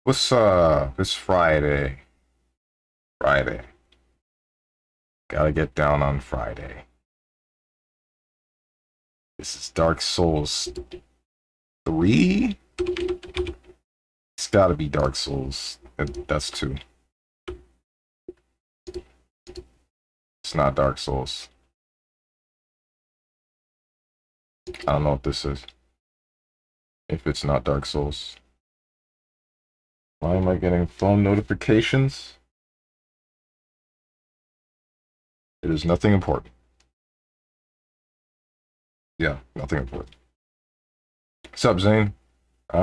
What's it's Friday. Friday. Gotta get down on Friday. This is Dark Souls 3? It's gotta be Dark Souls. That's 2. It's not Dark Souls. I don't know what this is. If it's not Dark Souls. Why am I getting phone notifications? It is nothing important. Yeah, nothing important. What's up, Zane?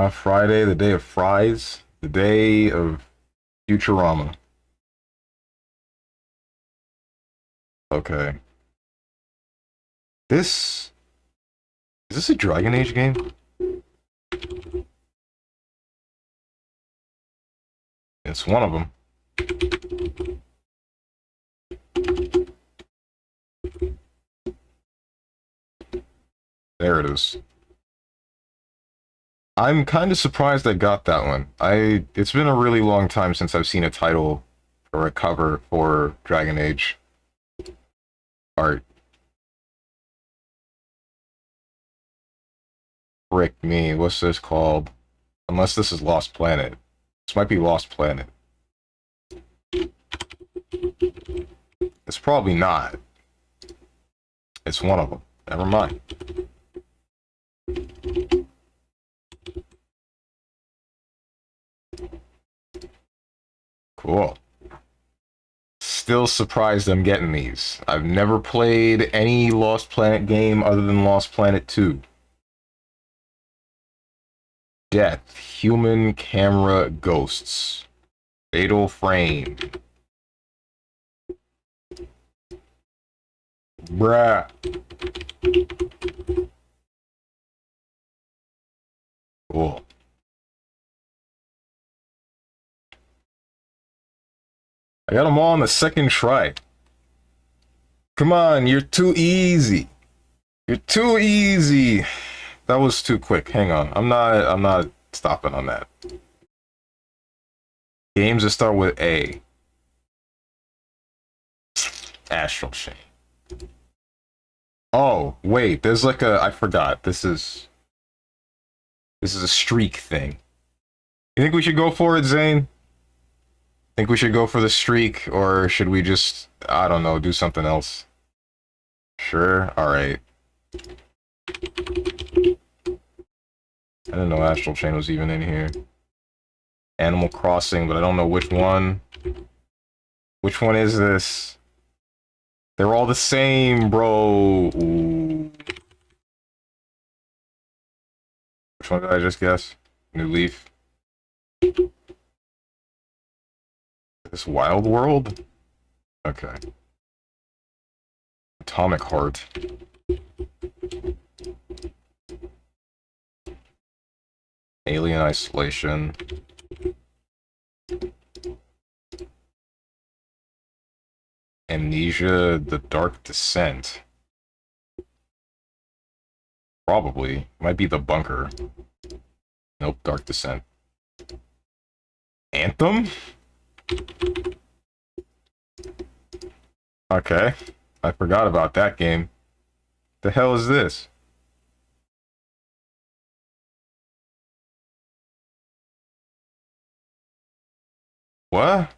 Friday, the day of fries. The day of Futurama. Okay. This... Is this a Dragon Age game? It's one of them. There it is. I'm kind of surprised I got that one. It's been a really long time since I've seen a title or a cover for Dragon Age art. Frick me, what's this called? Unless this is Lost Planet. This might be Lost Planet. It's probably not. It's one of them. Never mind. Cool. Still surprised I'm getting these. I've never played any Lost Planet game other than Lost Planet 2. Death, human camera ghosts. Fatal frame. Bruh. Cool. I got them all on the second try. Come on, you're too easy. You're too easy. That was too quick. Hang on. I'm not stopping on that. Games that start with A. Astral Chain. Oh, wait, there's like a I forgot. This is a streak thing. You think we should go for it, Zane? Think we should go for the streak, or should we just, I don't know, do something else? Sure, alright. I didn't know Astral Chain was even in here. Animal Crossing, but I don't know which one. Which one is this? They're all the same, bro. Ooh. Which one did I just guess? New Leaf. This Wild World? Okay. Atomic Heart. Alien Isolation. Amnesia, The Dark Descent. Probably. Might be The Bunker. Nope, Dark Descent. Anthem? Okay. I forgot about that game. The hell is this? What?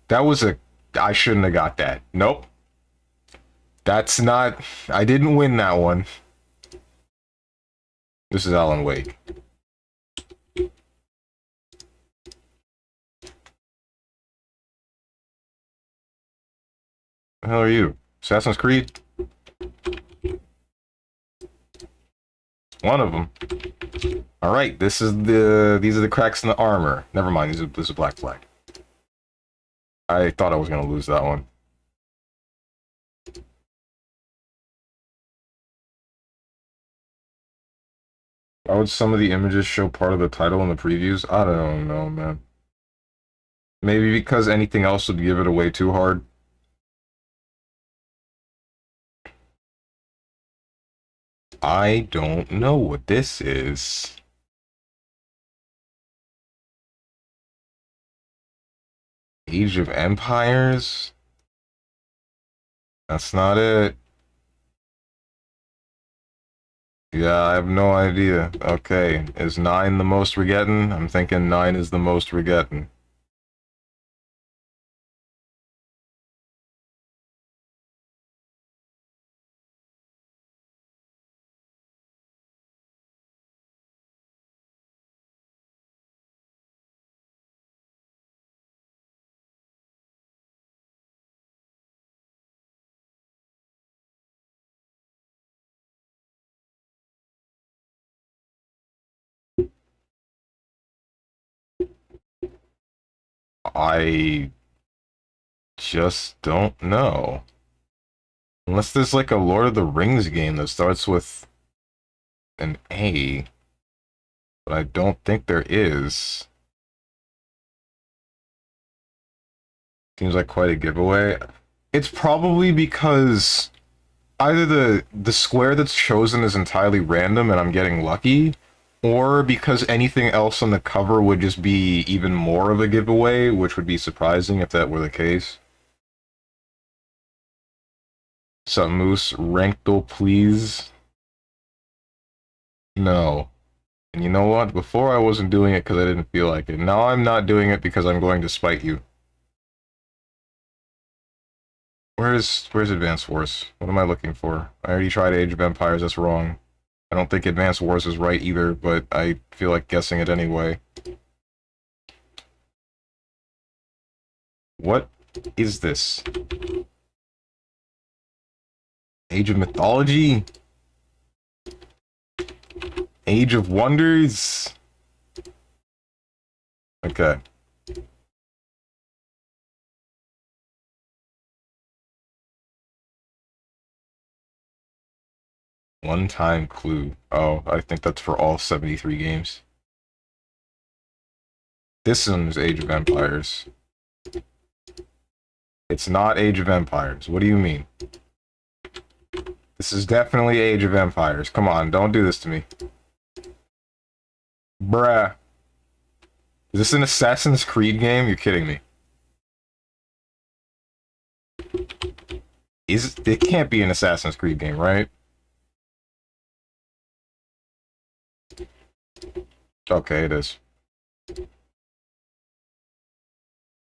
That was a... I shouldn't have got that. Nope. That's not... I didn't win that one. This is Alan Wake. The hell are you? Assassin's Creed? One of them. Alright, these are the cracks in the armor. Never mind, this is a black flag. I thought I was gonna lose that one. Why would some of the images show part of the title in the previews? I don't know, man. Maybe because anything else would give it away too hard. I don't know what this is. Age of Empires? That's not it. Yeah, I have no idea. Okay, is 9 the most we're getting? I'm thinking 9 is the most we're getting. I just don't know. Unless there's like a Lord of the Rings game that starts with an A. But I don't think there is. Seems like quite a giveaway. It's probably because either the square that's chosen is entirely random and I'm getting lucky, or because anything else on the cover would just be even more of a giveaway, which would be surprising if that were the case. Sup, Moose? Rankle, please? No. And you know what? Before I wasn't doing it because I didn't feel like it. Now I'm not doing it because I'm going to spite you. Where's Advanced Wars? What am I looking for? I already tried Age of Empires, that's wrong. I don't think Advanced Wars is right either, but I feel like guessing it anyway. What is this? Age of Mythology? Age of Wonders? Okay. One-time clue. Oh, I think that's for all 73 games. This one is Age of Empires. It's not Age of Empires. What do you mean? This is definitely Age of Empires. Come on, don't do this to me. Bruh. Is this an Assassin's Creed game? You're kidding me. It can't be an Assassin's Creed game, right? Okay, it is. The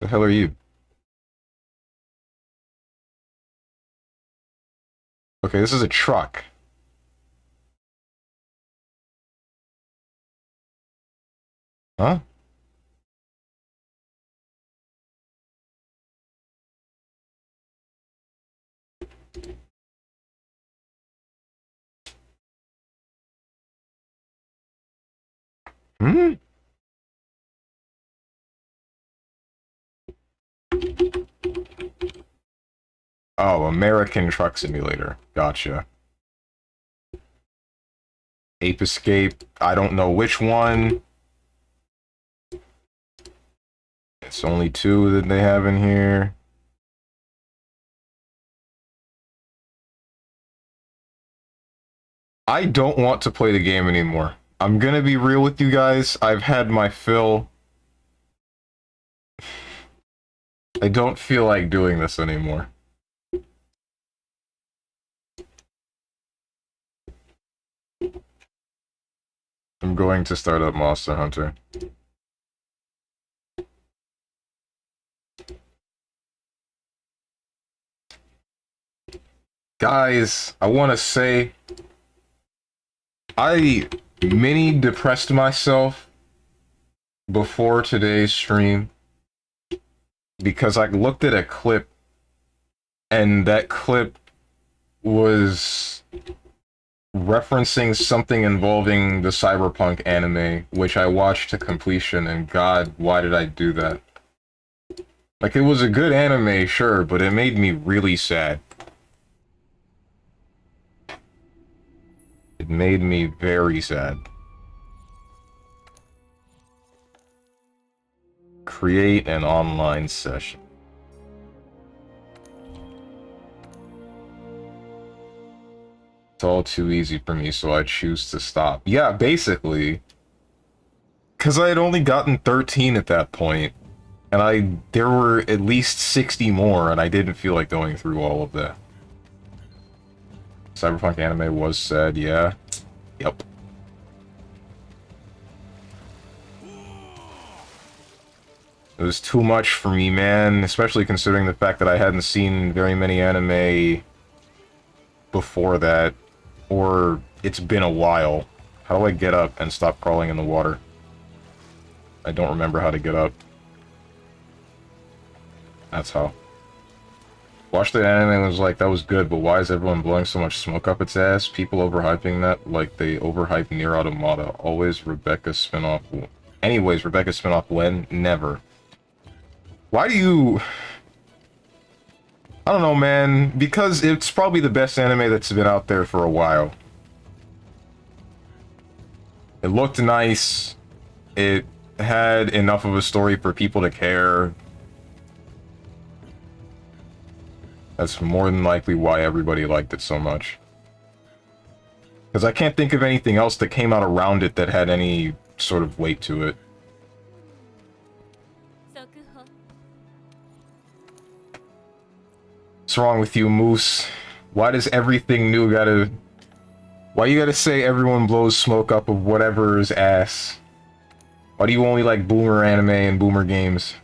hell are you? Okay, this is a truck. Huh? Hmm? Oh, American Truck Simulator. Gotcha. Ape Escape. I don't know which one. It's only 2 that they have in here. I don't want to play the game anymore. I'm gonna be real with you guys. I've had my fill. I don't feel like doing this anymore. I'm going to start up Monster Hunter. Guys, I want to say I mini depressed myself before today's stream because I looked at a clip and that clip was referencing something involving the cyberpunk anime, which I watched to completion, and God, why did I do that? Like, it was a good anime, sure, but it made me really sad. It made me very sad. Create an online session. It's all too easy for me, so I choose to stop. Yeah, basically. Because I had only gotten 13 at that point, and there were at least 60 more, and I didn't feel like going through all of that. Cyberpunk anime was sad, yeah. Yep. It was too much for me, man, especially considering the fact that I hadn't seen very many anime before that, or it's been a while. How do I get up and stop crawling in the water? I don't remember how to get up. That's how. Watched the anime and was like, that was good, but why is everyone blowing so much smoke up its ass? People overhyping that like they overhyped Nier Automata. Always Rebecca spinoff. Anyways, Rebecca spinoff when? Never. Why do you... I don't know, man. Because it's probably the best anime that's been out there for a while. It looked nice. It had enough of a story for people to care. That's more than likely why everybody liked it so much. Because I can't think of anything else that came out around it that had any sort of weight to it. What's wrong with you, Moose? Why does everything new gotta... Why you gotta say everyone blows smoke up of whatever's ass? Why do you only like boomer anime and boomer games?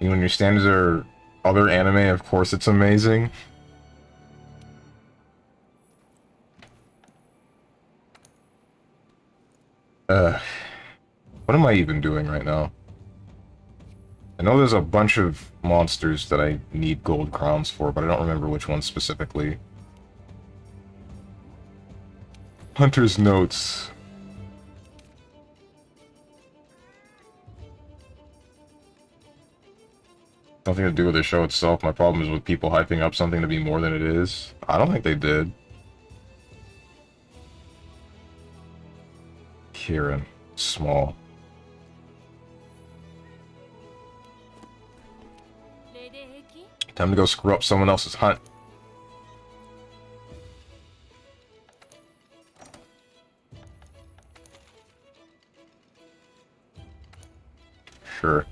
You know, when your standards are other anime, of course it's amazing. What am I even doing right now? I know there's a bunch of monsters that I need gold crowns for, but I don't remember which ones specifically. Hunter's Notes. Nothing to do with the show itself. My problem is with people hyping up something to be more than it is. I don't think they did. Kieran. Small. Time to go screw up someone else's hunt. Sure.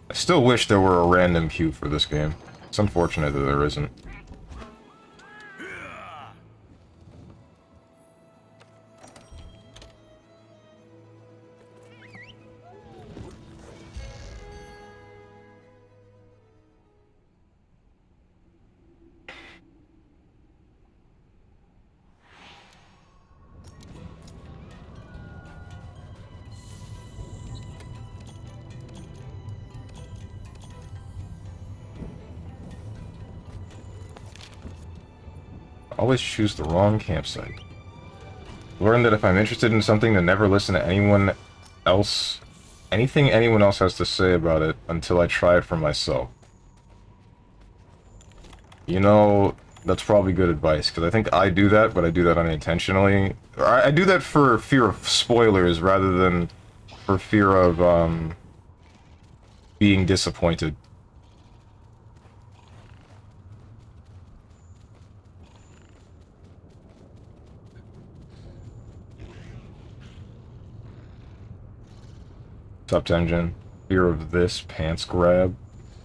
I still wish there were a random queue for this game. It's unfortunate that there isn't. Always choose the wrong campsite. Learn that if I'm interested in something, to never listen to anyone else, anything anyone else has to say about it until I try it for myself. You know, that's probably good advice, because I think I do that, but I do that unintentionally. I do that for fear of spoilers rather than for fear of, being disappointed. Top engine. Fear of this pants grab.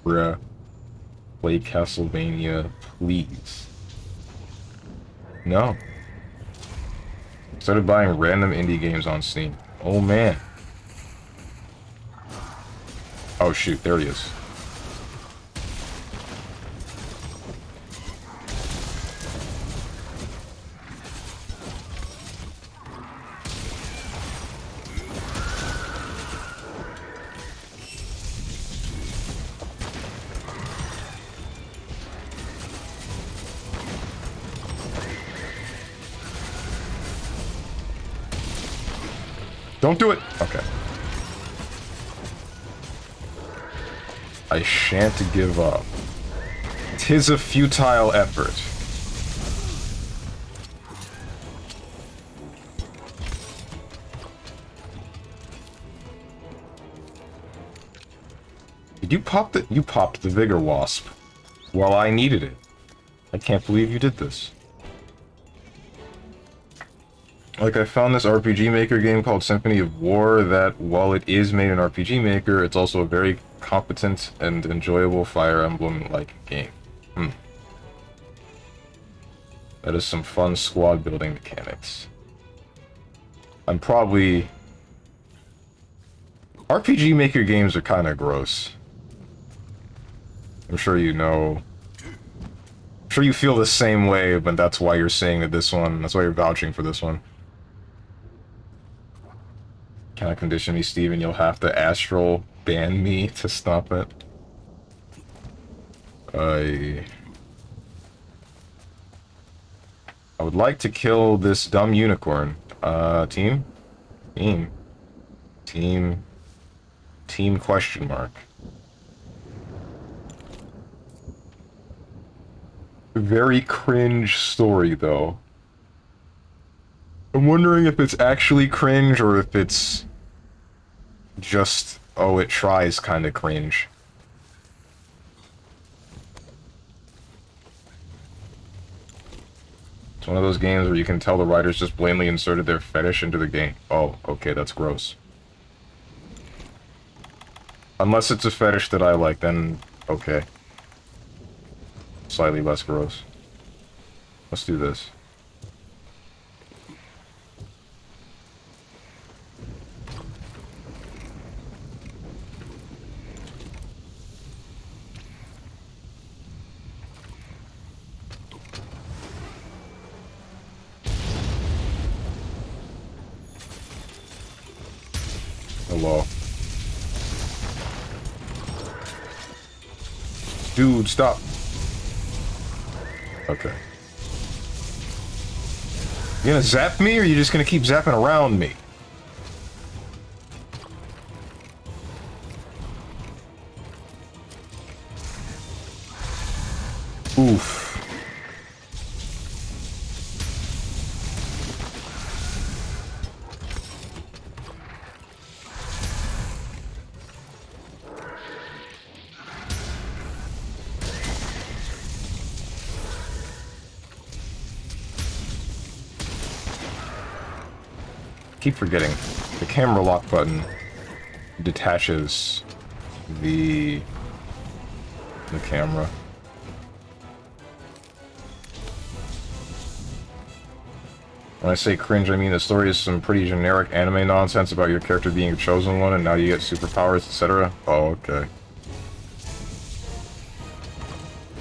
Bruh. Play Castlevania, please. No. Started buying random indie games on Steam. Oh man. Oh shoot, there he is. Don't do it! Okay. I shan't give up. 'Tis a futile effort. Did you pop the- you popped the Vigor Wasp while I needed it. I can't believe you did this. Like, I found this RPG Maker game called Symphony of War that, while it is made in RPG Maker, it's also a very competent and enjoyable Fire Emblem-like game. That is some fun squad building mechanics. I'm probably... RPG Maker games are kind of gross. I'm sure you know... I'm sure you feel the same way, but that's why you're saying that this one... That's why you're vouching for this one. Can I condition me, Steven? You'll have to astral ban me to stop it. I would like to kill this dumb unicorn. Team? Team question mark. Very cringe story, though. I'm wondering if it's actually cringe or if it's just, oh, it tries kind of cringe. It's one of those games where you can tell the writers just blatantly inserted their fetish into the game. Oh, okay, that's gross. Unless it's a fetish that I like, then okay. Slightly less gross. Let's do this. Hello. Dude, stop. Okay. You gonna zap me, or are you just gonna keep zapping around me? Oof. Keep forgetting. The camera lock button detaches the camera. When I say cringe, I mean the story is some pretty generic anime nonsense about your character being a chosen one and now you get superpowers, etc. Oh, okay.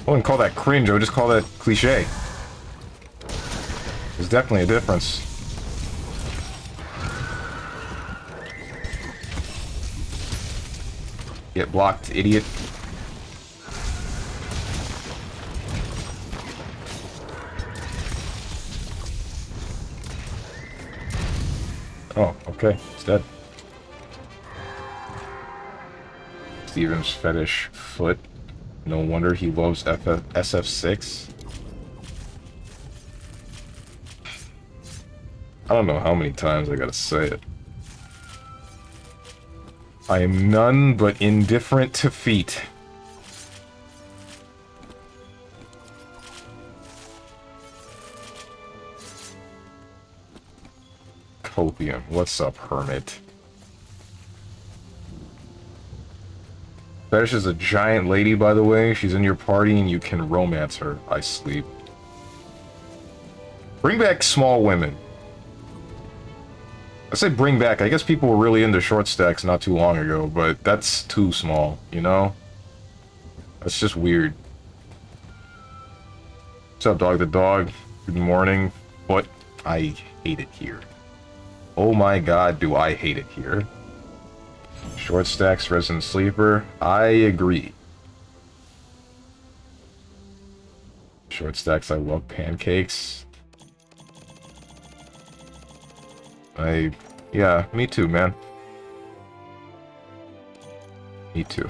I wouldn't call that cringe, I would just call that cliche. There's definitely a difference. Get blocked, idiot. Oh, okay. It's dead. Steven's fetish foot. No wonder he loves SF6. I don't know how many times I gotta say it. I am none but indifferent to feet. Copium. What's up, hermit? Fetish is a giant lady, by the way. She's in your party and you can romance her. I sleep. Bring back small women. I say bring back. I guess people were really into short stacks not too long ago, but that's too small, you know? That's just weird. What's up, dog the dog? Good morning. But I hate it here. Oh my god, do I hate it here. Short stacks, resident sleeper. I agree. Short stacks, I love pancakes. Yeah, me too, man. Me too.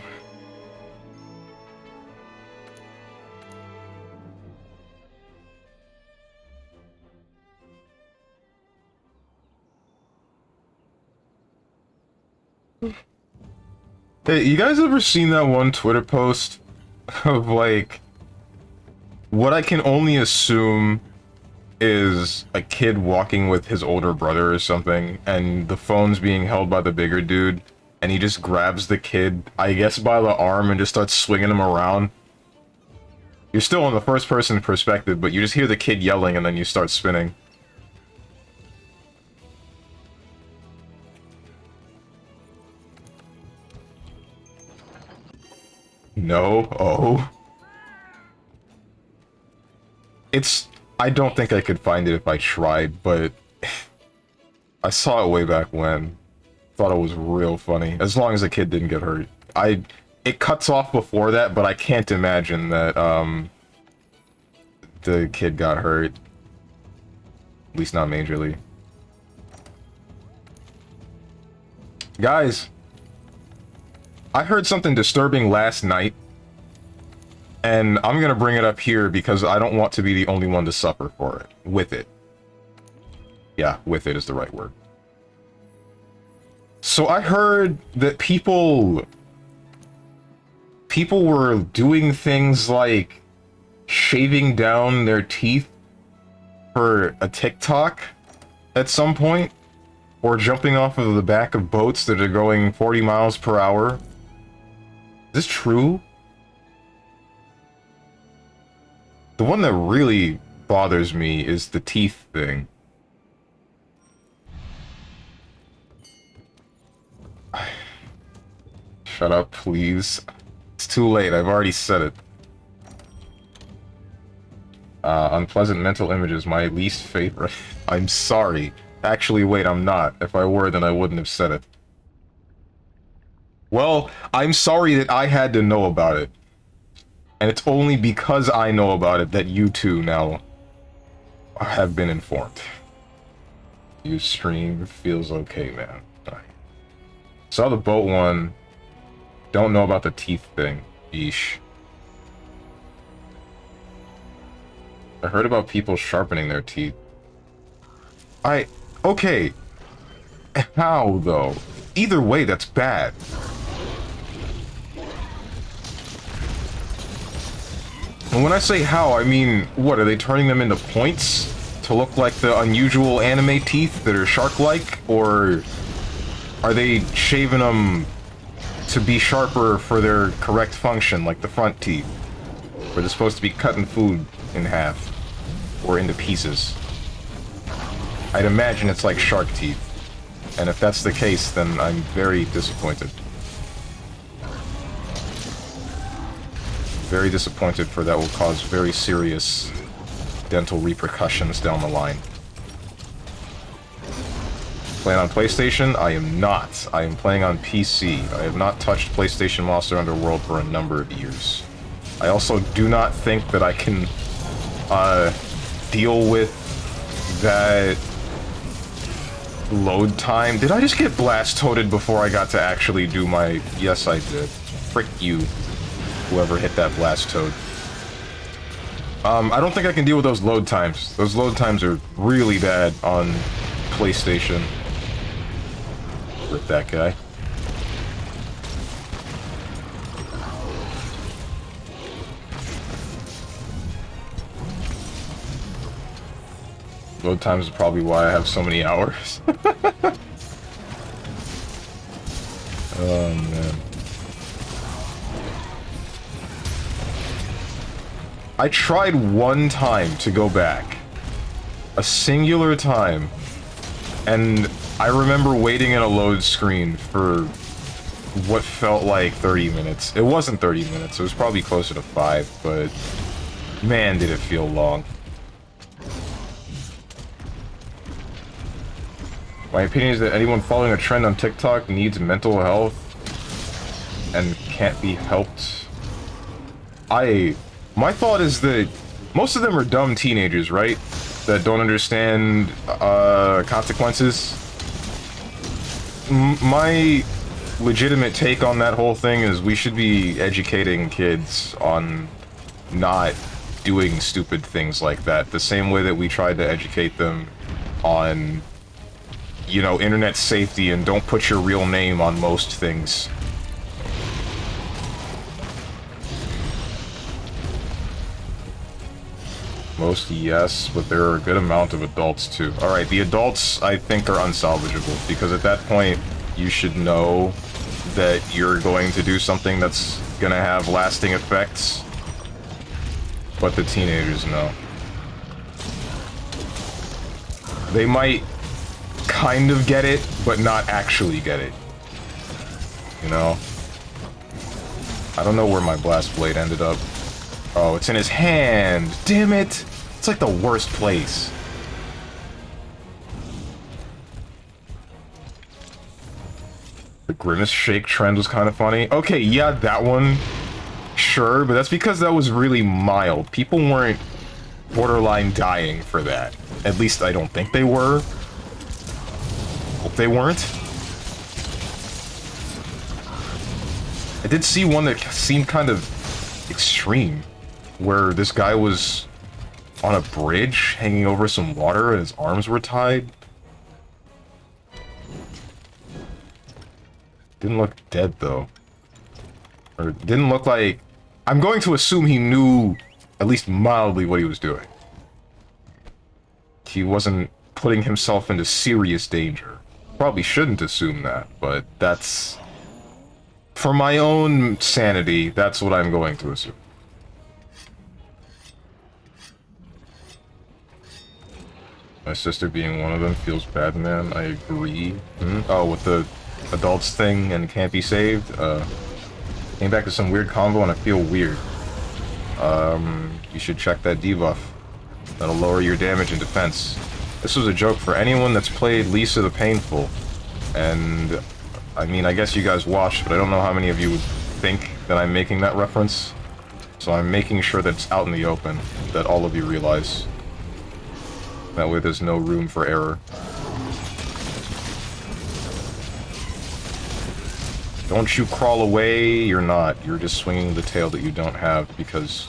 Hey, you guys ever seen that one Twitter post of, like, what I can only assume is a kid walking with his older brother or something, and the phone's being held by the bigger dude, and he just grabs the kid, I guess by the arm, and just starts swinging him around? You're still in the first person perspective, but you just hear the kid yelling, and then you start spinning. No? Oh. I don't think I could find it if I tried, but I saw it way back when. Thought it was real funny. As long as the kid didn't get hurt. It cuts off before that, but I can't imagine that, the kid got hurt. At least not majorly. Guys, I heard something disturbing last night, and I'm gonna bring it up here because I don't want to be the only one to suffer for it. With it. Yeah, with it is the right word. So I heard that people were doing things like shaving down their teeth for a TikTok at some point, or jumping off of the back of boats that are going 40 miles per hour. Is this true? The one that really bothers me is the teeth thing. Shut up, please. It's too late, I've already said it. Unpleasant mental images, my least favorite. I'm sorry. Actually, wait, I'm not. If I were, then I wouldn't have said it. Well, I'm sorry that I had to know about it. And it's only because I know about it that you two now have been informed. You stream feels okay, man. Right. Saw the boat one. Don't know about the teeth thing. Yeesh. I heard about people sharpening their teeth. Okay. How, though? Either way, that's bad. And when I say how, I mean, what, are they turning them into points? To look like the unusual anime teeth that are shark-like? Or are they shaving them to be sharper for their correct function, like the front teeth? Where they're supposed to be cutting food in half. Or into pieces. I'd imagine it's like shark teeth. And if that's the case, then I'm very disappointed. Very disappointed, for that will cause very serious dental repercussions down the line. Playing on PlayStation? I am not. I am playing on PC. I have not touched PlayStation Monster Underworld for a number of years. I also do not think that I can deal with that load time. Did I just get blast-toaded before I got to actually do my... Yes, I did. Frick you, whoever hit that blast-toad. I don't think I can deal with those load times. Those load times are really bad on PlayStation. Rip that guy. Load times is probably why I have so many hours. Oh, man. I tried one time to go back. A singular time. And I remember waiting in a load screen for what felt like 30 minutes. It wasn't 30 minutes, it was probably closer to 5, but man, did it feel long. My opinion is that anyone following a trend on TikTok needs mental health and can't be helped. My thought is that most of them are dumb teenagers, right? That don't understand consequences. my legitimate take on that whole thing is we should be educating kids on not doing stupid things like that, the same way that we tried to educate them on, you know, internet safety and don't put your real name on most things. Most, yes, but there are a good amount of adults too. Alright, the adults I think are unsalvageable, because at that point you should know that you're going to do something that's gonna have lasting effects. But the teenagers know. They might kind of get it, but not actually get it. You know? I don't know where my blast blade ended up. Oh, it's in his hand! Damn it! It's like the worst place. The Grimace Shake trend was kind of funny. Okay, yeah, that one. Sure, but that's because that was really mild. People weren't borderline dying for that. At least I don't think they were. Hope they weren't. I did see one that seemed kind of extreme, where this guy was on a bridge hanging over some water and his arms were tied. Didn't look dead though. Or didn't look like... I'm going to assume he knew at least mildly what he was doing. He wasn't putting himself into serious danger. Probably shouldn't assume that, but that's... For my own sanity, that's what I'm going to assume. My sister being one of them feels bad, man. I agree. Oh, with the adults thing and can't be saved? Came back to some weird combo and I feel weird. You should check that debuff. That'll lower your damage and defense. This was a joke for anyone that's played Lisa the Painful. And, I mean, I guess you guys watched, but I don't know how many of you would think that I'm making that reference. So I'm making sure that it's out in the open, that all of you realize. That way there's no room for error. Don't you crawl away, you're not. You're just swinging the tail that you don't have, because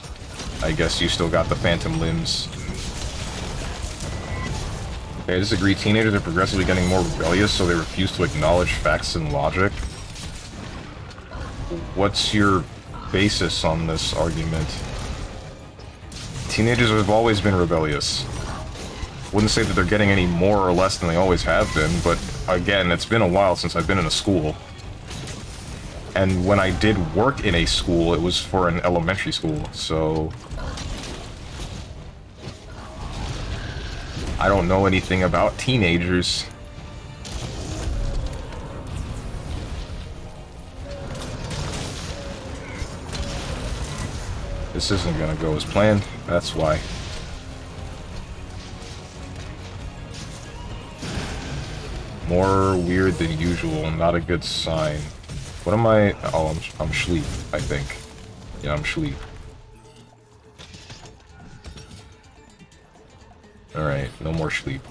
I guess you still got the phantom limbs. Okay, I disagree. Teenagers are progressively getting more rebellious, so they refuse to acknowledge facts and logic. What's your basis on this argument? Teenagers have always been rebellious. Wouldn't say that they're getting any more or less than they always have been, but again, it's been a while since I've been in a school. And when I did work in a school, it was for an elementary school, so... I don't know anything about teenagers. This isn't gonna go as planned, that's why. More weird than usual, not a good sign. What am I? Oh, I'm sleep, I think. Yeah, I'm sleep. Alright, no more sleep.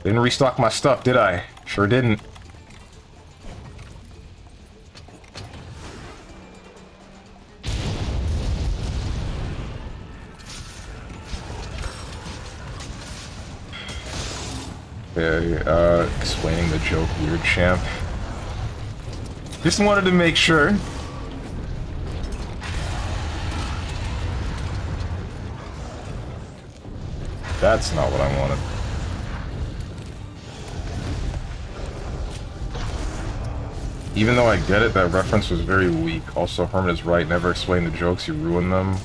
Didn't restock my stuff, did I? Sure didn't. Okay, explaining the joke, weird champ. Just wanted to make sure. That's not what I wanted. Even though I get it, that reference was very weak. Also, Herman is right, never explain the jokes, you ruin them.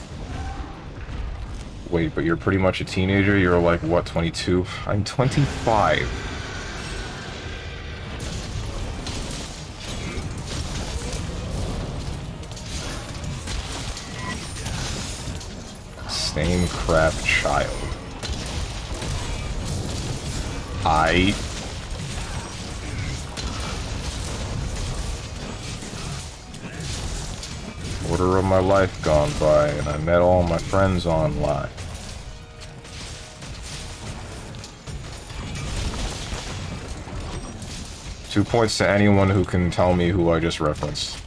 Wait, but you're pretty much a teenager? You're like, what, 22? I'm 25. Same crap child. Quarter of my life gone by, and I met all my friends online. 2 points to anyone who can tell me who I just referenced.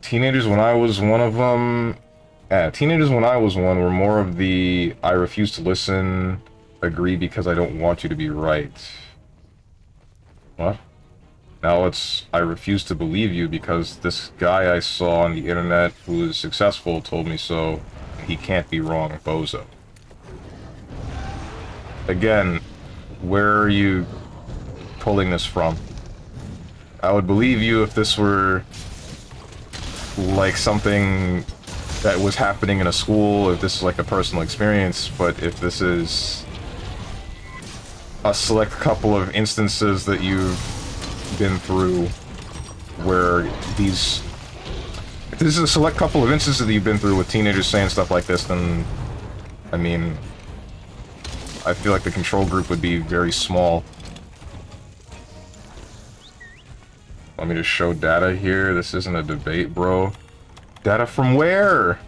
Teenagers when I was one of them... Yeah, teenagers when I was one were more of the I refuse to listen, agree because I don't want you to be right. What? Now it's I refuse to believe you because this guy I saw on the internet who is successful told me so. He can't be wrong, bozo. Again, where are you pulling this from? I would believe you if this were like something that was happening in a school, if this is like a personal experience, but if this is a select couple of instances that you've been through where these... If this is a select couple of instances that you've been through with teenagers saying stuff like this, then... I mean... I feel like the control group would be very small. Let me just show data here. This isn't a debate, bro. Data from where?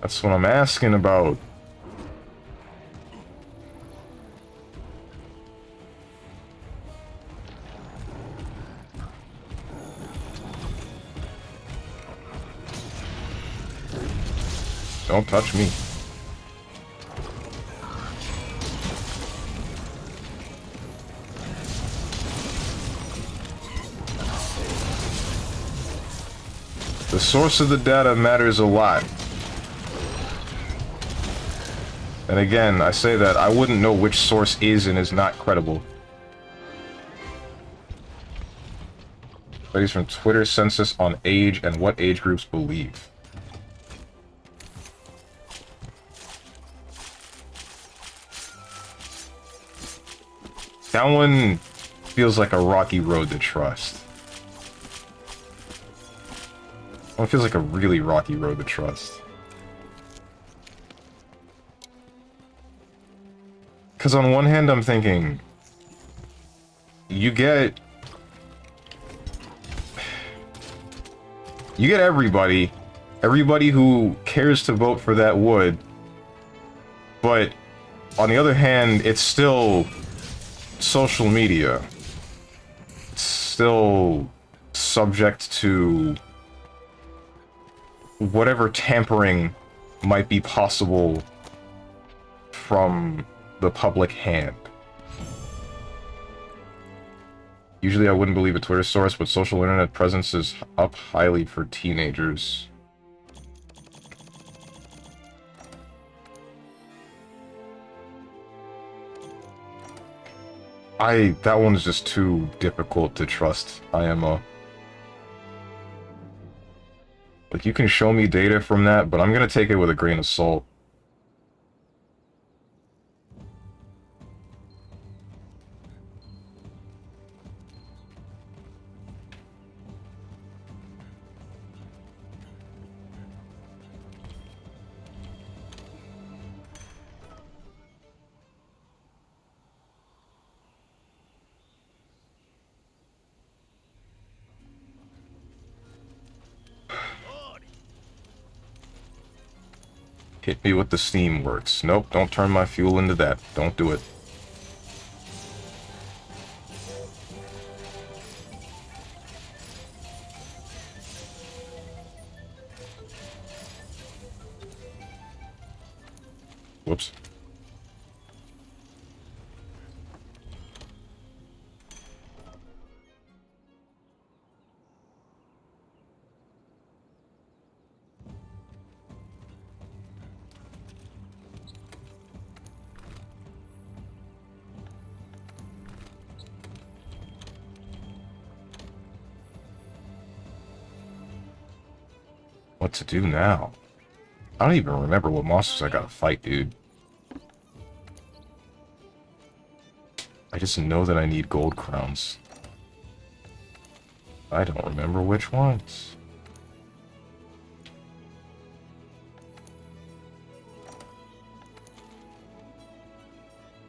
That's what I'm asking about. Don't touch me. The source of the data matters a lot. And again, I say that I wouldn't know which source is and is not credible. Studies from Twitter census on age and what age groups believe. That one feels like a rocky road to trust. That one feels like a really rocky road to trust. Because on one hand, I'm thinking, you get everybody who cares to vote for that would, but on the other hand, it's still social media. It's still subject to whatever tampering might be possible from the public hand. Usually I wouldn't believe a Twitter source, but social internet presence is up highly for teenagers. That one's just too difficult to trust, IMO. Like, you can show me data from that, but I'm gonna take it with a grain of salt. Hit me with the steam works. Nope, don't turn my fuel into that. Don't do it. Whoops. What to do now? I don't even remember what monsters I gotta fight, dude. I just know that I need gold crowns. I don't remember which ones.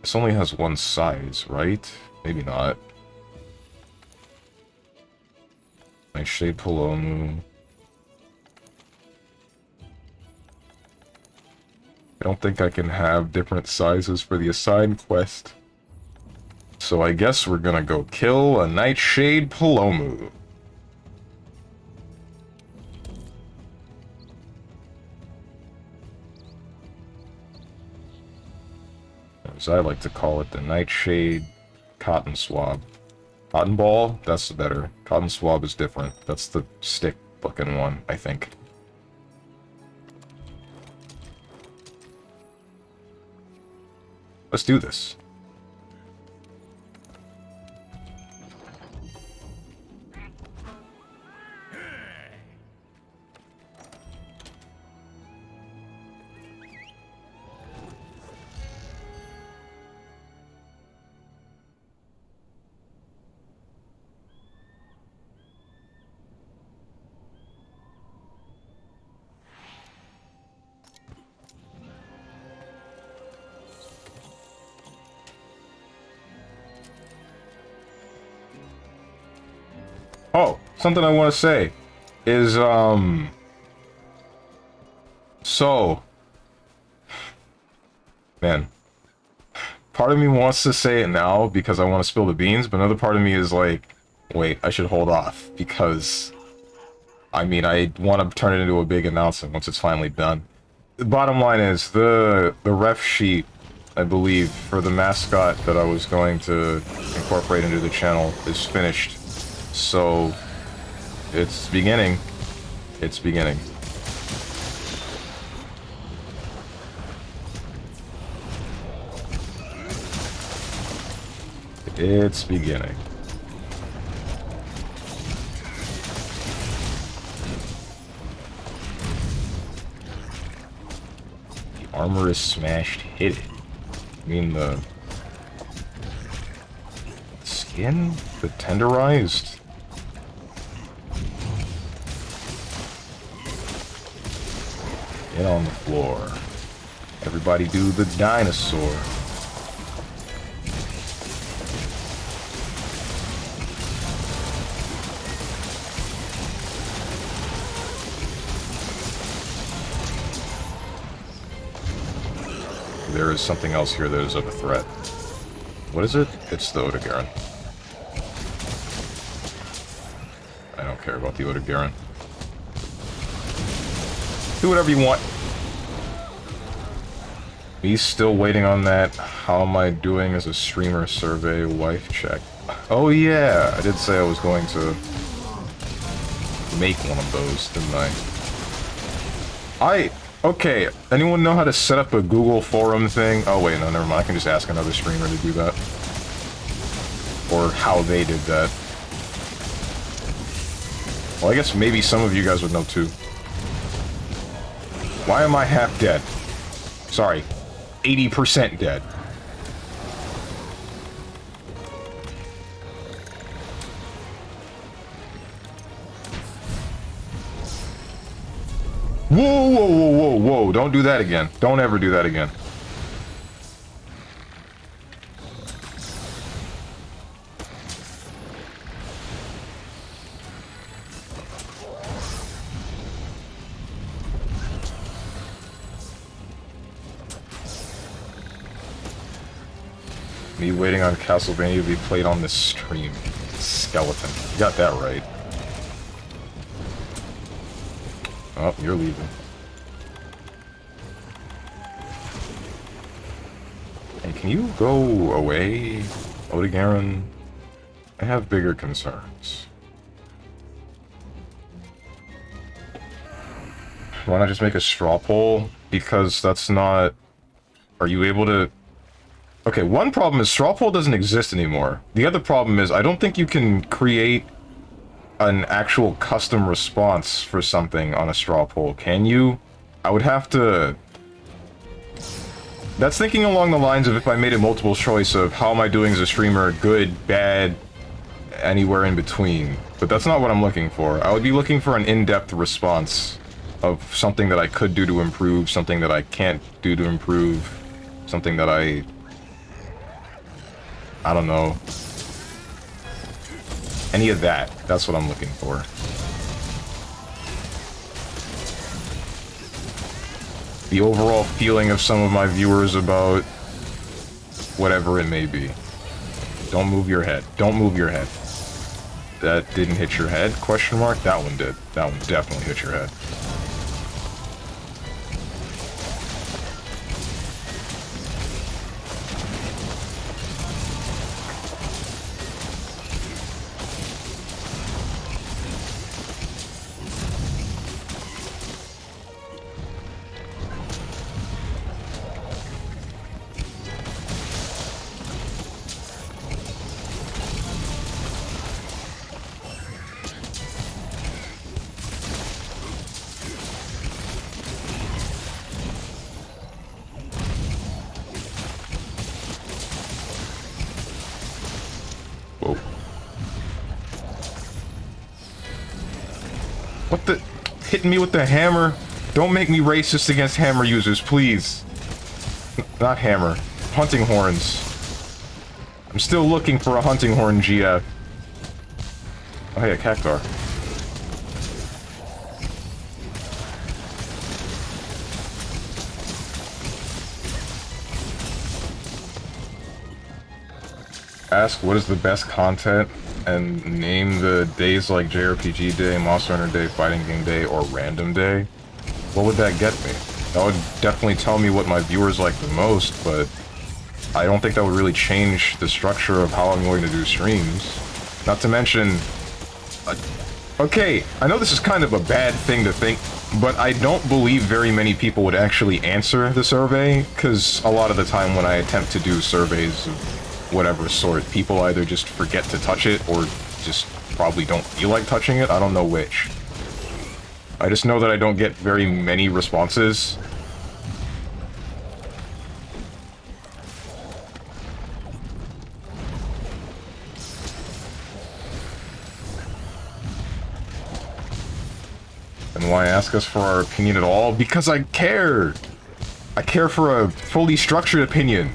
This only has one size, right? Maybe not. Nightshade Palomu. I don't think I can have different sizes for the assigned quest. So I guess we're gonna go kill a Nightshade Palomu. As I like to call it, the Nightshade Cotton Swab. Cotton Ball? That's better. Cotton Swab is different. That's the stick-looking one, I think. Let's do this. Oh, something I want to say is, so, man, part of me wants to say it now because I want to spill the beans, but another part of me is like, wait, I should hold off because, I mean, I want to turn it into a big announcement once it's finally done. The bottom line is, the ref sheet, I believe, for the mascot that I was going to incorporate into the channel is finished. So, it's beginning. It's beginning. It's beginning. The armor is smashed. Hit it. I mean, the skin? The tenderized? Get on the floor. Everybody do the dinosaur. There is something else here that is of a threat. What is it? It's the Odogaron. I don't care about the Odogaron. Do whatever you want. Me still waiting on that how am I doing as a streamer survey wife check. Oh yeah, I did say I was going to make one of those, didn't I? Okay, anyone know how to set up a Google forum thing? Oh wait, no, never mind. I can just ask another streamer to do that. Or how they did that. Well, I guess maybe some of you guys would know too. Why am I half dead? Sorry, 80% dead. Whoa, whoa, whoa, whoa, whoa, don't do that again. Don't ever do that again. Me waiting on Castlevania to be played on this stream. Skeleton. You got that right. Oh, you're leaving. Hey, can you go away, Odogaron? I have bigger concerns. Why not just make a straw poll? Because that's not... Are you able to... Okay, one problem is straw poll doesn't exist anymore. The other problem is I don't think you can create an actual custom response for something on a straw poll, can you? I would have to... That's thinking along the lines of if I made a multiple choice of how am I doing as a streamer, good, bad, anywhere in between. But that's not what I'm looking for. I would be looking for an in-depth response of something that I could do to improve, something that I can't do to improve, something that I I don't know. Any of that. That's what I'm looking for. The overall feeling of some of my viewers about whatever it may be. Don't move your head. Don't move your head. That didn't hit your head? Question mark? That one did. That one definitely hit your head. Whoa. What the? Hitting me with the hammer? Don't make me racist against hammer users, please. Not hammer. Hunting horns. I'm still looking for a hunting horn GF. Oh hey, a cactar. Ask what is the best content and name the days like JRPG Day, Monster Hunter Day, Fighting Game Day, or Random Day. What would that get me? That would definitely tell me what my viewers like the most, but I don't think that would really change the structure of how I'm going to do streams. Not to mention... okay, I know this is kind of a bad thing to think, but I don't believe very many people would actually answer the survey, because a lot of the time when I attempt to do surveys of whatever sort, people either just forget to touch it, or just probably don't feel like touching it. I don't know which. I just know that I don't get very many responses. And why ask us for our opinion at all? Because I care! I care for a fully structured opinion.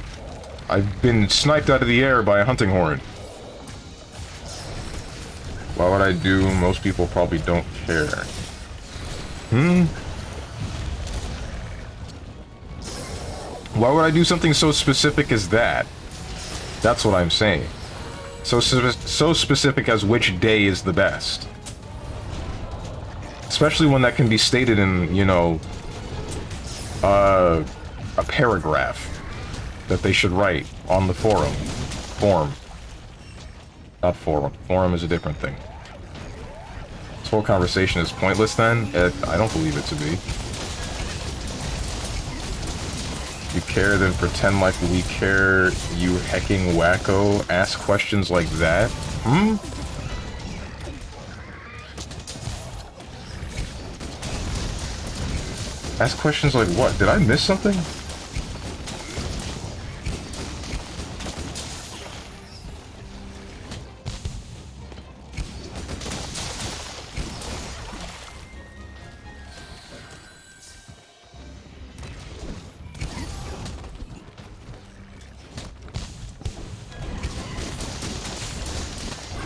I've been sniped out of the air by a hunting horn. Why would I do? Most people probably don't care. Why would I do something so specific as that? That's what I'm saying. So specific as which day is the best. Especially when that can be stated in, you know, a paragraph that they should write on the forum. Form. Not forum. Forum is a different thing. This whole conversation is pointless then? I don't believe it to be. You care, then pretend like we care, you hecking wacko. Ask questions like that? Ask questions like what? Did I miss something?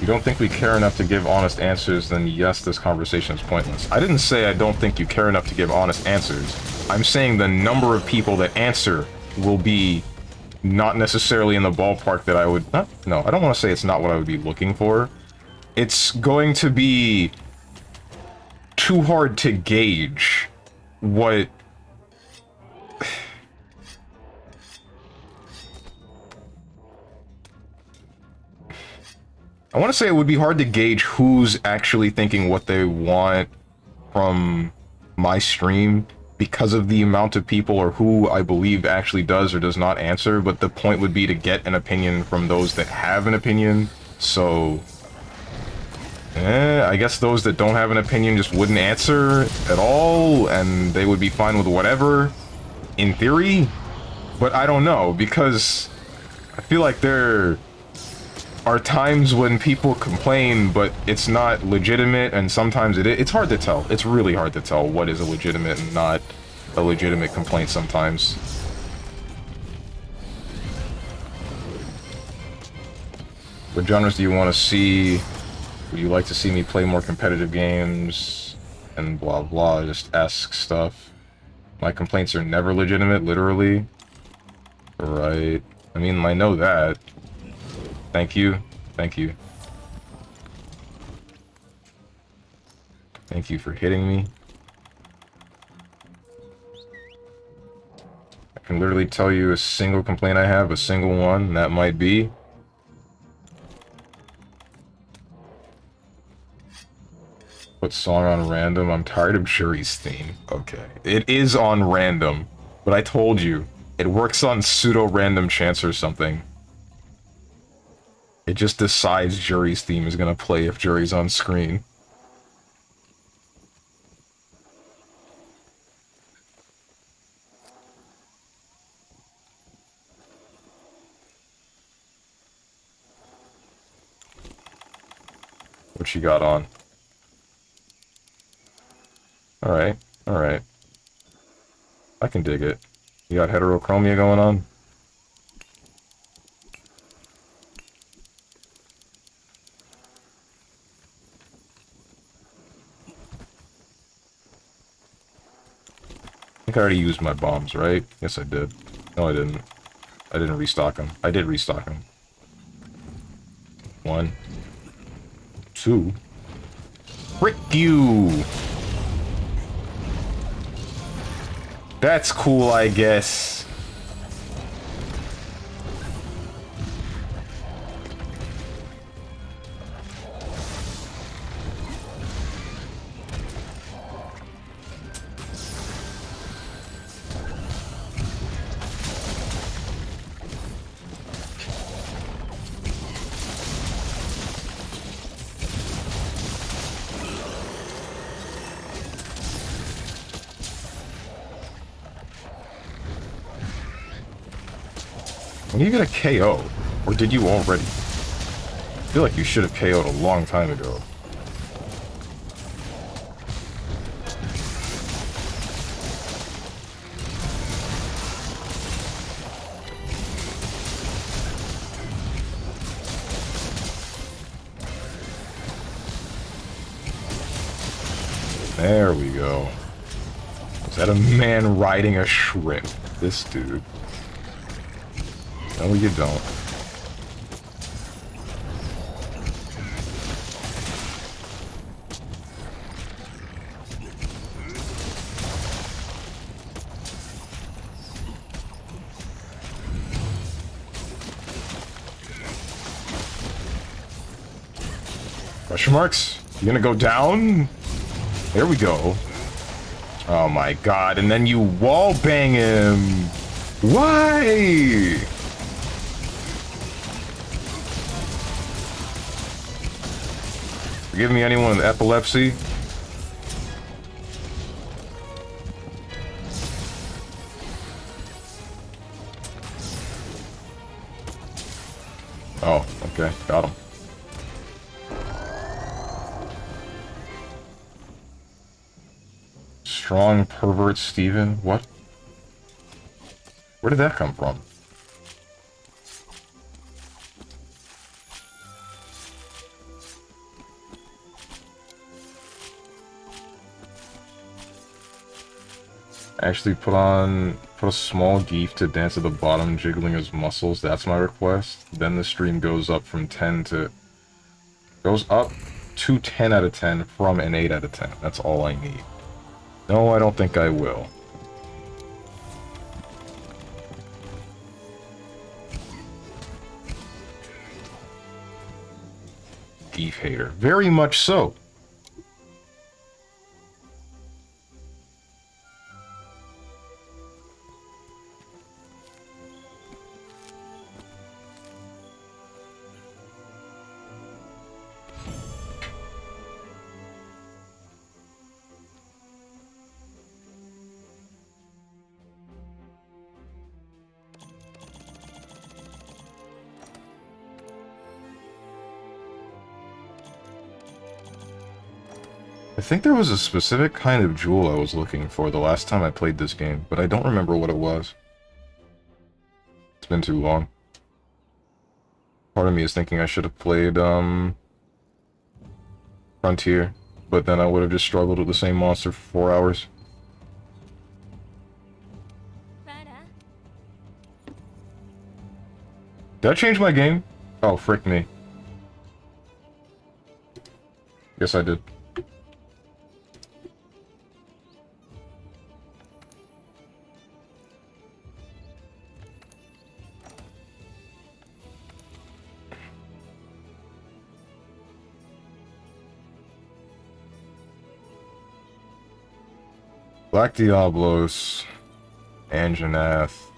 You don't think we care enough to give honest answers, then yes, this conversation is pointless. I didn't say I don't think you care enough to give honest answers. I'm saying the number of people that answer will be not necessarily in the ballpark that I would... No, I don't want to say it's not what I would be looking for. It's going to be too hard to gauge what... I want to say it would be hard to gauge who's actually thinking what they want from my stream because of the amount of people or who I believe actually does or does not answer, but the point would be to get an opinion from those that have an opinion, so... I guess those that don't have an opinion just wouldn't answer at all, and they would be fine with whatever, in theory, but I don't know, because I feel like there are times when people complain, but it's not legitimate, and sometimes it's hard to tell. It's really hard to tell what is a legitimate and not a legitimate complaint sometimes. What genres do you want to see? Would you like to see me play more competitive games? And blah blah, just ask stuff. My complaints are never legitimate, literally. Right. I mean, I know that. Thank you. Thank you. Thank you for hitting me. I can literally tell you a single complaint I have, a single one, and that might be... Put song on random. I'm tired of Jury's theme. Okay. It is on random, but I told you, it works on pseudo-random chance or something. It just decides Jury's theme is gonna play if Jury's on screen. What she got on? Alright, alright. I can dig it. You got heterochromia going on? I think I already used my bombs, right? Yes, I did. No, I didn't. I didn't restock them. I did restock them. 1, 2. Frick you! That's cool, I guess. When you get a KO, or did you already? I feel like you should have KO'd a long time ago. There we go. Is that a man riding a shrimp? This dude. No, you don't. Question marks? You gonna go down? There we go. Oh my god, and then you wall bang him! Why? Forgive me, anyone with epilepsy. Oh, okay, got him. Strong pervert Steven? What? Where did that come from? Actually put a small geef to dance at the bottom, jiggling his muscles. That's my request. Then the stream goes up from 10 to... Goes up to 10 out of 10 from an 8 out of 10. That's all I need. No, I don't think I will. Geef hater. Very much so. I think there was a specific kind of jewel I was looking for the last time I played this game, but I don't remember what it was. It's been too long. Part of me is thinking I should have played, Frontier, but then I would have just struggled with the same monster for 4 hours. Did I change my game? Oh, frick me. Yes, I did. Black Diablos, Anjanath.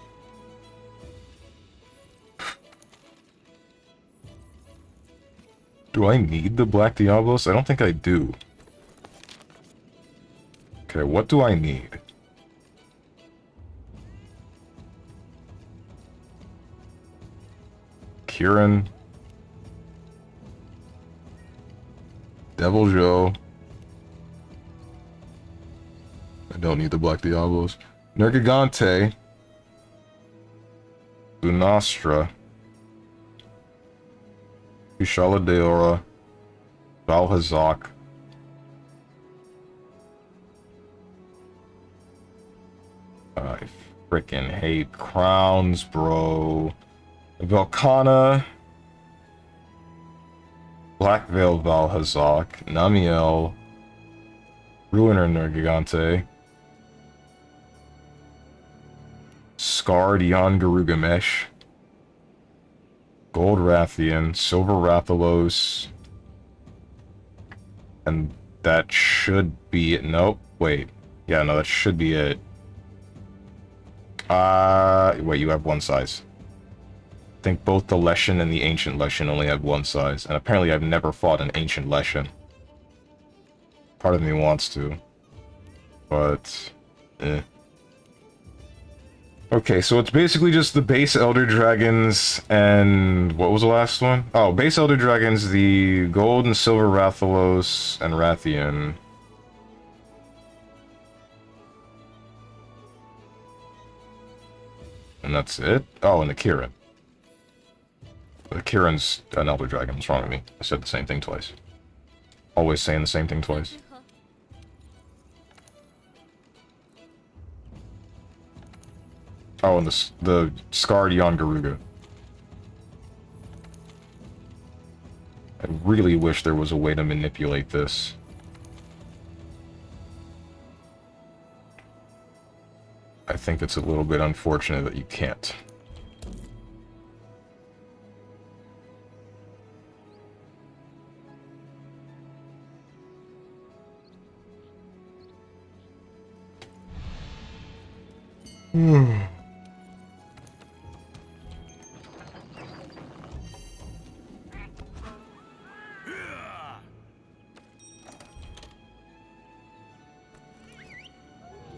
Do I need the Black Diablos? I don't think I do. Okay, what do I need? Kieran. Devil Joe. I don't need the Black Diablos. Nergigante. Lunastra. Ishala Deora. Valhazak. I frickin' hate crowns, bro. Velkana. Black Veil Valhazak. Namiel. Ruiner Nergigante. Scarred Jan Garugamesh. Gold Rathian. Silver Rathalos. And that should be it. Nope. Wait. Yeah, no, that should be it. Wait, you have one size. I think both the Leshen and the Ancient Leshen only have one size. And apparently I've never fought an Ancient Leshen. Part of me wants to. But... eh. Okay, so it's basically just the base Elder Dragons and... what was the last one? Oh, base Elder Dragons, the Gold and Silver Rathalos and Rathian. And that's it? Oh, and the Kieran. The Kieran's an Elder Dragon. What's wrong with me? I said the same thing twice. Always saying the same thing twice. Oh, and the Scarred Jan Garuga. I really wish there was a way to manipulate this. I think it's a little bit unfortunate that you can't.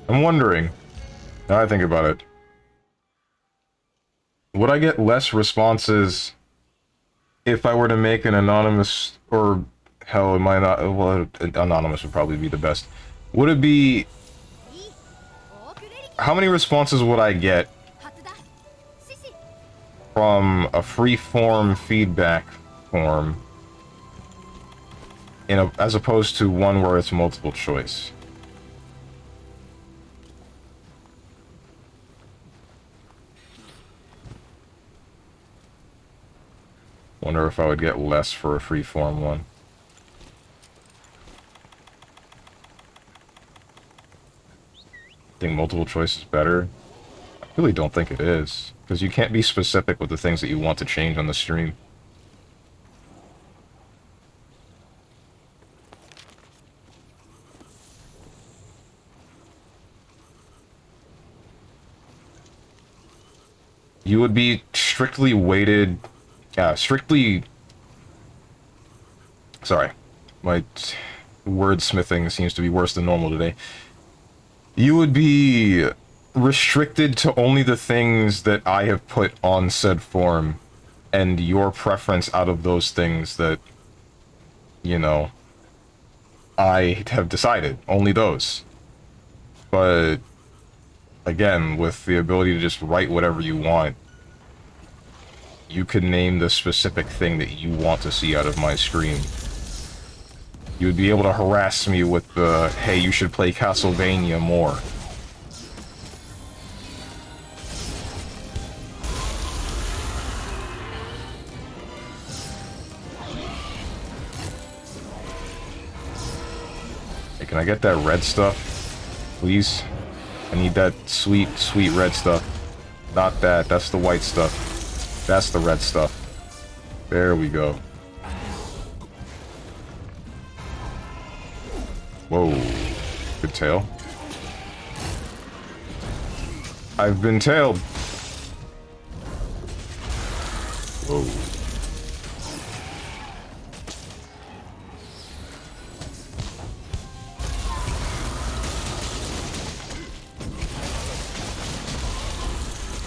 I'm wondering, now I think about it, would I get less responses if I were to make an anonymous, or hell, it might not, well, anonymous would probably be the best. Would it be, how many responses would I get from a free-form feedback form as opposed to one where it's multiple choice? Wonder if I would get less for a free-form one. Think multiple choice is better? I really don't think it is, because you can't be specific with the things that you want to change on the stream. You would be strictly weighted... strictly... Sorry. My wordsmithing seems to be worse than normal today. You would be restricted to only the things that I have put on said form, and your preference out of those things that, you know, I have decided. Only those. But, again, with the ability to just write whatever you want, you could name the specific thing that you want to see out of my stream. You would be able to harass me with the, hey, you should play Castlevania more. Hey, can I get that red stuff, please? I need that sweet, sweet red stuff. Not that, that's the white stuff. That's the red stuff. There we go. Whoa. Good tail. I've been tailed. Whoa.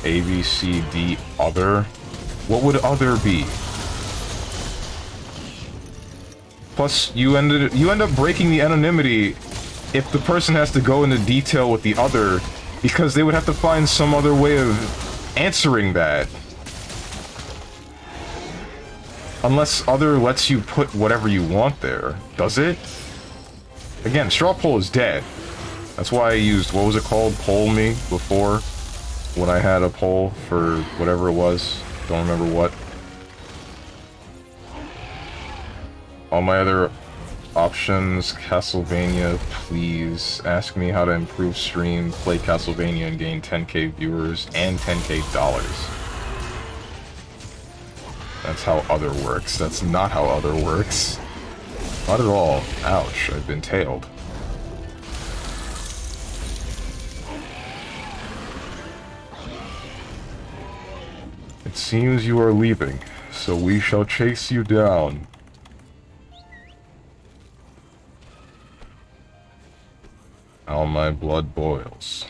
A, B, C, D, other? What would other be? Plus, you end up breaking the anonymity if the person has to go into detail with the other, because they would have to find some other way of answering that. Unless other lets you put whatever you want there. Does it? Again, straw poll is dead. That's why I used, what was it called? Poll me before, when I had a poll for whatever it was. Don't remember what. All my other options, Castlevania, please. Ask me how to improve stream, play Castlevania and gain 10k viewers and 10k dollars. That's how other works. That's not how other works. Not at all. Ouch, I've been tailed. It seems you are leaving, so we shall chase you down. How my blood boils.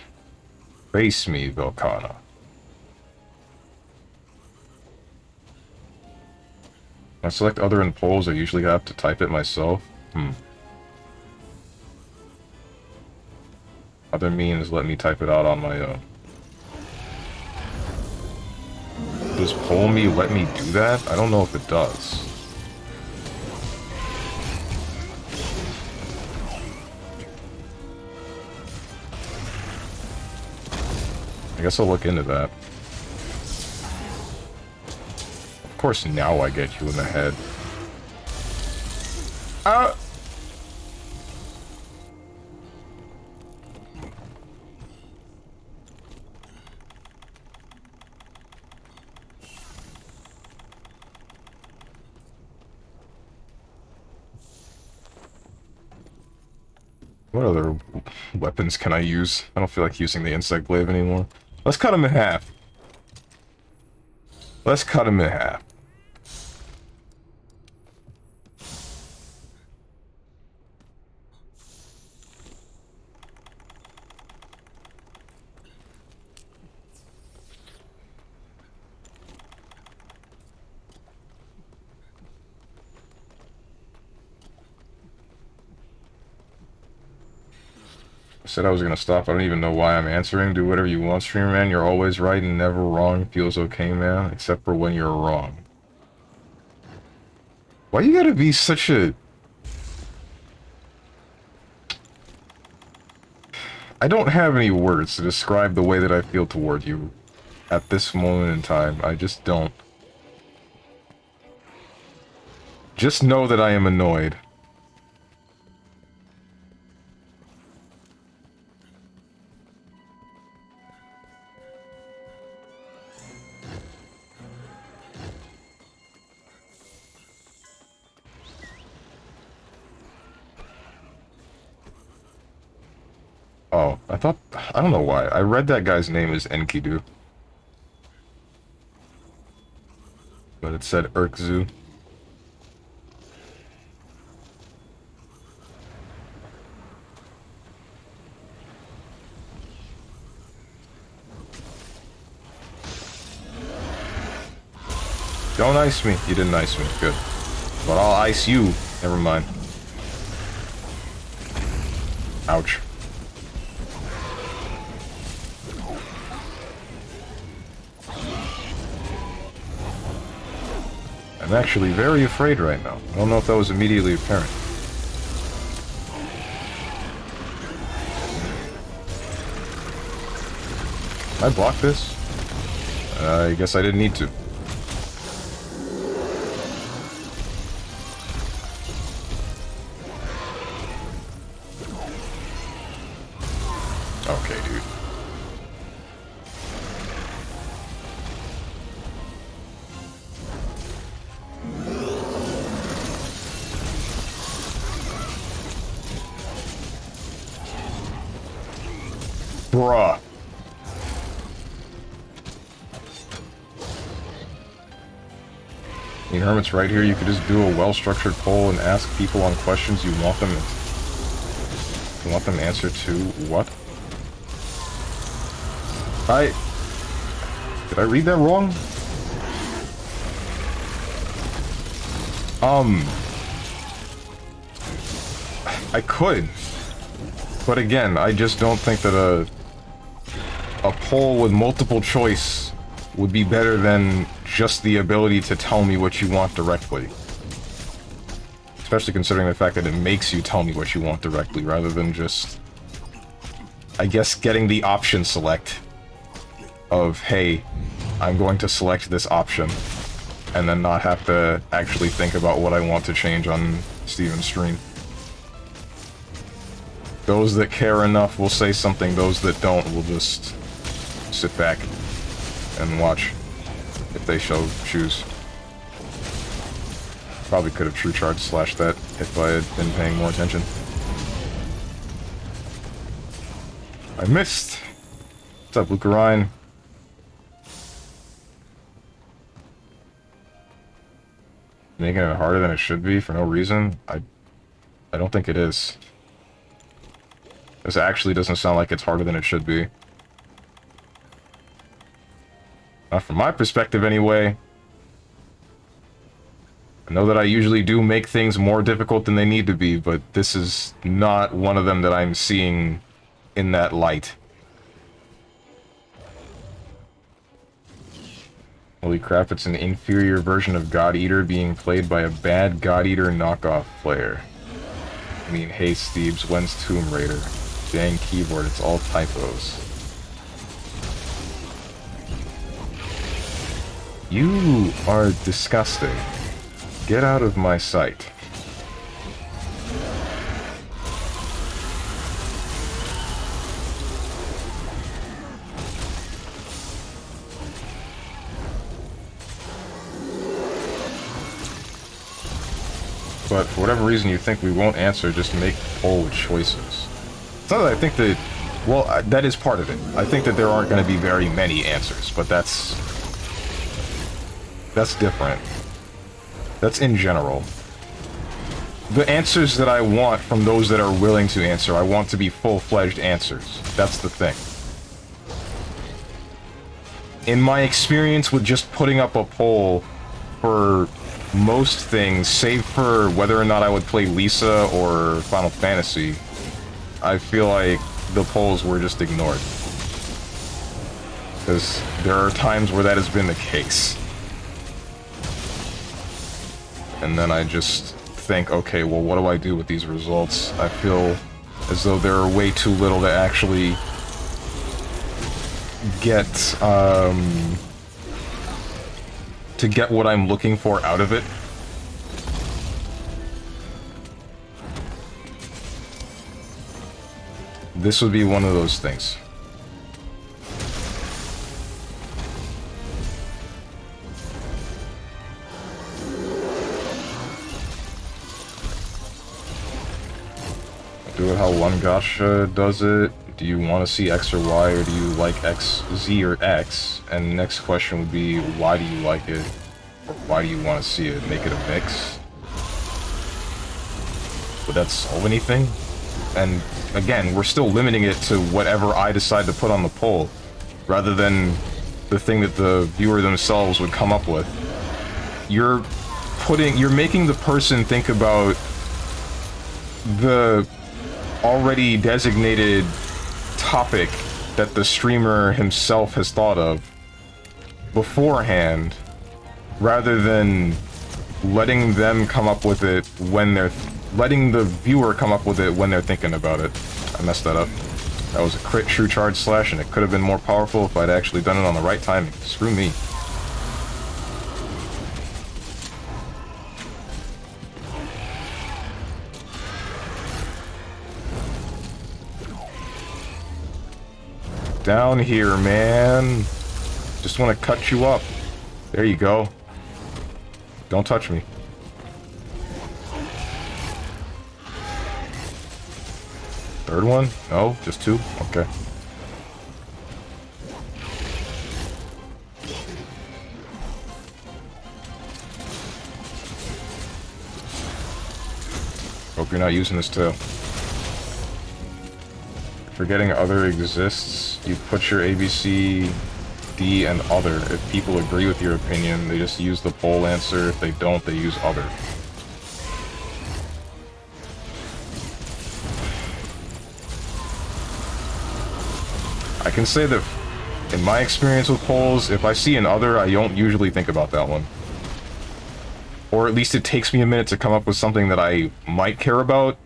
Face me, Velkana. I select other in polls, I usually have to type it myself. Other means let me type it out on my own. Does poll me let me do that? I don't know if it does. I guess I'll look into that. Of course, now I get you in the head. What other weapons can I use? I don't feel like using the insect glaive anymore. Let's cut him in half. Let's cut him in half. Said I was gonna stop. I don't even know why I'm answering. Do whatever you want, streamer man. You're always right and never wrong. Feels okay, man. Except for when you're wrong. Why you gotta be such a... I don't have any words to describe the way that I feel toward you at this moment in time. I just don't. Just know that I am annoyed. Oh, I thought... I don't know why. I read that guy's name as Enkidu. But it said Urkzu. Don't ice me. You didn't ice me. Good. But I'll ice you. Never mind. Ouch. I'm actually very afraid right now. I don't know if that was immediately apparent. Can I block this? I guess I didn't need to. Okay, dude. Bruh. The hermit's right here. You could just do a well-structured poll and ask people on questions you want them to answer to what? Did I read that wrong? I could. But again, I just don't think that a poll with multiple choice would be better than just the ability to tell me what you want directly. Especially considering the fact that it makes you tell me what you want directly, rather than just, I guess, getting the option select of, hey, I'm going to select this option, and then not have to actually think about what I want to change on Steven's stream. Those that care enough will say something, those that don't will just sit back and watch if they choose. Probably could have true charge slashed that if I had been paying more attention. I missed! What's up, Luca Ryan? Making it harder than it should be for no reason? I don't think it is. This actually doesn't sound like it's harder than it should be. Not from my perspective, anyway. I know that I usually do make things more difficult than they need to be, but this is not one of them that I'm seeing in that light. Holy crap, it's an inferior version of God Eater being played by a bad God Eater knockoff player. I mean, hey Steves, when's Tomb Raider? Dang keyboard, it's all typos. You are disgusting. Get out of my sight. But for whatever reason you think we won't answer, just make the poll with choices. It's not that I think that... Well, that is part of it. I think that there aren't going to be very many answers, but that's different. That's in general. The answers that I want from those that are willing to answer, I want to be full-fledged answers. That's the thing. In my experience with just putting up a poll for most things, save for whether or not I would play Lisa or Final Fantasy, I feel like the polls were just ignored. Because there are times where that has been the case. And then I just think, okay, well, what do I do with these results? I feel as though there are way too little to actually get, to get what I'm looking for out of it. This would be one of those things. Do it how one Gacha does it. Do you want to see X or Y, or do you like X, Z, or X? And next question would be, why do you like it? Or why do you want to see it? Make it a mix? Would that solve anything? And again, we're still limiting it to whatever I decide to put on the poll, rather than the thing that the viewer themselves would come up with. You're making the person think about the already designated topic that the streamer himself has thought of beforehand, rather than letting them come up with it when they're... letting the viewer come up with it when they're thinking about it. I messed that up. That was a crit true charge slash, and it could have been more powerful if I'd actually done it on the right timing. Screw me. Down here, man. Just want to cut you up. There you go. Don't touch me. Third one? No, just two? Okay. Hope you're not using this too. Forgetting other exists, you put your ABC, D, and other. If people agree with your opinion, they just use the poll answer. If they don't, they use other. I can say that in my experience with polls, if I see an other, I don't usually think about that one. Or at least it takes me a minute to come up with something that I might care about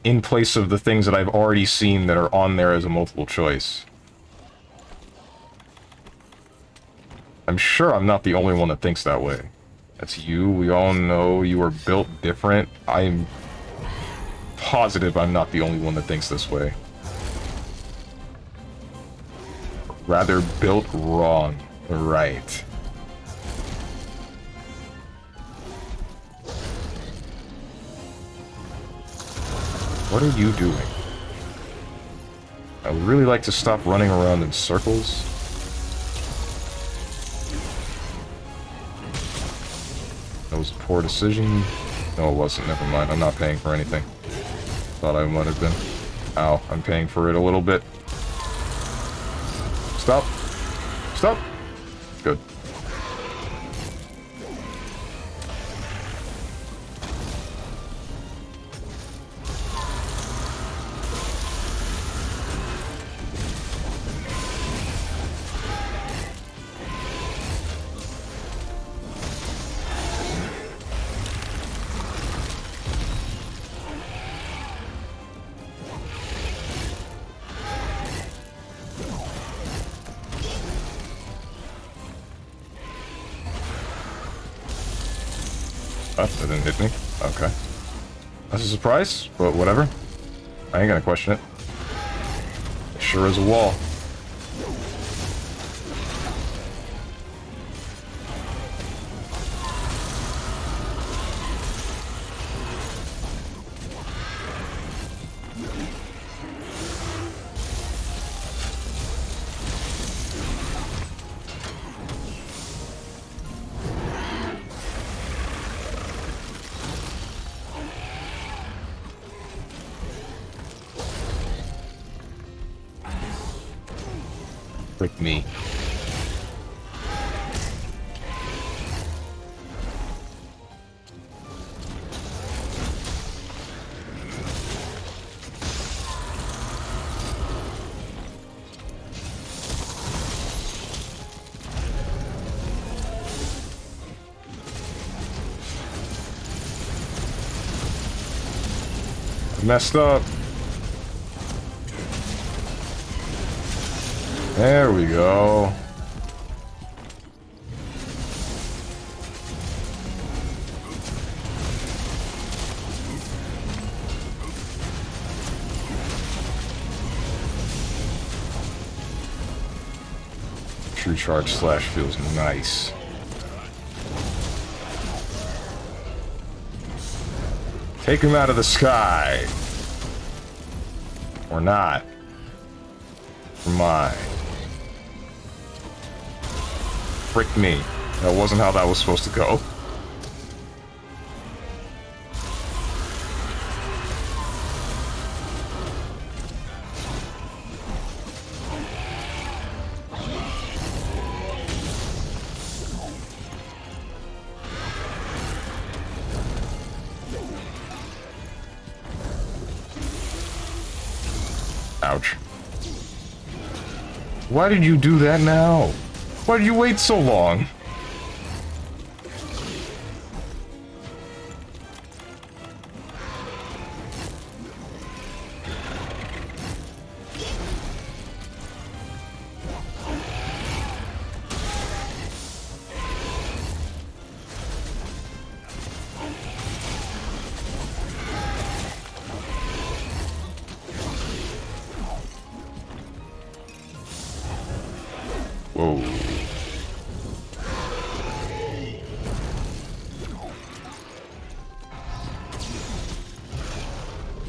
in place of the things that I've already seen that are on there as a multiple choice. I'm sure I'm not the only one that thinks that way. That's you. We all know you are built different. I'm positive I'm not the only one that thinks this way. Rather built wrong. Right. What are you doing? I would really like to stop running around in circles. That was a poor decision. No, it wasn't. Never mind. I'm not paying for anything. Thought I might have been. Ow. I'm paying for it a little bit. Stop. Stop. Good. That didn't hit me. Okay. That's a surprise, but whatever. I ain't gonna question it. It sure is a wall. Frick me. Messed up. There we go. True charge slash feels nice. Take him out of the sky. Or not. For mine. Frick me. That wasn't how that was supposed to go. Ouch. Why did you do that now? Why did you wait so long? Whoa.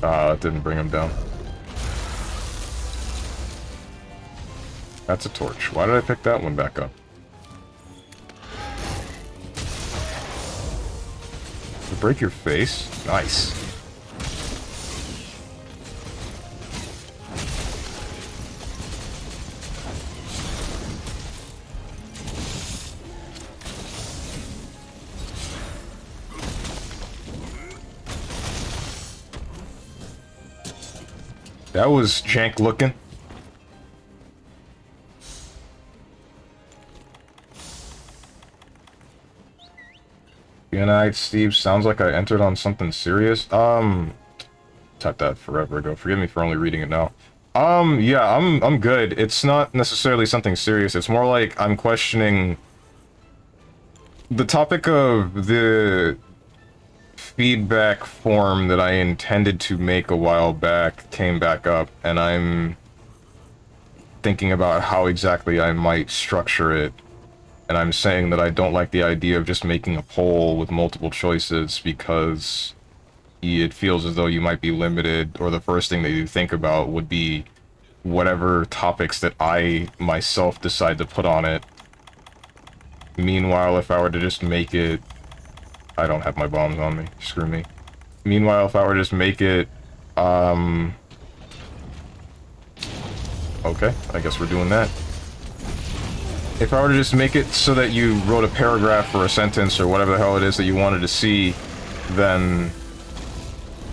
Ah, that didn't bring him down. That's a torch. Why did I pick that one back up? Break your face. Nice. That was jank looking. Good night, Steve. Sounds like I entered on something serious. Typed that forever ago. Forgive me for only reading it now. Yeah, I'm good. It's not necessarily something serious. It's more like I'm questioning the topic of the feedback form that I intended to make a while back came back up, and I'm thinking about how exactly I might structure it. And I'm saying that I don't like the idea of just making a poll with multiple choices because it feels as though you might be limited, or the first thing that you think about would be whatever topics that I myself decide to put on it. Meanwhile, if I were to just make it... I don't have my bombs on me. Screw me. Meanwhile, if I were to just make it... Okay, I guess we're doing that. If I were to just make it so that you wrote a paragraph or a sentence or whatever the hell it is that you wanted to see, then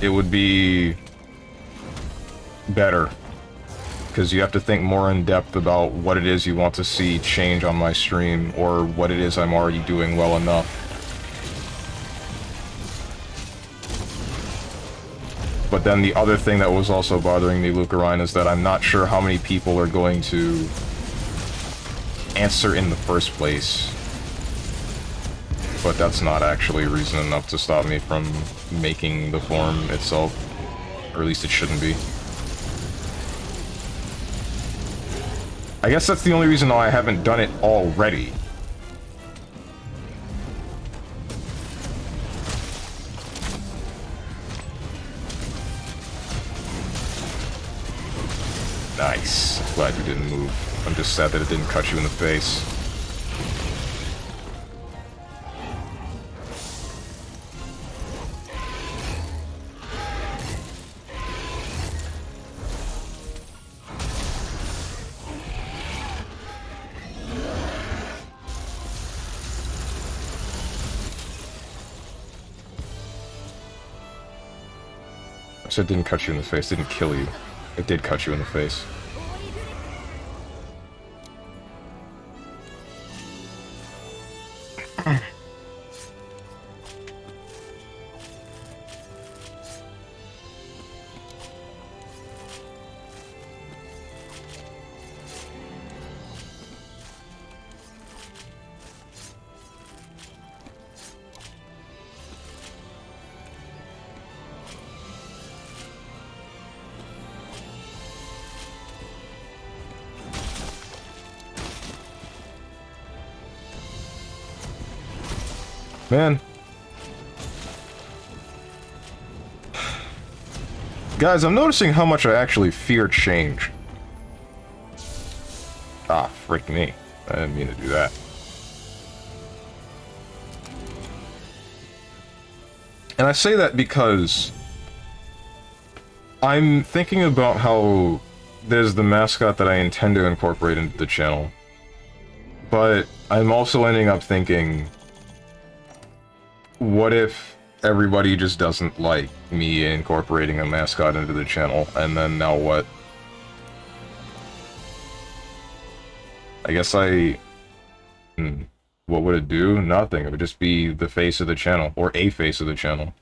it would be better. Because you have to think more in depth about what it is you want to see change on my stream, or what it is I'm already doing well enough. But then the other thing that was also bothering me, Lucarine, is that I'm not sure how many people are going to answer in the first place. But that's not actually reason enough to stop me from making the form itself. Or at least it shouldn't be. I guess that's the only reason why I haven't done it already. Nice. Glad you didn't move. I'm just sad that it didn't cut you in the face. I said it didn't cut you in the face, it didn't kill you. It did cut you in the face. Man. Guys, I'm noticing how much I actually fear change. Ah, frick me. I didn't mean to do that. And I say that because I'm thinking about how there's the mascot that I intend to incorporate into the channel. But I'm also ending up thinking, what if everybody just doesn't like me incorporating a mascot into the channel, and then now what? I guess what would it do? Nothing. It would just be the face of the channel, or a face of the channel.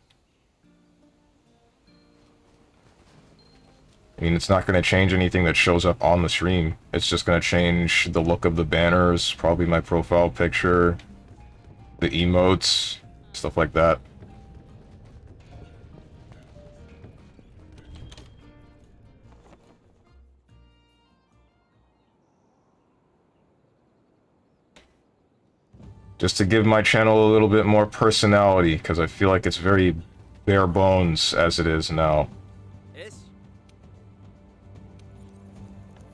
I mean, it's not going to change anything that shows up on the stream. It's just going to change the look of the banners, probably my profile picture, the emotes, stuff like that. Just to give my channel a little bit more personality, because I feel like it's very bare bones as it is now.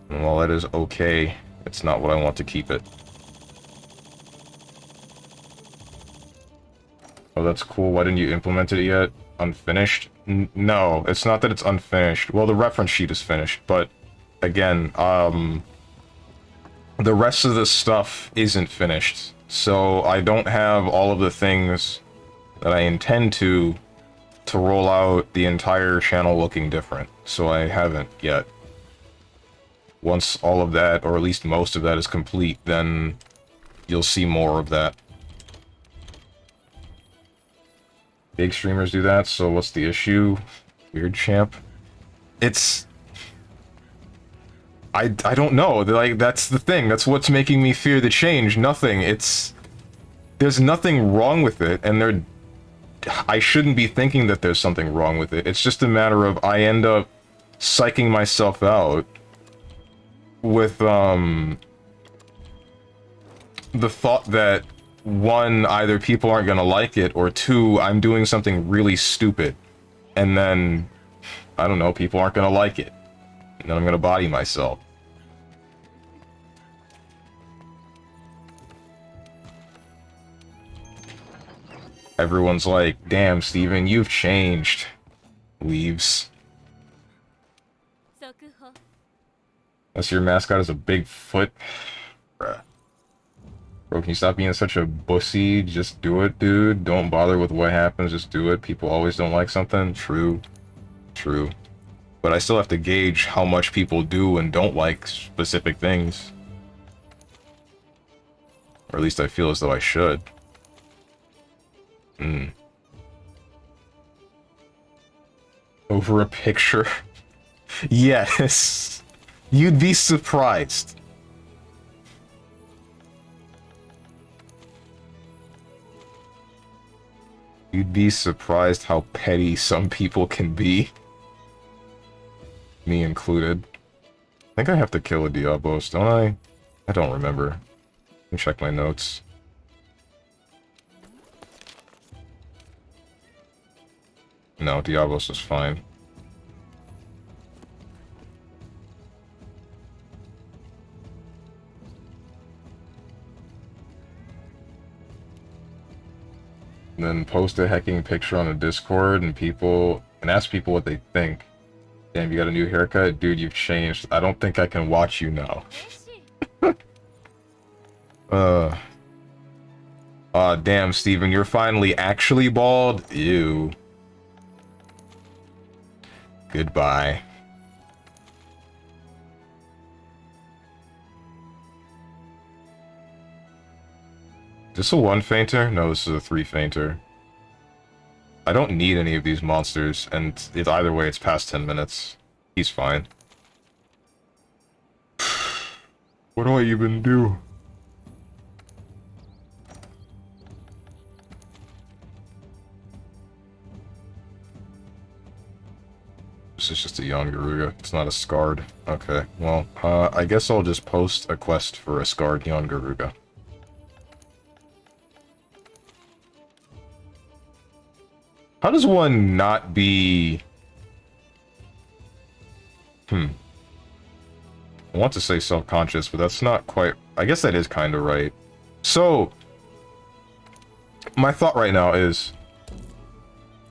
And while that is okay, it's not what I want to keep it. Oh, that's cool. Why didn't you implement it yet? Unfinished? No, it's not that it's unfinished. Well, the reference sheet is finished, but again, the rest of the stuff isn't finished. So I don't have all of the things that I intend to roll out the entire channel looking different. So I haven't yet. Once all of that, or at least most of that, is complete, then you'll see more of that. Big streamers do that, so what's the issue? Weird champ. It's... I don't know. Like, that's the thing. That's what's making me fear the change. Nothing. It's... There's nothing wrong with it, and I shouldn't be thinking that there's something wrong with it. It's just a matter of I end up psyching myself out with, the thought that, one, either people aren't gonna like it, or two, I'm doing something really stupid. And then, I don't know, people aren't gonna like it. And then I'm gonna body myself. Everyone's like, damn, Steven, you've changed. Leaves. Unless your mascot is a big foot. Bruh. Bro, can you stop being such a bussy? Just do it, dude. Don't bother with what happens, just do it. People always don't like something. True. True. But I still have to gauge how much people do and don't like specific things. Or at least I feel as though I should. Over a picture? Yes. You'd be surprised. You'd be surprised how petty some people can be. Me included. I think I have to kill a Diablos, don't I? I don't remember. Let me check my notes. No, Diablos is fine. And then post a hecking picture on a Discord and ask people what they think. Damn, you got a new haircut? Dude, you've changed. I don't think I can watch you now. Damn, Steven, you're finally actually bald? Ew. Goodbye. Is this a 1 fainter? No, this is a 3 fainter. I don't need any of these monsters, and either way, it's past 10 minutes. He's fine. What do I even do? This is just a Yongaruga. It's not a Scarred. Okay, well, I guess I'll just post a quest for a Scarred Yongaruga. How does one not be... I want to say self-conscious, but that's not quite... I guess that is kind of right. So, my thought right now is...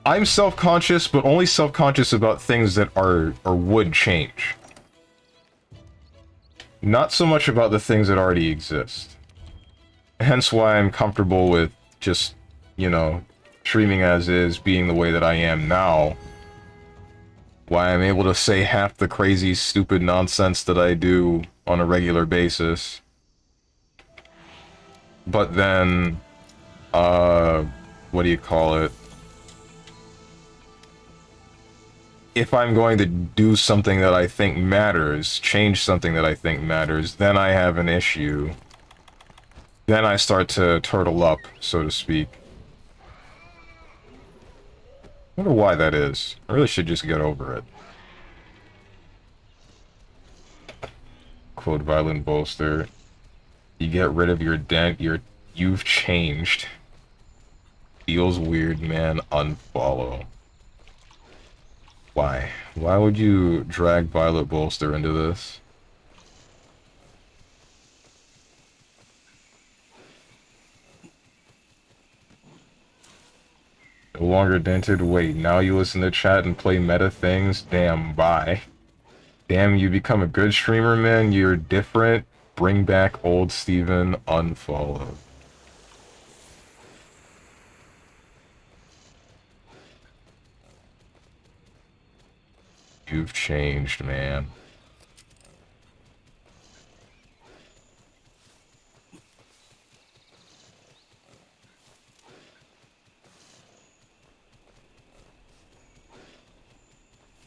I'm self-conscious, but only self-conscious about things that are or would change. Not so much about the things that already exist. Hence why I'm comfortable with just, you know, streaming as is, being the way that I am now. Why I'm able to say half the crazy, stupid nonsense that I do on a regular basis. But then, what do you call it? If I'm going to do something that I think matters, change something that I think matters, then I have an issue. Then I start to turtle up, so to speak. I wonder why that is. I really should just get over it. Quote Violent Bolster. You get rid of your dent, you You've changed. Feels weird, man. Unfollow. Why? Why would you drag Violet Bolster into this? No longer dented. Wait, now you listen to chat and play meta things? Damn, bye. Damn, you become a good streamer, man. You're different. Bring back old Steven. Unfollow. You've changed, man.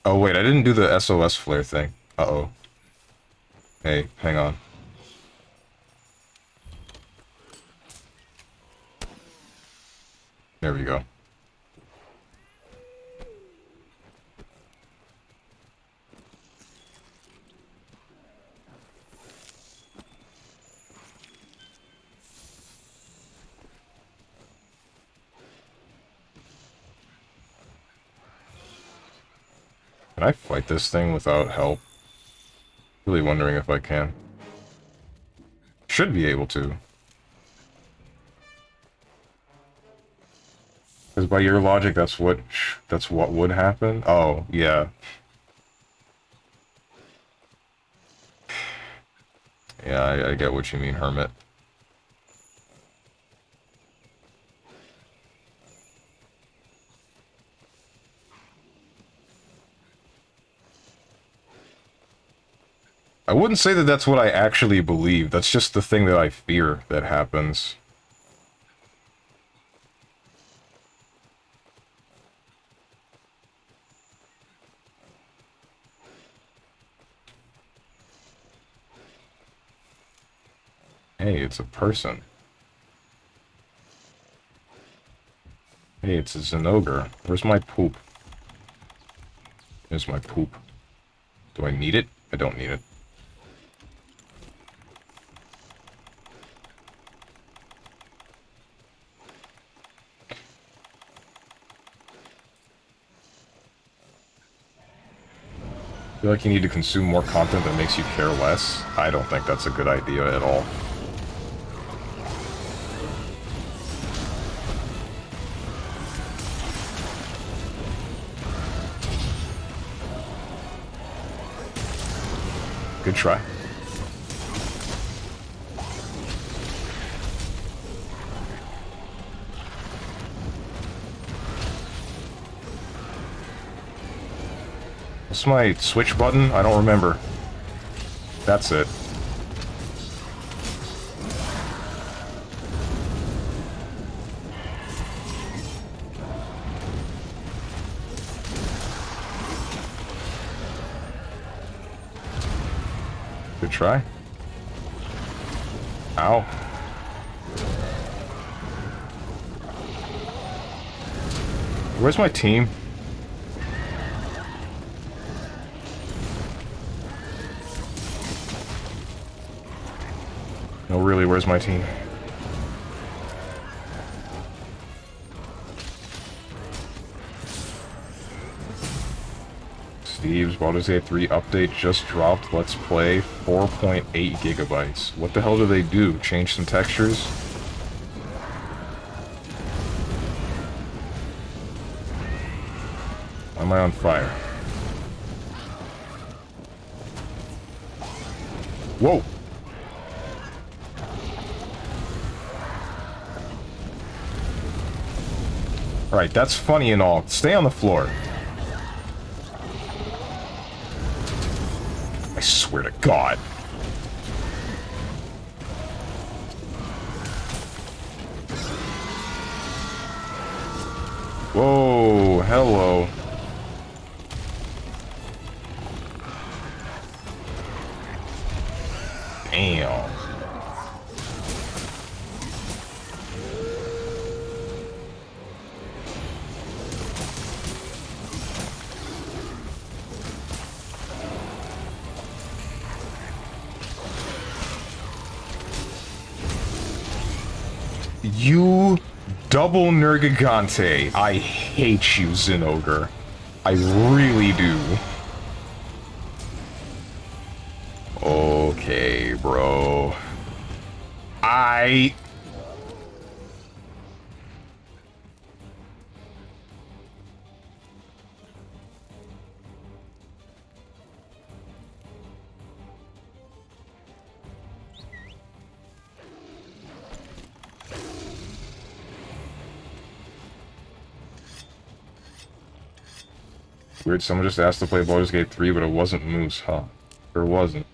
Oh, wait, I didn't do the SOS flare thing. Uh-oh. Hey, hang on. There we go. Can I fight this thing without help? Really wondering if I can. Should be able to. Because by your logic, that's what would happen? Oh, yeah. Yeah, I get what you mean, Hermit. I wouldn't say that that's what I actually believe. That's just the thing that I fear that happens. Hey, it's a person. Hey, it's a Zenogre. Where's my poop? There's my poop. Do I need it? I don't need it. I feel like you need to consume more content that makes you care less. I don't think that's a good idea at all. Good try. What's my switch button? I don't remember. That's it. Good try. Ow. Where's my team? No, really, where's my team? Steve's Baldur's Gate 3 update just dropped. Let's play 4.8 gigabytes. What the hell do they do? Change some textures? Why am I on fire? Whoa! Alright, that's funny and all. Stay on the floor. I swear to God. Whoa, hello. Damn. You double Nergigante. I hate you, Zinogre. I really do. Okay, bro. Weird, someone just asked to play Baldur's Gate 3, but it wasn't Moose, huh? Or wasn't.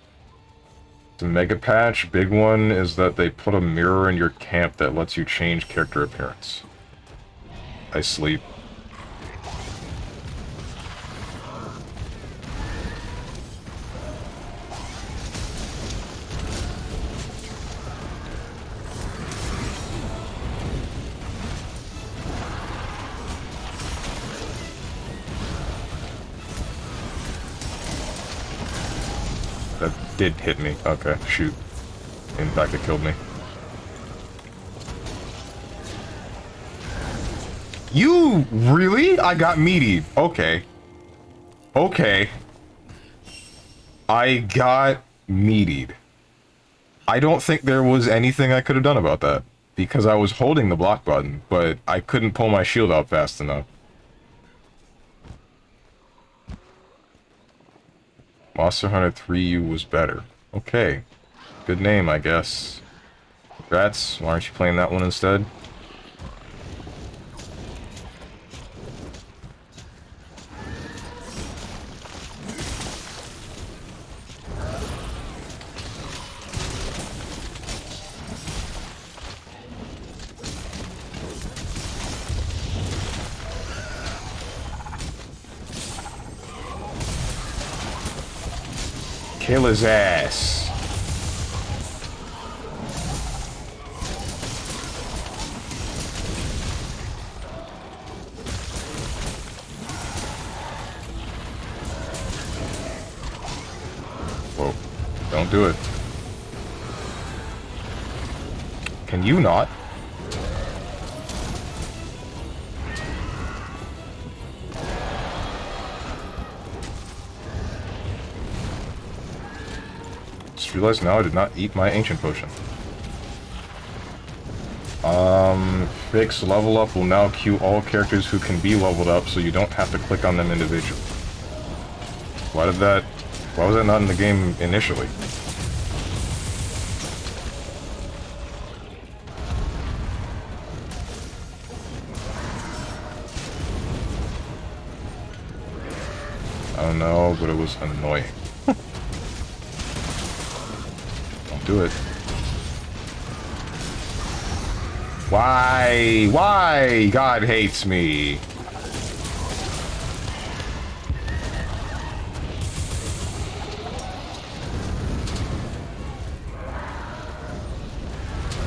The mega patch, big one, is that they put a mirror in your camp that lets you change character appearance. I sleep. That did hit me. Okay, shoot. In fact, it killed me. You really? I got meaty. Okay. Okay. I got meatied. I don't think there was anything I could have done about that. Because I was holding the block button, but I couldn't pull my shield out fast enough. Monster Hunter 3U was better. Okay. Good name, I guess. Congrats. Why aren't you playing that one instead? Kill his ass. Whoa. Don't do it. Can you not? Just realized now I did not eat my ancient potion. Fix level up will now queue all characters who can be leveled up so you don't have to click on them individually. Why was that not in the game initially? I don't know, but it was annoying. Don't do it. Why? Why? God hates me.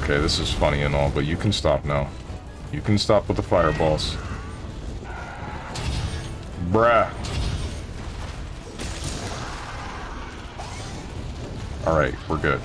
Okay, this is funny and all, but you can stop now. You can stop with the fireballs. Bruh. Alright, we're good.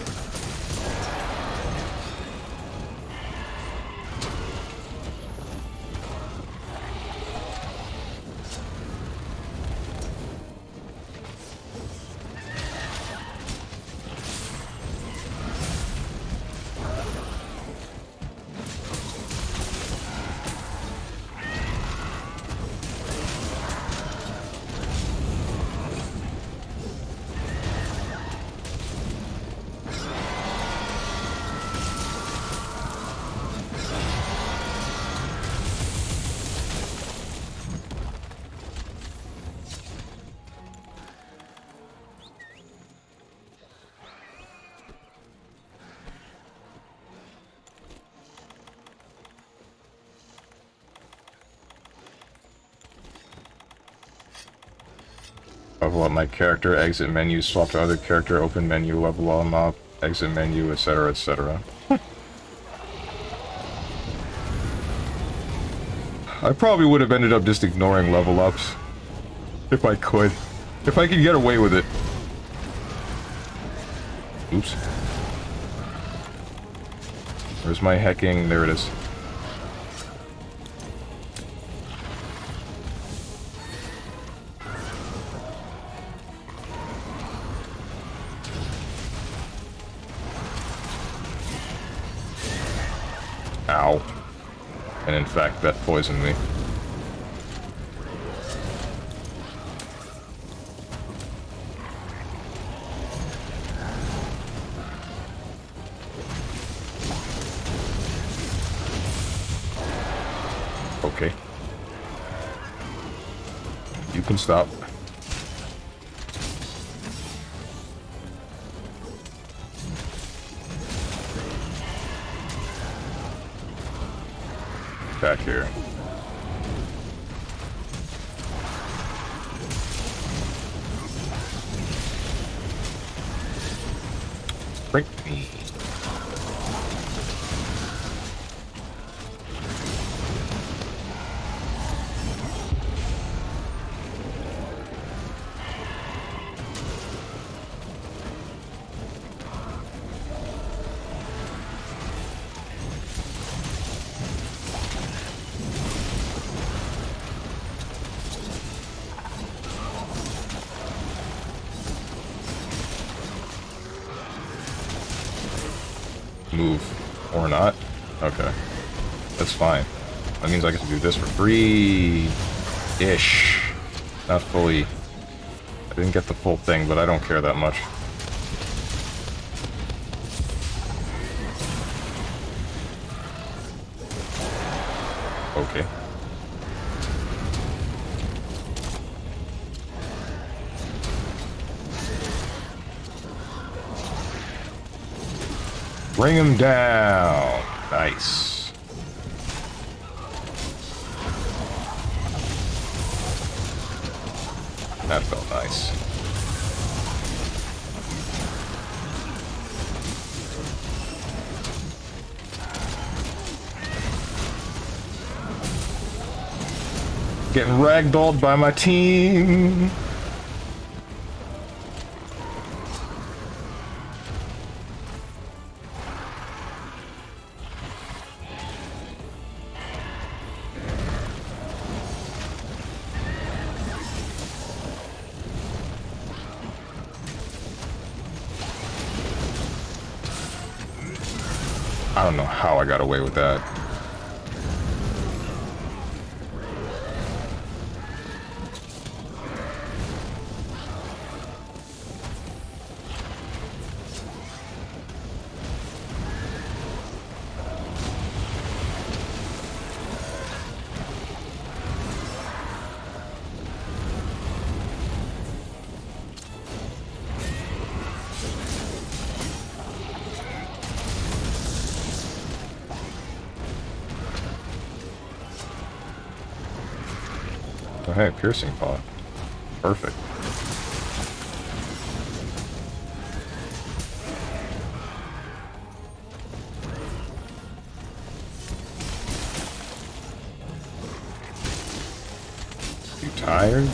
Level up my character, exit menu, swap to other character, open menu, level them up, exit menu, etc., etc. I probably would have ended up just ignoring level ups. If I could. If I could get away with it. Oops. Where's my hecking? There it is. Ow. And in fact, that poisoned me. Okay. You can stop. Back here. Break me. Move. Or not. Okay. That's fine. That means I get to do this for free-ish. Not fully. I didn't get the full thing, but I don't care that much. Okay. Bring him down. Nice. That felt nice. Getting ragdolled by my team. I don't know how I got away with that. Oh, hey, piercing pot. Perfect. You tired?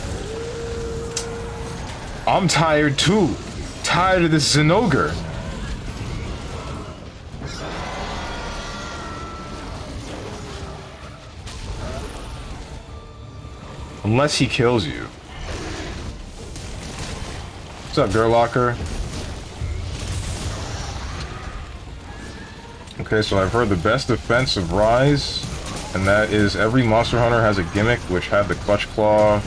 I'm tired too. Tired of this Zinogre. Unless he kills you. What's up, Gerlocker? Okay, so I've heard the best defense of Rise, and that is every Monster Hunter has a gimmick which had the Clutch Claw.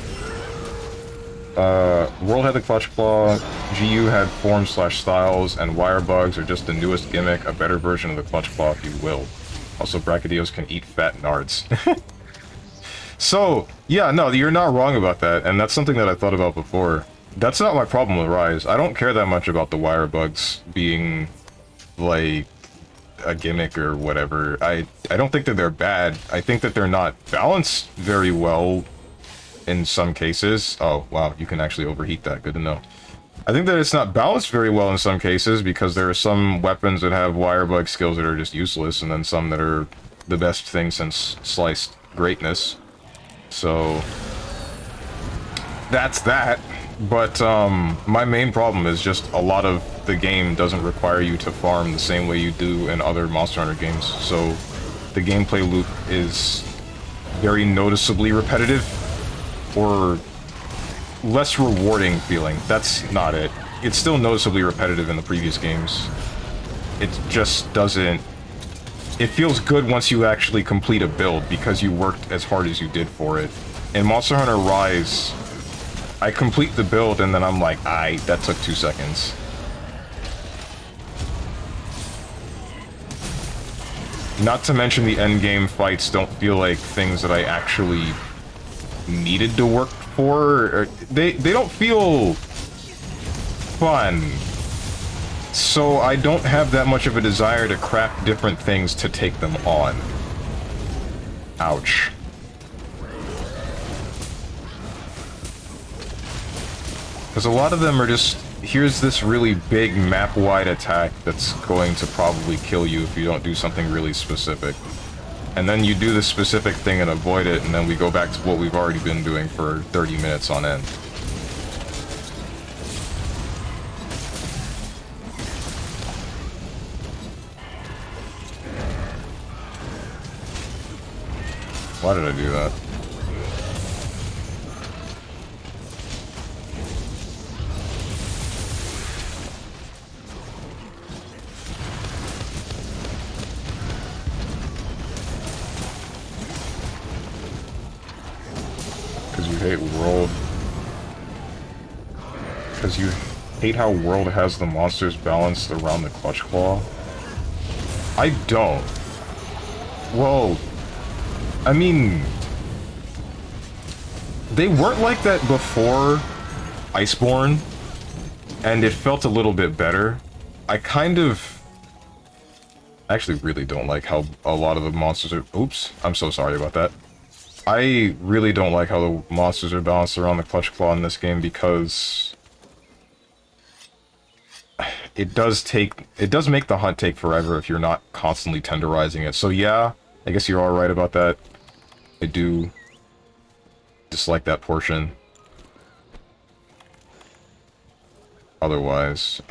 World had the Clutch Claw, GU had Form/Styles, and Wire Bugs are just the newest gimmick, a better version of the Clutch Claw if you will. Also, Brachydios can eat fat nards. So, yeah, no, you're not wrong about that, and that's something that I thought about before. That's not my problem with Rise. I don't care that much about the Wire Bugs being, like, a gimmick or whatever. I don't think that they're bad. I think that they're not balanced very well in some cases. Oh, wow, you can actually overheat that. Good to know. I think that it's not balanced very well in some cases because there are some weapons that have Wire Bug skills that are just useless, and then some that are the best thing since sliced greatness. So, that's that. But my main problem is just a lot of the game doesn't require you to farm the same way you do in other Monster Hunter games. So the gameplay loop is very noticeably repetitive or less rewarding feeling. That's not it. It's still noticeably repetitive in the previous games. It just doesn't... It feels good once you actually complete a build because you worked as hard as you did for it. In Monster Hunter Rise, I complete the build and then I'm like, that took 2 seconds. Not to mention the endgame fights don't feel like things that I actually needed to work for. They don't feel fun. So I don't have that much of a desire to craft different things to take them on. Ouch. Because a lot of them are just, here's this really big map-wide attack that's going to probably kill you if you don't do something really specific. And then you do the specific thing and avoid it, and then we go back to what we've already been doing for 30 minutes on end. Why did I do that? Because you hate World. Because you hate how World has the monsters balanced around the Clutch Claw? I don't. Well, I mean, they weren't like that before Iceborne, and it felt a little bit better. I actually really don't like how a lot of the monsters are... Oops, I'm so sorry about that. I really don't like how the monsters are balanced around the Clutch Claw in this game because it does make the hunt take forever if you're not constantly tenderizing it. So yeah, I guess you're all right about that. I do dislike that portion. Otherwise,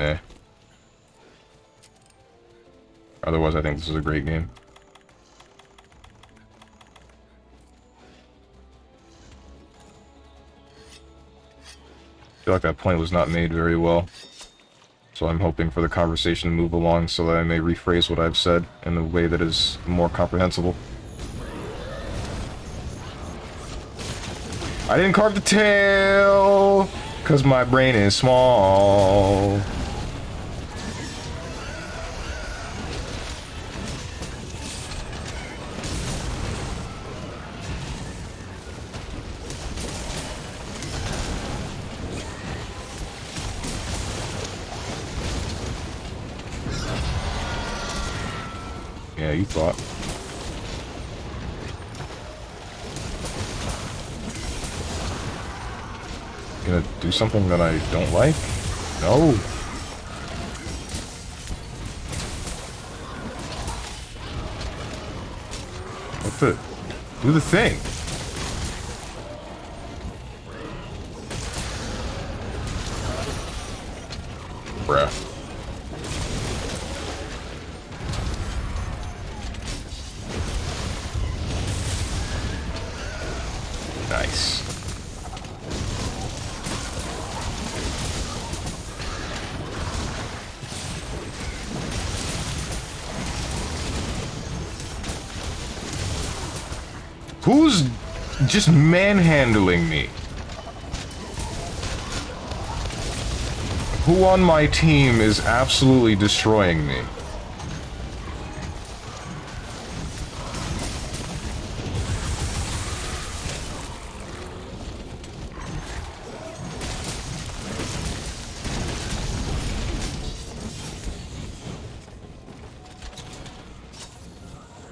Otherwise, I think this is a great game. I feel like that point was not made very well. So I'm hoping for the conversation to move along so that I may rephrase what I've said in a way that is more comprehensible. I didn't carve the tail, cause my brain is small. Yeah, you thought. Gonna do something that I don't like? No. What the? Do the thing. Bruh. Nice. Who's just manhandling me? Who on my team is absolutely destroying me?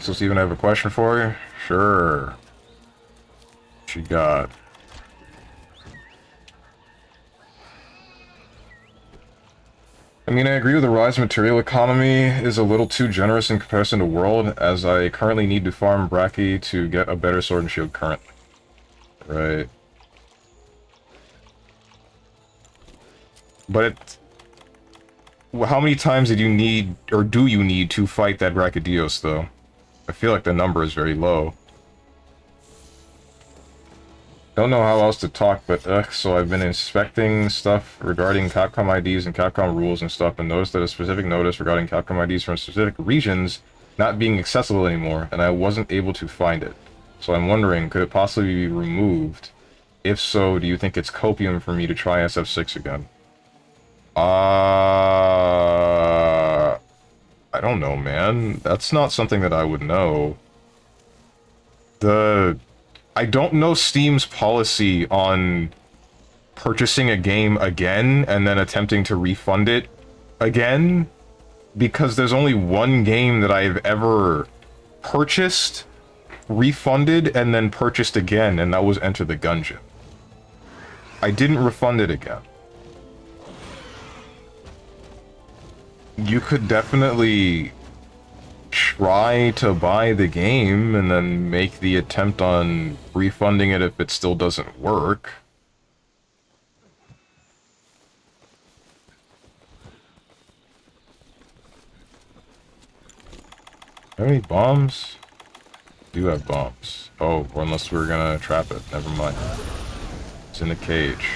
So Steven, I have a question for you. Sure. What you got? I mean, I agree with the rise material economy is a little too generous in comparison to World, as I currently need to farm Bracky to get a better sword and shield currently. Right. But it... Well, how many times did you need, or do you need, to fight that Brachydios, though? I feel like the number is very low. Don't know how else to talk, but so I've been inspecting stuff regarding Capcom IDs and Capcom rules and stuff, and noticed that a specific notice regarding Capcom IDs from specific regions not being accessible anymore, and I wasn't able to find it. So I'm wondering, could it possibly be removed? If so, do you think it's copium for me to try SF6 again? I don't know, man. That's not something that I would know. I don't know Steam's policy on purchasing a game again and then attempting to refund it again, because there's only one game that I've ever purchased, refunded, and then purchased again, and that was Enter the Gungeon. I didn't refund it again. You could definitely try to buy the game and then make the attempt on refunding it if it still doesn't work. Have any bombs? Do have bombs. Oh, or unless we're gonna trap it. Never mind. It's in the cage.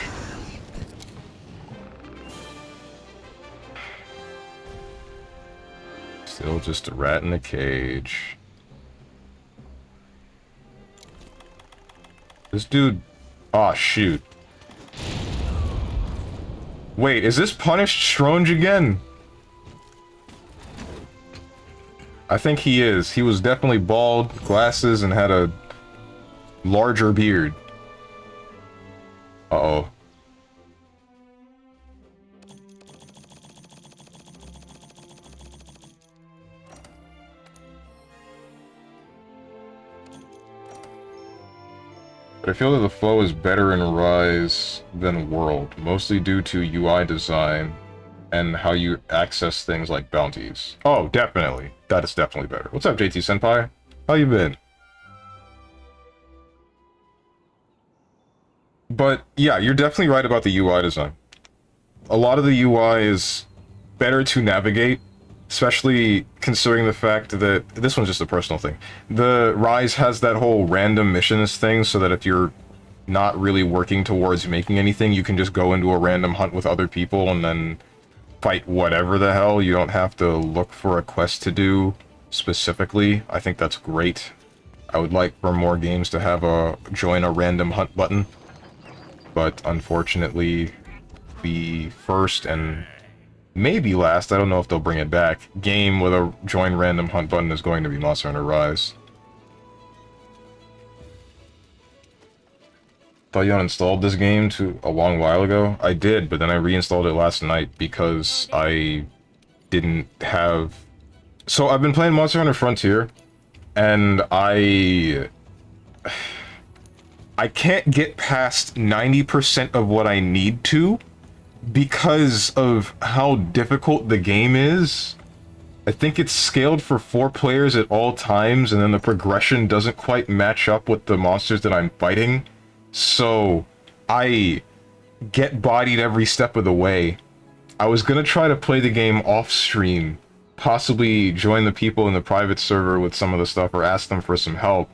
Still just a rat in a cage. This dude... Aw, shoot. Wait, is this punished Stronge again? I think he is. He was definitely bald, glasses, and had a larger beard. Uh-oh. But I feel that the flow is better in Rise than World, mostly due to UI design and how you access things like bounties. Oh, definitely. That is definitely better. What's up, JT Senpai? How you been? But, yeah, you're definitely right about the UI design. A lot of the UI is better to navigate, especially considering the fact that... This one's just a personal thing. The Rise has that whole random missions thing, so that if you're not really working towards making anything, you can just go into a random hunt with other people and then fight whatever the hell. You don't have to look for a quest to do specifically. I think that's great. I would like for more games to have a join a random hunt button. But unfortunately, the first and maybe last, I don't know if they'll bring it back, game with a join random hunt button is going to be Monster Hunter Rise. Thought you uninstalled this game a long while ago? I did, but then I reinstalled it last night because I didn't have... So I've been playing Monster Hunter Frontier, and I can't get past 90% of what I need to because of how difficult the game is. I think it's scaled for 4 players at all times, and then the progression doesn't quite match up with the monsters that I'm fighting. So, I get bodied every step of the way. I was gonna try to play the game off-stream, possibly join the people in the private server with some of the stuff or ask them for some help,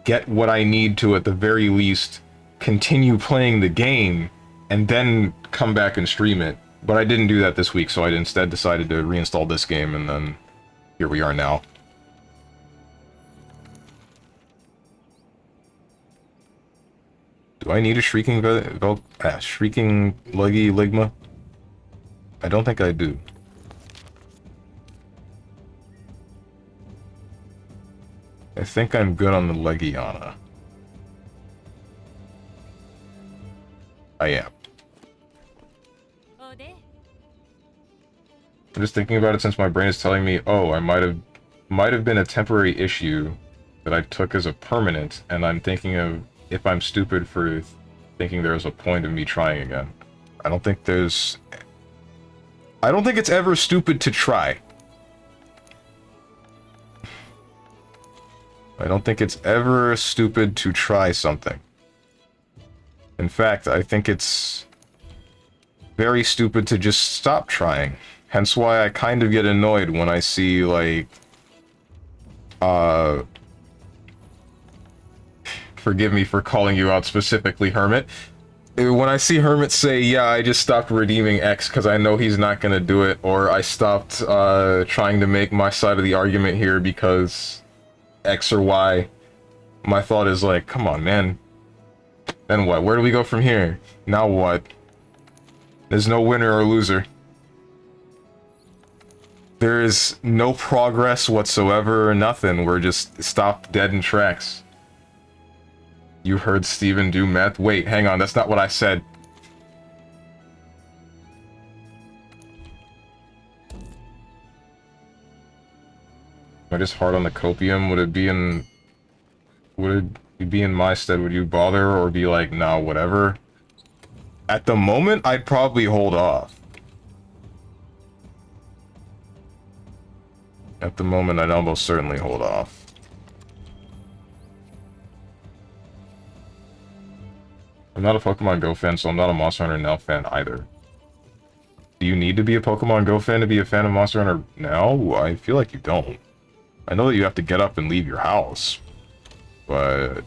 get what I need to at the very least continue playing the game, and then come back and stream it. But I didn't do that this week, so I instead decided to reinstall this game, and then here we are now. Do I need a Shrieking Shrieking Leggy Ligma? I don't think I do. I think I'm good on the Legiana. I am. I'm just thinking about it since my brain is telling me, oh, I might have been a temporary issue that I took as a permanent, and I'm thinking of if I'm stupid for thinking there's a point of me trying again. I don't think it's ever stupid to try. I don't think it's ever stupid to try something. In fact, I think it's very stupid to just stop trying. Hence why I kind of get annoyed when I see, like, forgive me for calling you out specifically, Hermit. When I see Hermit say, yeah, I just stopped redeeming X because I know he's not gonna do it, or I stopped trying to make my side of the argument here because X or Y, my thought is like, come on, man. Then what? Where do we go from here? Now what? There's no winner or loser. There is no progress whatsoever, nothing. We're just stopped dead in tracks. You heard Steven do meth? Wait, hang on, that's not what I said. Am I just hard on the copium? Would it be in my stead? Would you bother or be like, nah, whatever? At the moment, I'd probably hold off. At the moment, I'd almost certainly hold off. I'm not a Pokemon Go fan, so I'm not a Monster Hunter Now fan either. Do you need to be a Pokemon Go fan to be a fan of Monster Hunter Now? I feel like you don't. I know that you have to get up and leave your house, but...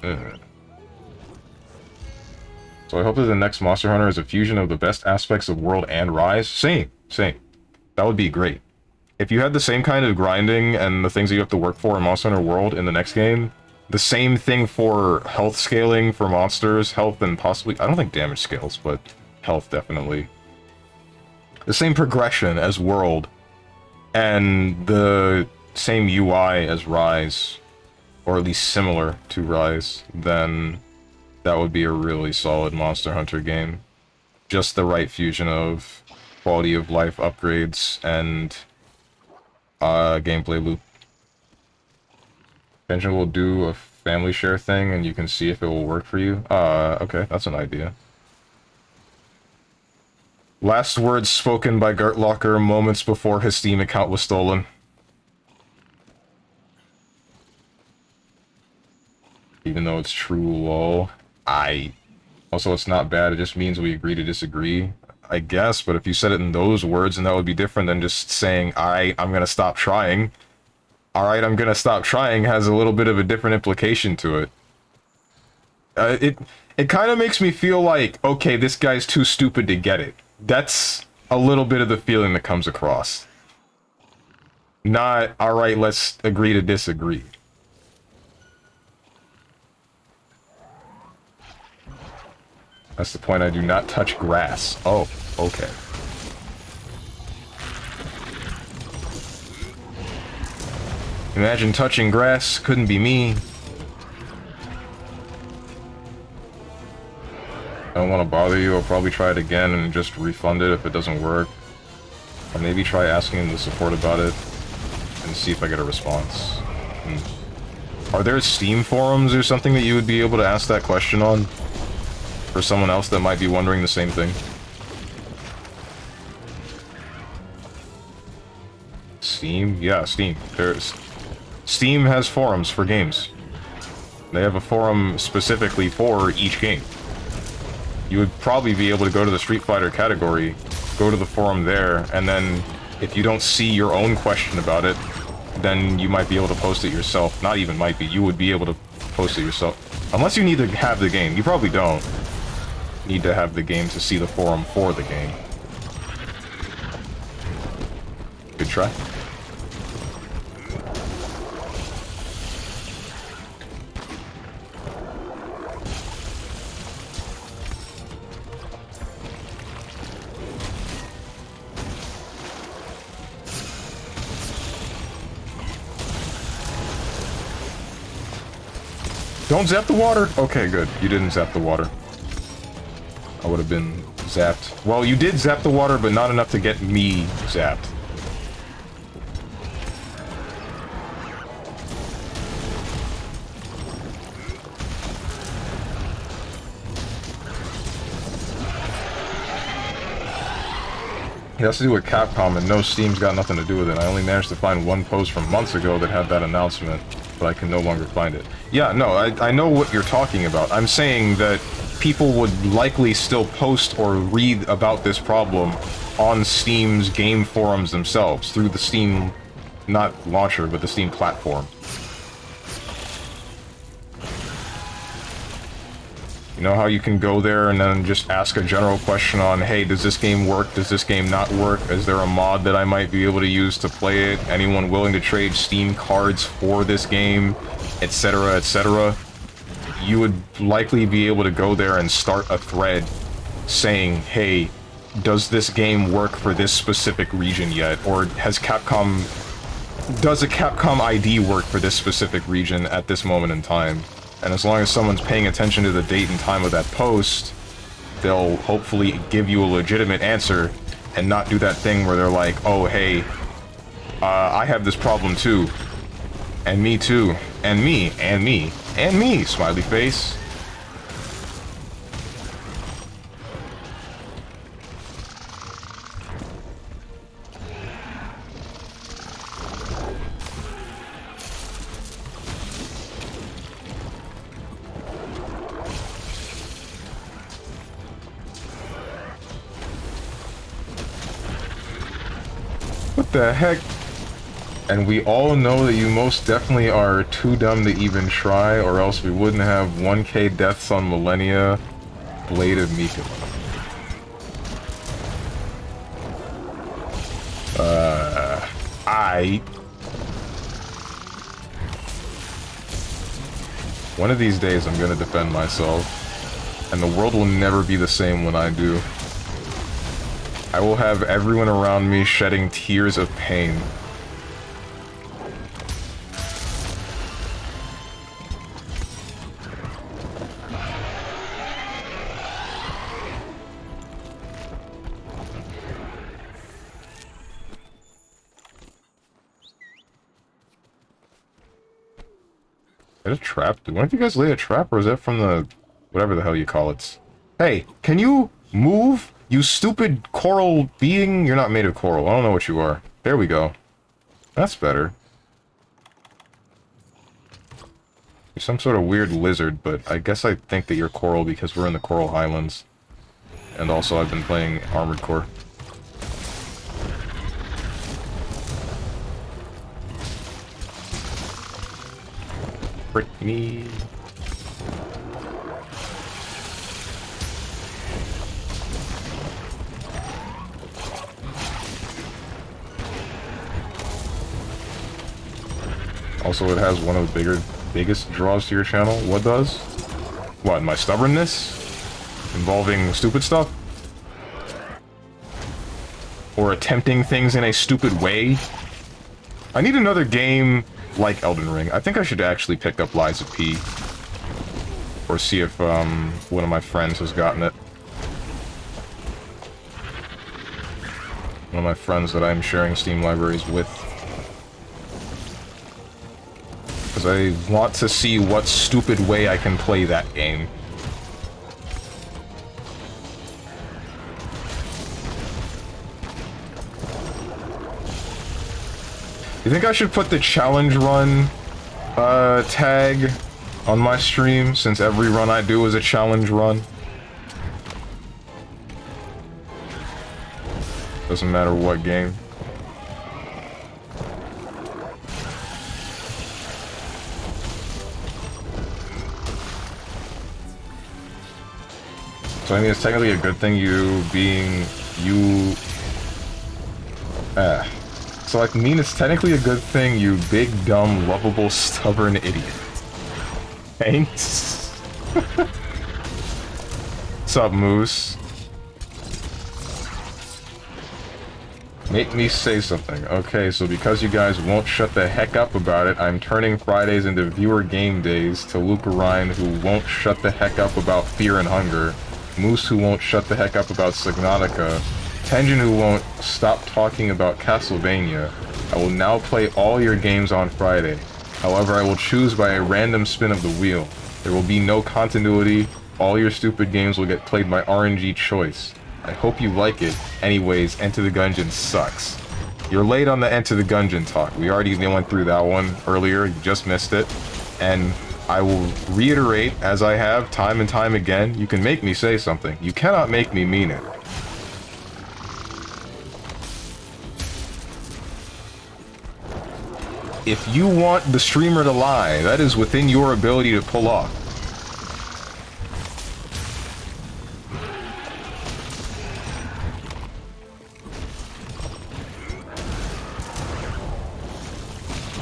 So I hope that the next Monster Hunter is a fusion of the best aspects of World and Rise. Same. That would be great. If you had the same kind of grinding and the things that you have to work for in Monster Hunter World in the next game, the same thing for health scaling for monsters, health and possibly, I don't think damage scales, but health definitely. The same progression as World, and the same UI as Rise, or at least similar to Rise, then that would be a really solid Monster Hunter game. Just the right fusion of quality of life upgrades and gameplay loop. Benjamin will do a family share thing and you can see if it will work for you. Okay, that's an idea. Last words spoken by Gert Locker moments before his Steam account was stolen. Even though it's true, lol. Also, it's not bad, it just means we agree to disagree. I guess, but if you said it in those words, then that would be different than just saying, I'm gonna stop trying. Alright, I'm gonna stop trying has a little bit of a different implication to it. It kind of makes me feel like, okay, this guy's too stupid to get it. That's a little bit of the feeling that comes across. Not, alright, let's agree to disagree. That's the point, I do not touch grass. Oh, okay. Imagine touching grass, couldn't be me. I don't want to bother you, I'll probably try it again and just refund it if it doesn't work. Or maybe try asking the support about it and see if I get a response. Are there Steam forums or something that you would be able to ask that question on? For someone else that might be wondering the same thing? Steam? Yeah, Steam. Steam has forums for games. They have a forum specifically for each game. You would probably be able to go to the Street Fighter category, go to the forum there, and then if you don't see your own question about it, then you might be able to post it yourself. Not even might be, you would be able to post it yourself. Unless you need to have the game. You probably don't need to have the game to see the forum for the game. Good try. Don't zap the water! Okay, good. You didn't zap the water. I would have been zapped. Well, you did zap the water, but not enough to get me zapped. It has to do with Capcom, and no, Steam's got nothing to do with it. I only managed to find one post from months ago that had that announcement, but I can no longer find it. Yeah, no, I know what you're talking about. I'm saying that people would likely still post or read about this problem on Steam's game forums themselves, through the Steam, not launcher, but the Steam platform. You know how you can go there and then just ask a general question on, hey, does this game work? Does this game not work? Is there a mod that I might be able to use to play it? Anyone willing to trade Steam cards for this game? Etc., etc. You would likely be able to go there and start a thread saying, hey, does this game work for this specific region yet? Or does a Capcom ID work for this specific region at this moment in time? And as long as someone's paying attention to the date and time of that post, they'll hopefully give you a legitimate answer and not do that thing where they're like, oh, hey, I have this problem too. And me too. And me. And me. And me, smiley face. What the heck? And we all know that you most definitely are too dumb to even try, or else we wouldn't have 1K deaths on Millennia. Blade of Mika. One of these days I'm gonna defend myself, and the world will never be the same when I do. I will have everyone around me shedding tears of pain. Is that a trap? Did one of you guys lay a trap, or is that from the... whatever the hell you call it? Hey, can you move? You stupid coral being? You're not made of coral. I don't know what you are. There we go. That's better. You're some sort of weird lizard, but I guess I think that you're coral because we're in the Coral Highlands. And also I've been playing Armored Core. Frick me. Also, it has one of the biggest draws to your channel. What does? What, my stubbornness? Involving stupid stuff? Or attempting things in a stupid way? I need another game like Elden Ring. I think I should actually pick up Lies of P. Or see if one of my friends has gotten it. One of my friends that I'm sharing Steam libraries with. Because I want to see what stupid way I can play that game. You think I should put the challenge run tag on my stream, since every run I do is a challenge run? Doesn't matter what game. So I mean, it's technically a good thing you being you. So I mean, it's technically a good thing you big, dumb, lovable, stubborn idiot. Thanks. What's up, Moose? Make me say something. Okay, so because you guys won't shut the heck up about it, I'm turning Fridays into viewer game days to Luke Ryan, who won't shut the heck up about Fear and Hunger, Moose, who won't shut the heck up about Subnautica, Tenjin, who won't stop talking about Castlevania. I will now play all your games on Friday. However, I will choose by a random spin of the wheel. There will be no continuity. All your stupid games will get played by RNG choice. I hope you like it. Anyways, Enter the Gungeon sucks. You're late on the Enter the Gungeon talk. We already went through that one earlier. You just missed it. And I will reiterate, as I have time and time again, you can make me say something. You cannot make me mean it. If you want the streamer to lie, that is within your ability to pull off.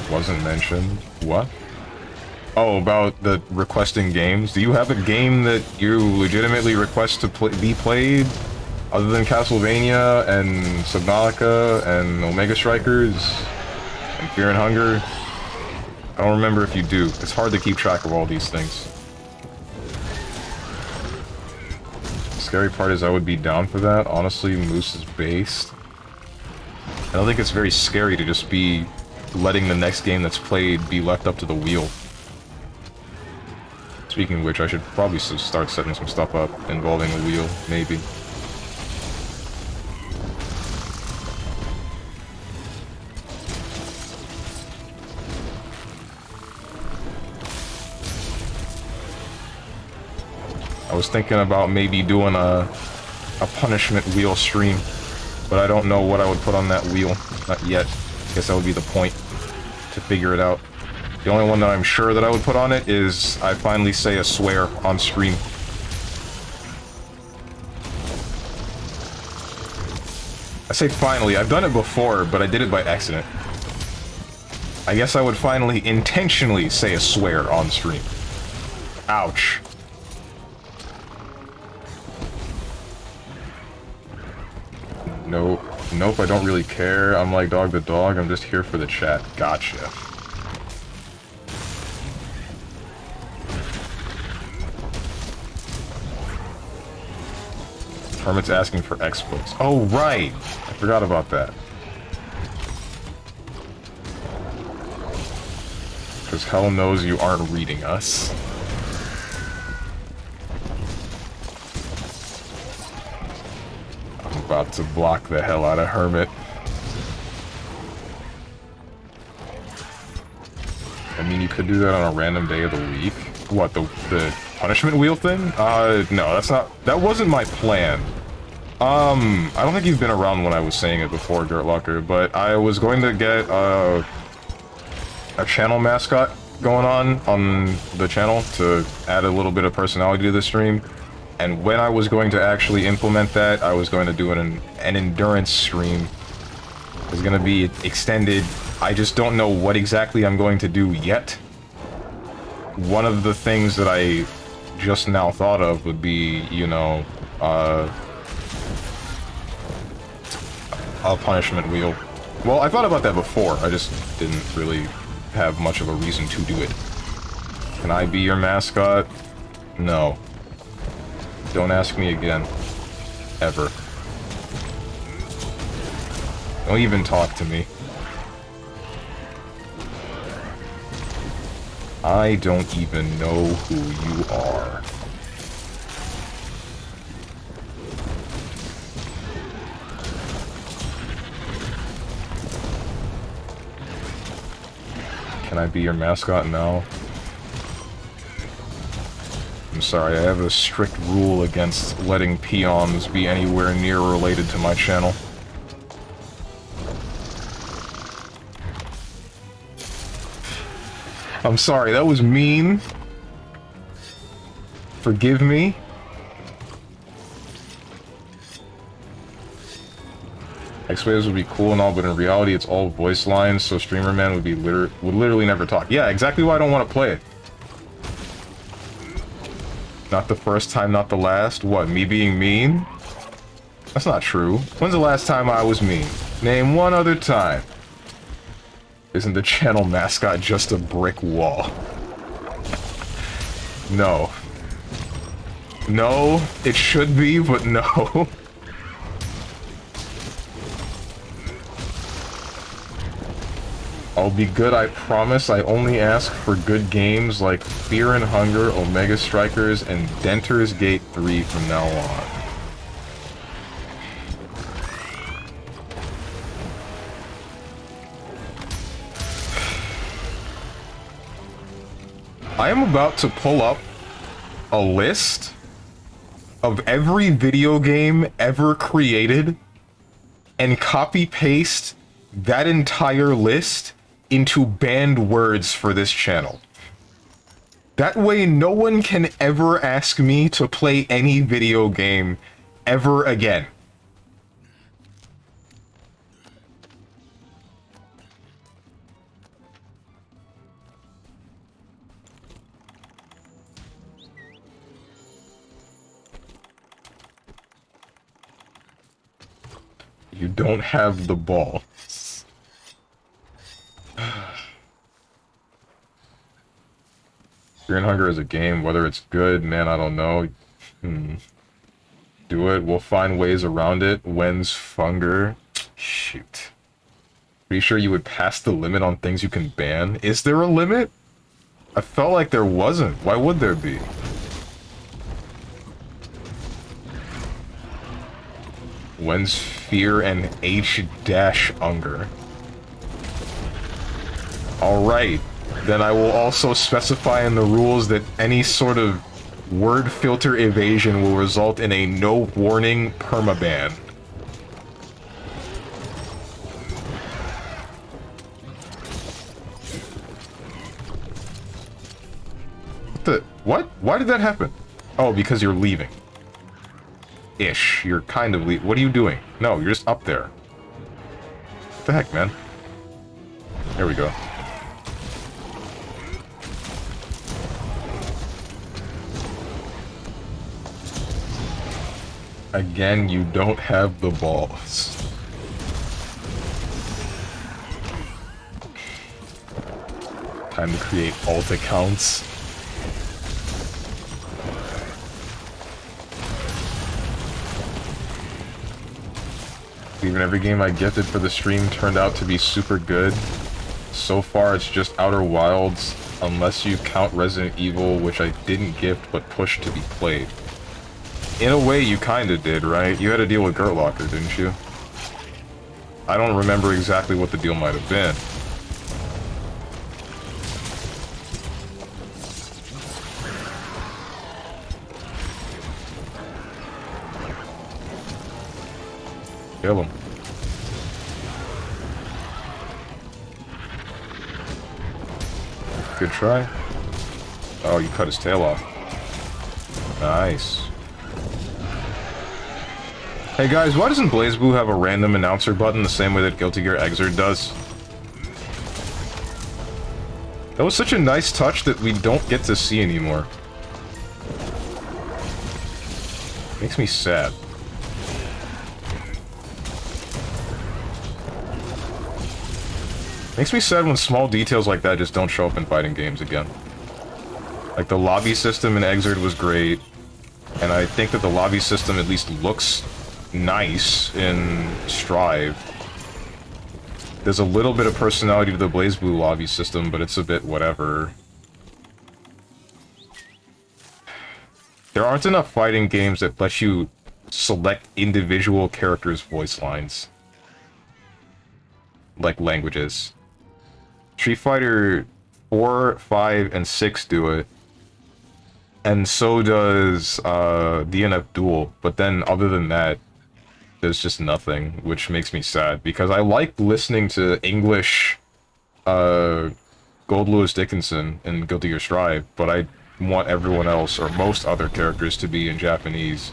Wasn't mentioned. What? Oh, about the requesting games. Do you have a game that you legitimately request to be played other than Castlevania and Subnautica and Omega Strikers and Fear and Hunger? I don't remember if you do. It's hard to keep track of all these things. The scary part is I would be down for that. Honestly, Moose is based. I don't think it's very scary to just be letting the next game that's played be left up to the wheel. Speaking of which, I should probably start setting some stuff up involving the wheel, maybe. I was thinking about maybe doing a punishment wheel stream, but I don't know what I would put on that wheel. Not yet. I guess that would be the point, to figure it out. The only one that I'm sure that I would put on it is I finally say a swear on stream. I say finally, I've done it before, but I did it by accident. I guess I would finally intentionally say a swear on stream. Ouch. Nope. Nope, I don't really care. I'm like Dog the Dog, I'm just here for the chat. Gotcha. Hermit's asking for exploits. Oh, right! I forgot about that. Because hell knows you aren't reading us. I'm about to block the hell out of Hermit. I mean, you could do that on a random day of the week. What, the punishment wheel thing? No, that wasn't my plan. I don't think you've been around when I was saying it before, Gertlocker, but I was going to get, a channel mascot going on the channel to add a little bit of personality to the stream. And when I was going to actually implement that, I was going to do an endurance stream. It's going to be extended. I just don't know what exactly I'm going to do yet. One of the things that I just now thought of would be, you know, a punishment wheel. Well, I thought about that before, I just didn't really have much of a reason to do it. Can I be your mascot? No. Don't ask me again. Ever. Don't even talk to me. I don't even know who you are. Can I be your mascot now? I'm sorry, I have a strict rule against letting peons be anywhere near related to my channel. I'm sorry, that was mean. Forgive me. X-Waves would be cool and all, but in reality it's all voice lines, so Streamer Man would literally never talk. Yeah, exactly why I don't want to play it. Not the first time, not the last. What, me being mean? That's not true. When's the last time I was mean? Name one other time. Isn't the channel mascot just a brick wall? No. No, it should be, but no. I'll be good, I promise. I only ask for good games like Fear and Hunger, Omega Strikers, and Denter's Gate 3 from now on. I am about to pull up a list of every video game ever created and copy-paste that entire list into banned words for this channel. That way, no one can ever ask me to play any video game ever again. You don't have the ball. Fear and Hunger is a game. Whether it's good, man, I don't know. Do it. We'll find ways around it. When's Funger? Shoot. Pretty sure you would pass the limit on things you can ban. Is there a limit? I felt like there wasn't. Why would there be? When's Fear and H-Unger? Alright. Then I will also specify in the rules that any sort of word filter evasion will result in a no warning permaban. What? Why did that happen? Oh, because you're leaving. Ish. You're kind of leaving. What are you doing? No, you're just up there. What the heck, man? There we go. Again, you don't have the balls. Time to create alt accounts. Even every game I gifted for the stream turned out to be super good. So far, it's just Outer Wilds, unless you count Resident Evil, which I didn't gift but pushed to be played. In a way, you kinda did, right? You had to deal with Gurt Locker, didn't you? I don't remember exactly what the deal might have been. Kill him. Good try. Oh, you cut his tail off. Nice. Hey guys, why doesn't BlazBlue have a random announcer button the same way that Guilty Gear Xrd does? That was such a nice touch that we don't get to see anymore. Makes me sad. Makes me sad when small details like that just don't show up in fighting games again. Like, the lobby system in Xrd was great, and I think that the lobby system at least looks nice in Strive. There's a little bit of personality to the BlazBlue lobby system, but it's a bit whatever. There aren't enough fighting games that let you select individual characters' voice lines. Like languages. Street Fighter 4, 5, and 6 do it. And so does DNF Duel. But then, other than that, there's just nothing, which makes me sad. Because I like listening to English Gold Lewis Dickinson in Guilty Gear Strive, but I want everyone else, or most other characters, to be in Japanese.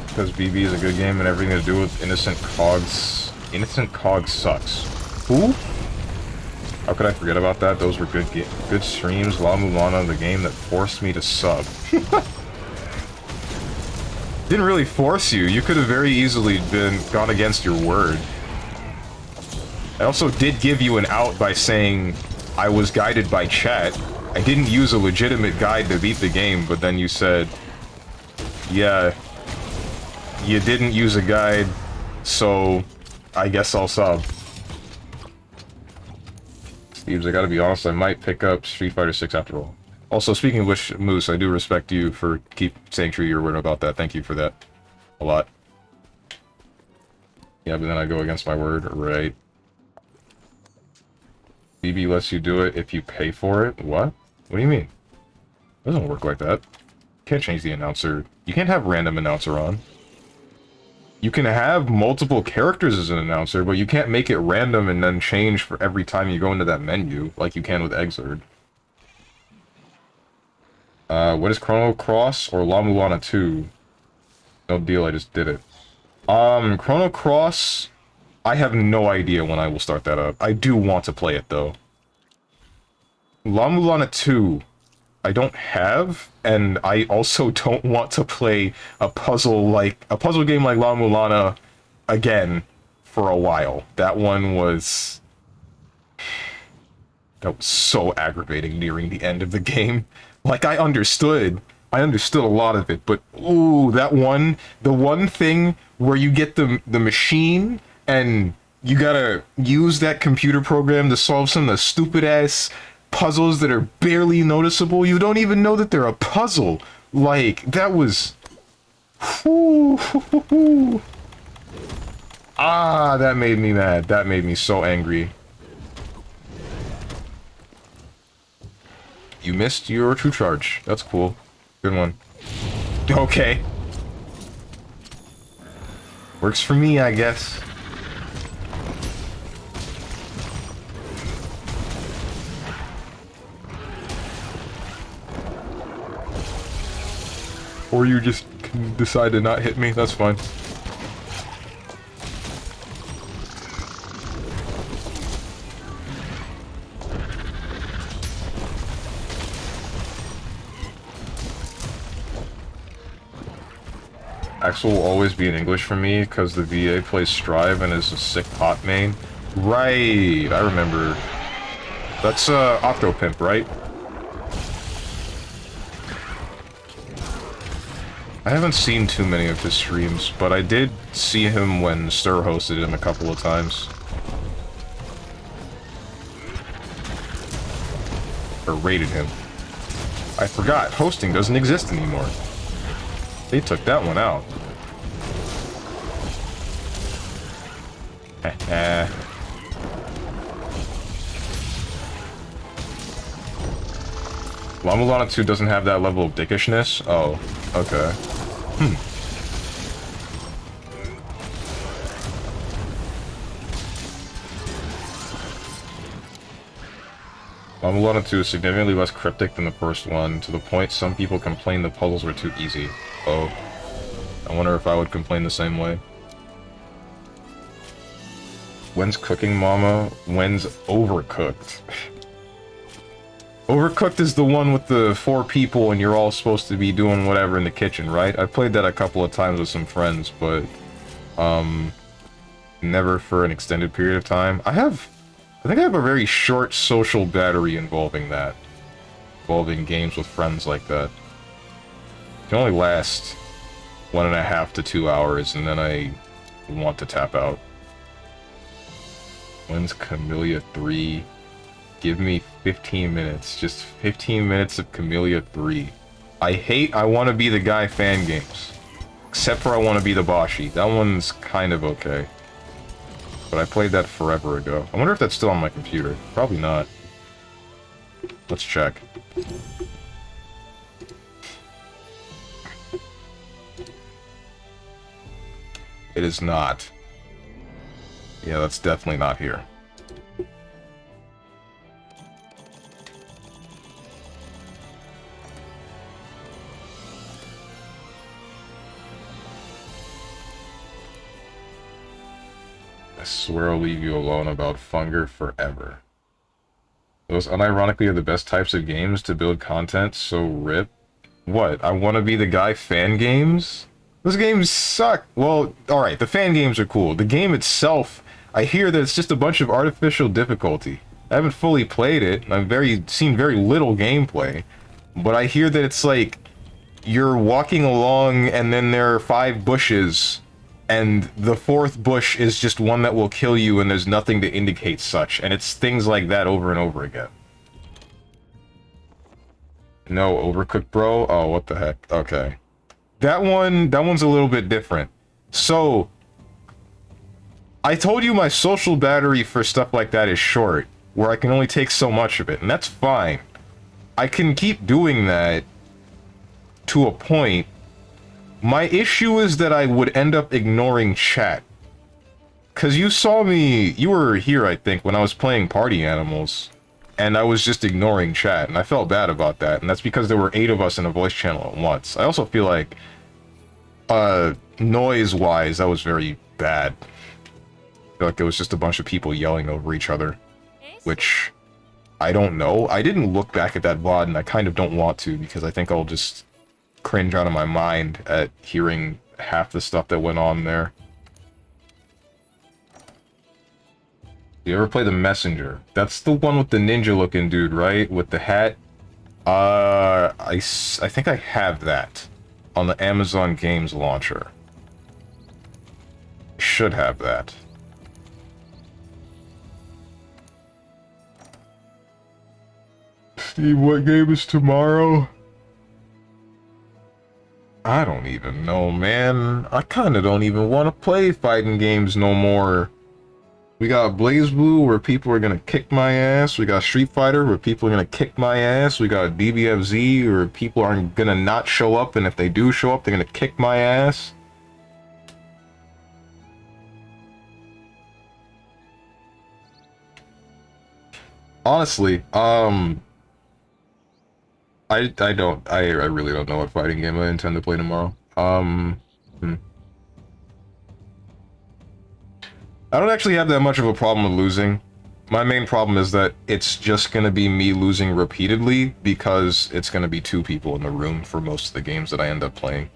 Because BB is a good game and everything to do with Innocent Cogs. Innocent Cogs sucks. Who? How could I forget about that? Those were good streams. La Mulana, the game that forced me to sub. Didn't really force you. You could have very easily gone against your word. I also did give you an out by saying I was guided by chat. I didn't use a legitimate guide to beat the game, but then you said, yeah, you didn't use a guide, so I guess I'll sub. Steves, I gotta be honest, I might pick up Street Fighter 6 after all. Also, speaking of which, Moose, I do respect you for keep saying true to your word about that. Thank you for that. A lot. Yeah, but then I go against my word, right? BB lets you do it if you pay for it? What? What do you mean? It doesn't work like that. You can't change the announcer. You can't have random announcer on. You can have multiple characters as an announcer, but you can't make it random and then change for every time you go into that menu, like you can with Exerd. What is Chrono Cross or La Mulana 2? No deal, I just did it. Chrono Cross, I have no idea when I will start that up. I do want to play it, though. La Mulana 2, I don't have, and I also don't want to play a puzzle game like La Mulana again for a while. That was so aggravating nearing the end of the game. Like, I understood a lot of it, but ooh, the one thing where you get the machine and you gotta use that computer program to solve some of the stupid ass puzzles that are barely noticeable. You don't even know that they're a puzzle. Like, that was... Ah, that made me mad. That made me so angry. You missed your true charge. That's cool. Good one. Okay. Works for me, I guess. Or you just can decide to not hit me, that's fine. Axel will always be in English for me, because the VA plays Strive and is a sick pot main. Right, I remember. That's, Octopimp, right? I haven't seen too many of his streams, but I did see him when Stir hosted him a couple of times. Or rated him. I forgot, hosting doesn't exist anymore. They took that one out. La Mulana 2 doesn't have that level of dickishness? Oh, okay. La Mulana 2 is significantly less cryptic than the first one, to the point some people complain the puzzles were too easy. Oh. I wonder if I would complain the same way. When's Cooking Mama? When's Overcooked? Overcooked is the one with the 4 people and you're all supposed to be doing whatever in the kitchen, right? I played that a couple of times with some friends, but never for an extended period of time. I think I have a very short social battery involving that. Involving games with friends like that. It can only last 1.5 to 2 hours, and then I want to tap out. When's Camellia 3? Give me 15 minutes. Just 15 minutes of Camellia 3. I want to be the guy fan games. Except for I want to be the Boshi. That one's kind of okay. But I played that forever ago. I wonder if that's still on my computer. Probably not. Let's check. It is not. Yeah, that's definitely not here. I swear I'll leave you alone about Funger forever. Those unironically are the best types of games to build content, so rip. What? I want to be the guy fan games? Those games suck. Well, alright, the fan games are cool. The game itself, I hear that it's just a bunch of artificial difficulty. I haven't fully played it, and I've seen very little gameplay. But I hear that it's like, you're walking along and then there are 5 bushes, and the 4th bush is just one that will kill you and there's nothing to indicate such. And it's things like that over and over again. No, Overcooked Bro? Oh, what the heck? Okay. That one's a little bit different. So, I told you my social battery for stuff like that is short, where I can only take so much of it, and that's fine. I can keep doing that to a point. My issue is that I would end up ignoring chat. Cause you saw me, you were here I think, when I was playing Party Animals, and I was just ignoring chat, and I felt bad about that, and that's because there were 8 of us in a voice channel at once. I also feel like, noise-wise, that was very bad. I feel like it was just a bunch of people yelling over each other, which, I don't know. I didn't look back at that VOD, and I kind of don't want to, because I think I'll just cringe out of my mind at hearing half the stuff that went on there. You ever play The Messenger? That's the one with the ninja-looking dude, right? With the hat? I think I have that on the Amazon Games launcher. Should have that. Steve, what game is tomorrow? I don't even know, man. I kinda don't even want to play fighting games no more. We got BlazBlue, where people are gonna kick my ass. We got Street Fighter, where people are gonna kick my ass. We got DBFZ, where people aren't gonna not show up, and if they do show up, they're gonna kick my ass. Honestly, I really don't know what fighting game I intend to play tomorrow. I don't actually have that much of a problem with losing. My main problem is that it's just gonna be me losing repeatedly because it's gonna be 2 people in the room for most of the games that I end up playing.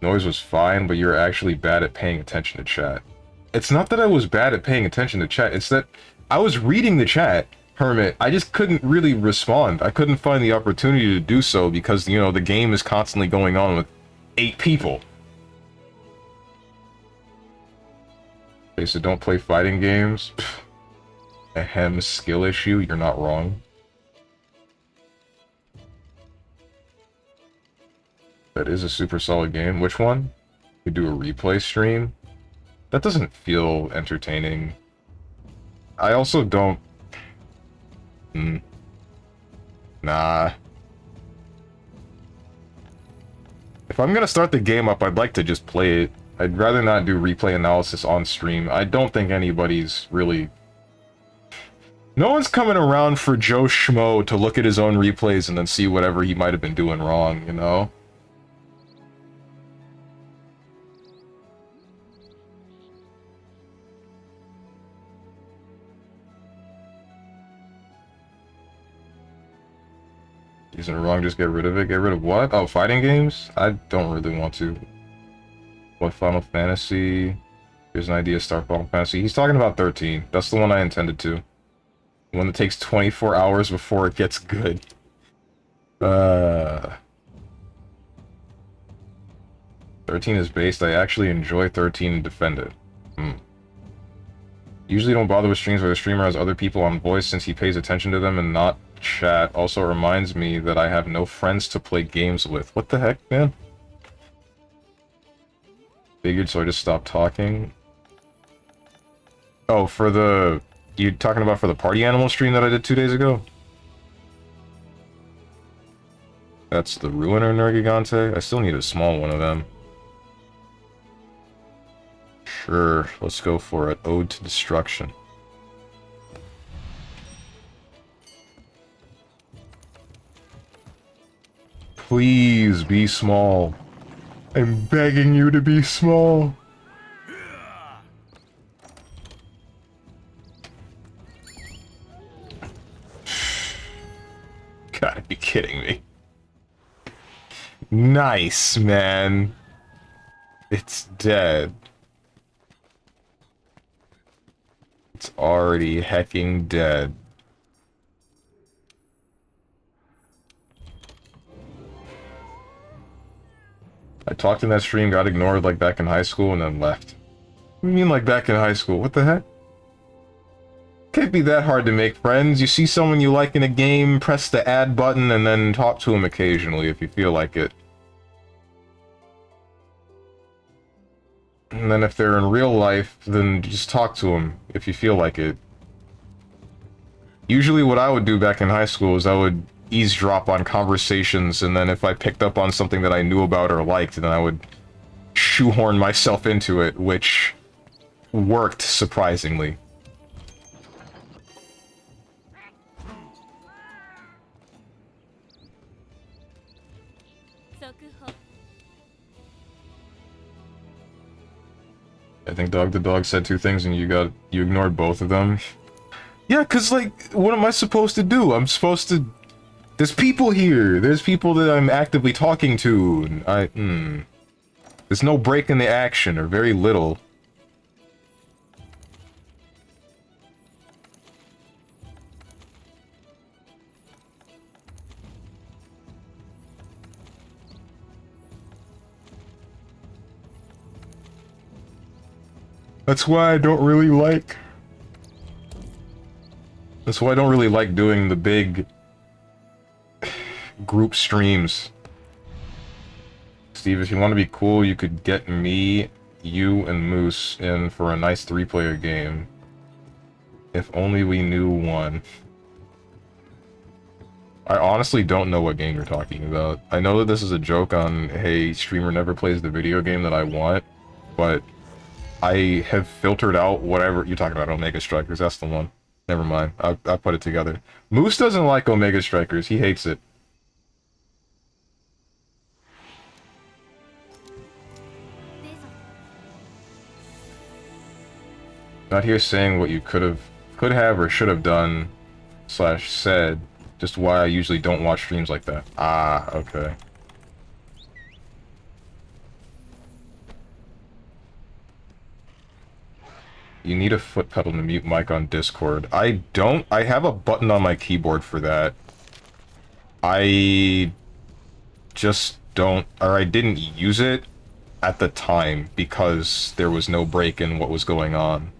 Noise was fine, but you're actually bad at paying attention to chat. It's not that I was bad at paying attention to chat, it's that I was reading the chat, Hermit. I just couldn't really respond. I couldn't find the opportunity to do so because, you know, the game is constantly going on with 8 people. Okay, so don't play fighting games. Ahem, skill issue, you're not wrong. That is a super solid game. Which one? We do a replay stream? That doesn't feel entertaining. I also don't... Nah. If I'm gonna start the game up, I'd like to just play it. I'd rather not do replay analysis on stream. I don't think anybody's really... No one's coming around for Joe Schmo to look at his own replays and then see whatever he might have been doing wrong, you know? Isn't it wrong? Just get rid of it. Get rid of what? Oh, fighting games? I don't really want to. What Final Fantasy? Here's an idea, start Final Fantasy. He's talking about 13. That's the one I intended to. The one that takes 24 hours before it gets good. 13 is based. I actually enjoy 13 and defend it. Usually don't bother with streams where the streamer has other people on voice since he pays attention to them and not chat. Also reminds me that I have no friends to play games with. What the heck, man? Figured, so I just stopped talking. Oh, for the... You talking about for the Party Animal stream that I did 2 days ago? That's the Ruiner Nergigante? I still need a small one of them. Sure, let's go for it. Ode to Destruction. Please be small. I'm begging you to be small. Gotta be kidding me. Nice, man. It's dead. It's already hecking dead. I talked in that stream, got ignored like back in high school, and then left. What do you mean like back in high school? What the heck? can't be that hard to make friends. You see someone you like in a game, press the add button, and then talk to them occasionally if you feel like it. And then if they're in real life, then just talk to them if you feel like it. Usually what I would do back in high school is I would eavesdrop on conversations, and then if I picked up on something that I knew about or liked, then I would shoehorn myself into it, which worked surprisingly. I think Dog the Dog said two things and you ignored both of them. Yeah, cause like, what am I supposed to do? I'm supposed to... There's people here! There's people that I'm actively talking to, and there's no break in the action, or very little. That's why I don't really like... That's why I don't really like doing the big... group streams. Steve, if you want to be cool, you could get me, you, and Moose in for a nice 3-player game. If only we knew one. I honestly don't know what game you're talking about. I know that this is a joke on, hey, streamer never plays the video game that I want, but I have filtered out whatever you're talking about. Omega Strikers, that's the one. Never mind, I put it together. Moose doesn't like Omega Strikers, he hates it. Not here saying what you could have or should have done / said, just why I usually don't watch streams like that. Ah, okay. You need a foot pedal to mute mic on Discord. I don't. I have a button on my keyboard for that. I just don't, or I didn't use it at the time because there was no break in what was going on.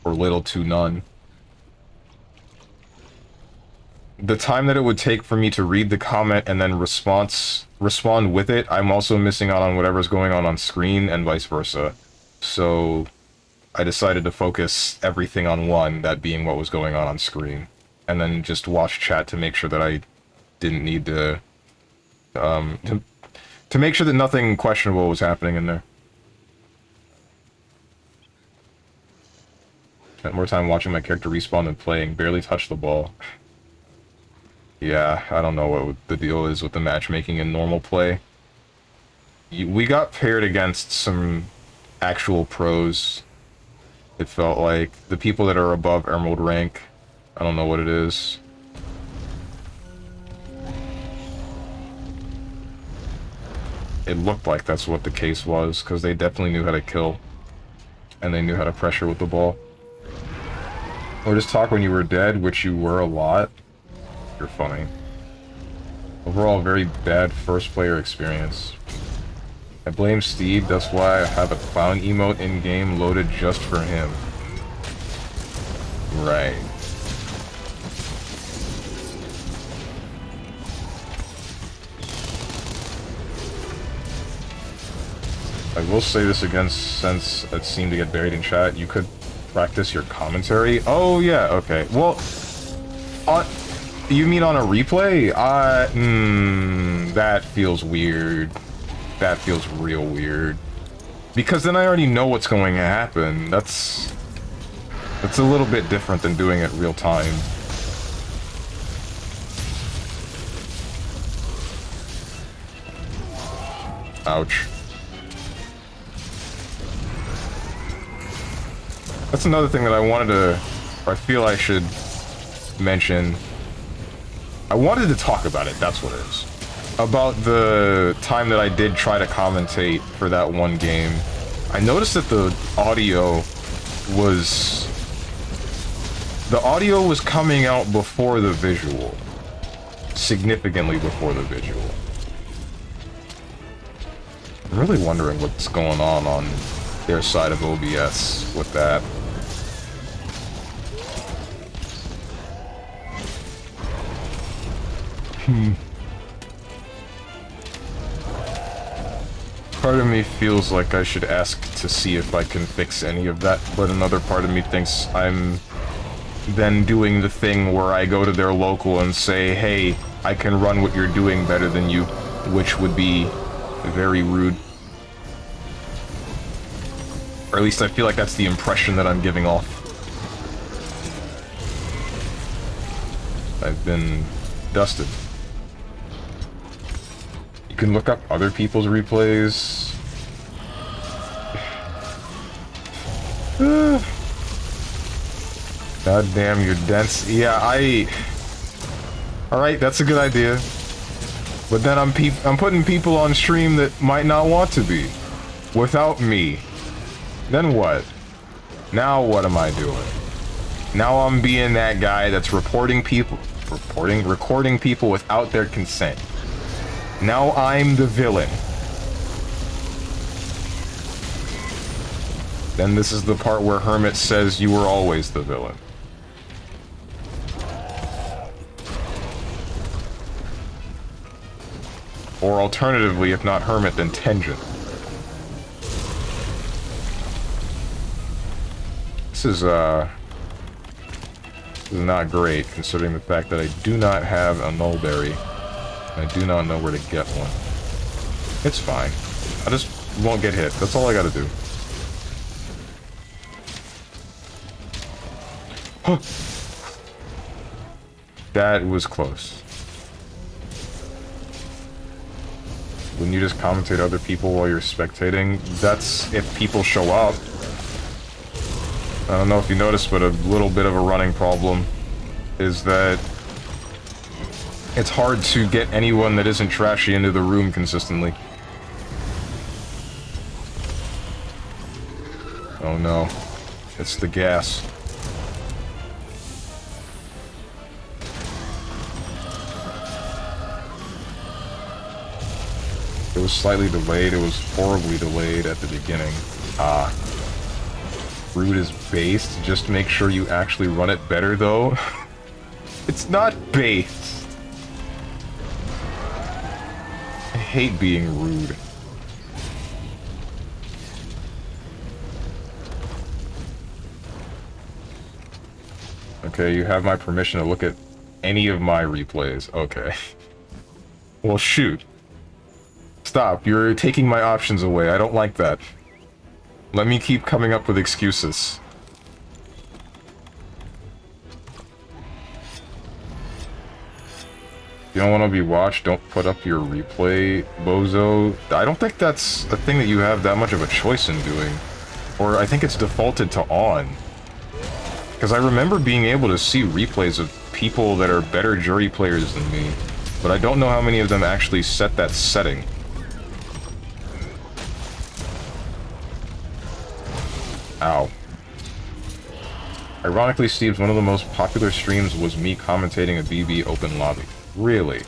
Or little to none. The time that it would take for me to read the comment and then respond with it, I'm also missing out on whatever's going on screen and vice versa. So I decided to focus everything on one, that being what was going on screen, and then just watch chat to make sure that I didn't need to make sure that nothing questionable was happening in there. Spent more time watching my character respawn than playing, barely touched the ball. Yeah, I don't know what the deal is with the matchmaking in normal play. We got paired against some actual pros. It felt like the people that are above Emerald rank. I don't know what it is. It looked like that's what the case was, because they definitely knew how to kill. And they knew how to pressure with the ball. Or just talk when you were dead, which you were a lot. You're funny. Overall, very bad first player experience. I blame Steve, that's why I have a clown emote in-game loaded just for him. Right. I will say this again, since it seemed to get buried in chat, you could practice your commentary? Oh, yeah, okay. Well, you mean on a replay? That feels weird. That feels real weird. Because then I already know what's going to happen. That's a little bit different than doing it real time. Ouch. That's another thing that I wanted to, or I feel I should mention. I wanted to talk about it, that's what it is. About the time that I did try to commentate for that one game. I noticed that the audio was coming out before the visual. Significantly before the visual. I'm really wondering what's going on their side of OBS with that. Part of me feels like I should ask to see if I can fix any of that, but another part of me thinks I'm then doing the thing where I go to their local and say, hey, I can run what you're doing better than you, which would be very rude. Or at least I feel like that's the impression that I'm giving off. I've been dusted. You can look up other people's replays. God damn, you're dense. Yeah, alright, that's a good idea. But then I'm putting people on stream that might not want to be. Without me. Then what? Now what am I doing? Now I'm being that guy that's recording people without their consent. Now I'm the villain. Then this is the part where Hermit says you were always the villain. Or alternatively, if not Hermit, then Tenjin. This is not great, considering the fact that I do not have a Nullberry. I do not know where to get one. It's fine. I just won't get hit. That's all I gotta do. That was close. When you just commentate other people while you're spectating, that's if people show up. I don't know if you noticed, but a little bit of a running problem is that it's hard to get anyone that isn't trashy into the room consistently. Oh no. It's the gas. It was slightly delayed. It was horribly delayed at the beginning. Root is based. Just make sure you actually run it better, though. It's not based. I hate being rude. Okay, you have my permission to look at any of my replays. Okay. Well, shoot. Stop. You're taking my options away. I don't like that. Let me keep coming up with excuses. You don't want to be watched? Don't put up your replay, bozo. I don't think that's a thing that you have that much of a choice in doing. Or I think it's defaulted to on. Because I remember being able to see replays of people that are better jury players than me. But I don't know how many of them actually set that setting. Ow. Ironically, Steve's one of the most popular streams was me commentating a BB open lobby. Really?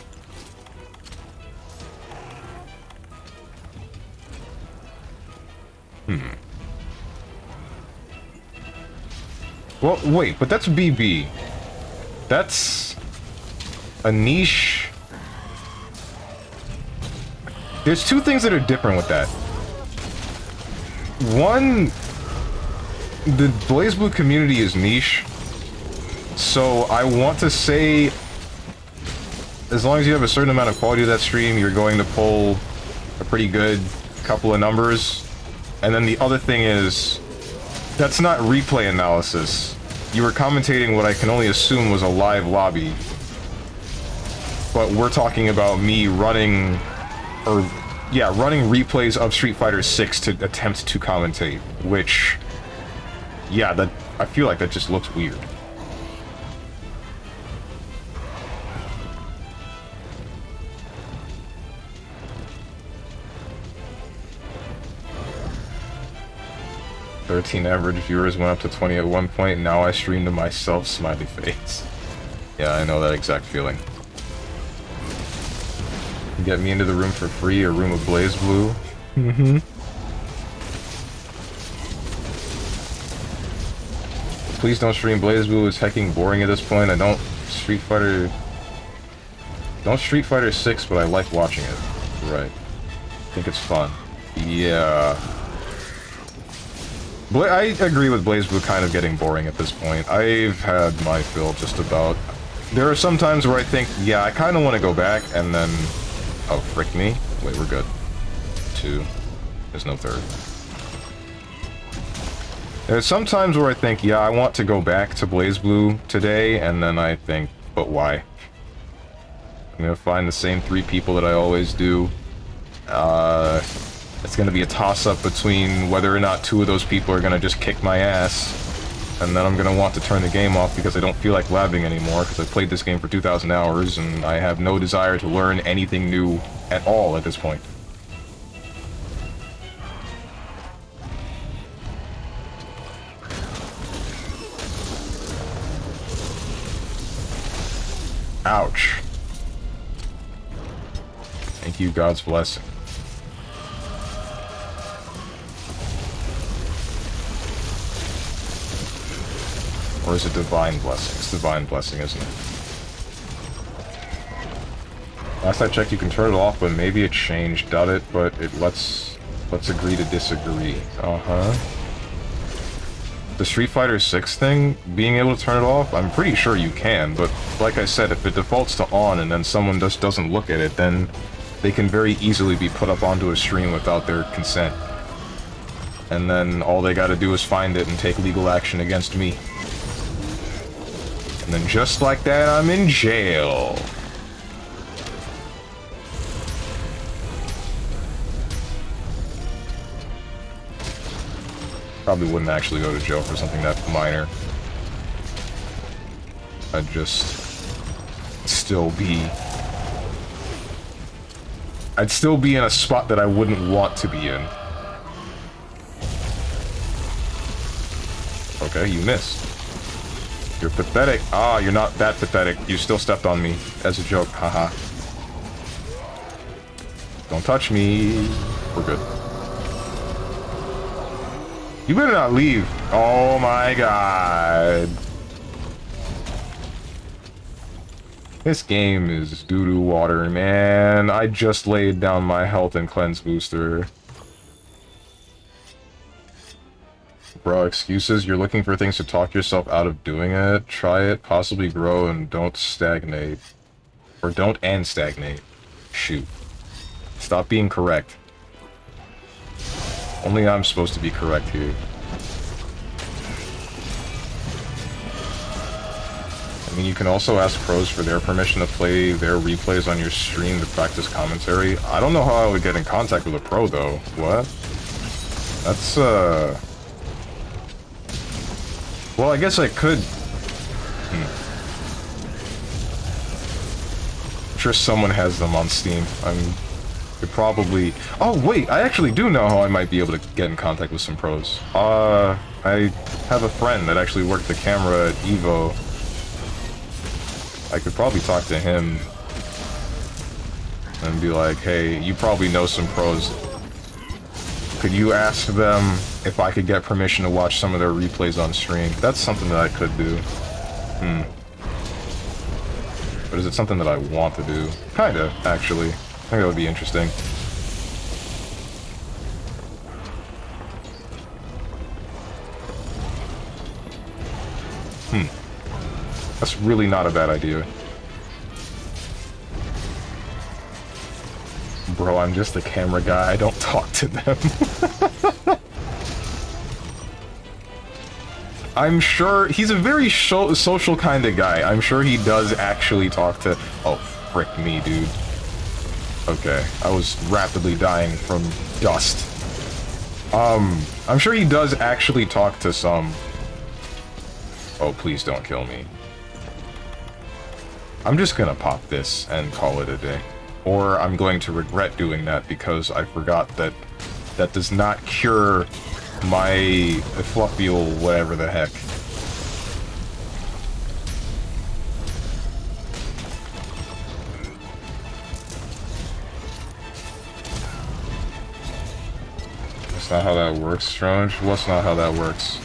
Well, wait, but that's BB. That's a niche. There's two things that are different with that. One, the BlazBlue community is niche, so I want to say, as long as you have a certain amount of quality to that stream, you're going to pull a pretty good couple of numbers. And then the other thing is, that's not replay analysis. You were commentating what I can only assume was a live lobby. But we're talking about me running, running replays of Street Fighter 6 to attempt to commentate, which, yeah, that I feel like that just looks weird. "13 average viewers went up to 20 at one point, now I stream to myself, smiley face." Yeah, I know that exact feeling. Get me into the room for free, a room of BlazBlue. Mm-hmm. Please don't stream BlazBlue, it's hecking boring at this point. I don't... Street Fighter... Don't Street Fighter 6, but I like watching it. Right. I think it's fun. Yeah. I agree with BlazBlue kind of getting boring at this point. I've had my fill just about. There are some times where I think, yeah, I kind of want to go back, and then... Oh, frick me. Wait, we're good. 2. There's no 3rd. There's some times where I think, yeah, I want to go back to BlazBlue today, and then I think, but why? I'm gonna find the same 3 people that I always do. It's gonna be a toss-up between whether or not 2 of those people are gonna just kick my ass, and then I'm gonna want to turn the game off because I don't feel like labbing anymore, because I played this game for 2,000 hours, and I have no desire to learn anything new at all at this point. Ouch. Thank you, God's blessing. Or is it divine blessing? It's divine blessing, isn't it? Last I checked, you can turn it off, but maybe it changed. Doubt it, but let's agree to disagree. Uh-huh. The Street Fighter 6 thing, being able to turn it off, I'm pretty sure you can, but like I said, if it defaults to on and then someone just doesn't look at it, then they can very easily be put up onto a stream without their consent. And then all they gotta do is find it and take legal action against me. And then just like that, I'm in jail. Probably wouldn't actually go to jail for something that minor. I'd just still be... I'd still be in a spot that I wouldn't want to be in. Okay, you missed. You're pathetic. Ah, you're not that pathetic. You still stepped on me as a joke. Haha. Don't touch me. We're good. You better not leave. Oh my god. This game is doo-doo water, man. I just laid down my health and cleanse booster. Bro, excuses? You're looking for things to talk yourself out of doing it? Try it, possibly grow, and don't stagnate. Or don't and stagnate. Shoot. Stop being correct. Only I'm supposed to be correct here. I mean, you can also ask pros for their permission to play their replays on your stream to practice commentary. I don't know how I would get in contact with a pro, though. What? That's, well, I guess I could... I'm sure someone has them on Steam. Could probably... Oh, wait! I actually do know how I might be able to get in contact with some pros. I have a friend that actually worked the camera at Evo. I could probably talk to him and be like, hey, you probably know some pros. Could you ask them if I could get permission to watch some of their replays on stream? That's something that I could do. But is it something that I want to do? Kinda, actually. I think that would be interesting. That's really not a bad idea. Bro, I'm just a camera guy. I don't talk to them. I'm sure he's a very social kind of guy. I'm sure he does actually talk to... Oh, frick me, dude. Okay, I was rapidly dying from dust. I'm sure he does actually talk to some... Oh, please don't kill me. I'm just gonna pop this and call it a day. Or I'm going to regret doing that because I forgot that that does not cure my fluffial whatever the heck. That's not how that works, Strange. What's not how that works?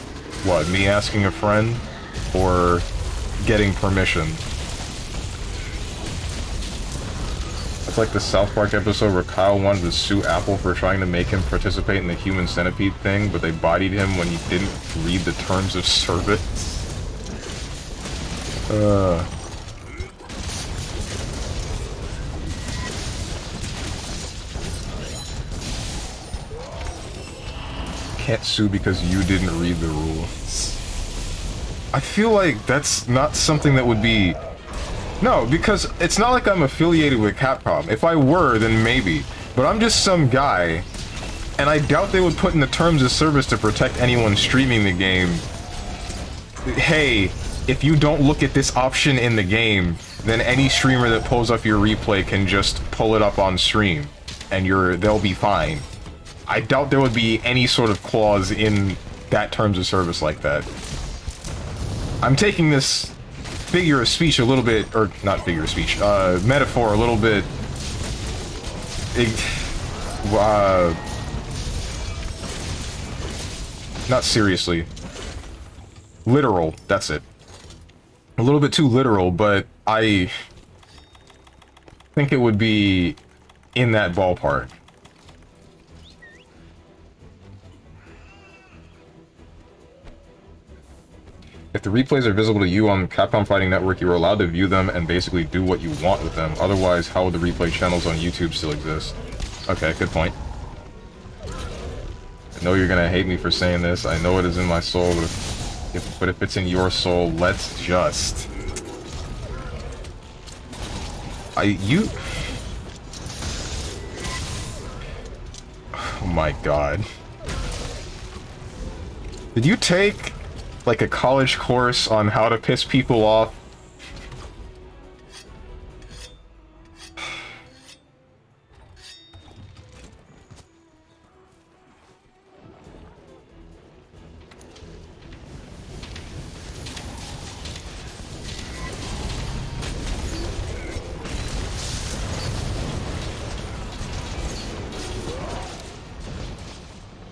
What, me asking a friend? Or getting permission? It's like the South Park episode where Kyle wanted to sue Apple for trying to make him participate in the human centipede thing, but they bodied him when he didn't read the terms of service. Can't sue because you didn't read the rules. I feel like that's not something that would be... No, because it's not like I'm affiliated with Capcom. If I were, then maybe. But I'm just some guy, and I doubt they would put in the terms of service to protect anyone streaming the game. Hey, if you don't look at this option in the game, then any streamer that pulls up your replay can just pull it up on stream, and they'll be fine. I doubt there would be any sort of clause in that terms of service like that. I'm taking this figure of speech a little bit, or not figure of speech, metaphor a little bit, not seriously. Literal, that's it. A little bit too literal, but I think it would be in that ballpark. If the replays are visible to you on Capcom Fighting Network, you are allowed to view them and basically do what you want with them. Otherwise, how would the replay channels on YouTube still exist? Okay, good point. I know you're gonna hate me for saying this. I know it is in my soul, but if it's in your soul, let's just... Oh my god. Did you take... like a college course on how to piss people off?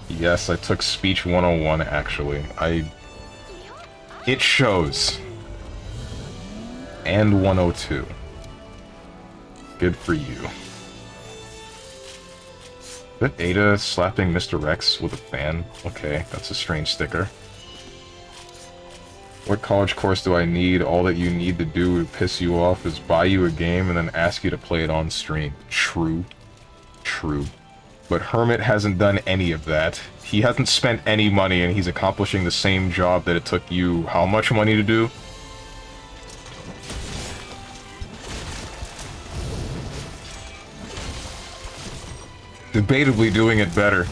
Yes, I took Speech 101 actually. It shows. And 102. Good for you. Is that Ada slapping Mr. Rex with a fan? Okay, that's a strange sticker. What college course do I need? All that you need to do to piss you off is buy you a game and then ask you to play it on stream. True. True. But Hermit hasn't done any of that. He hasn't spent any money, and he's accomplishing the same job that it took you how much money to do? Debatably doing it better.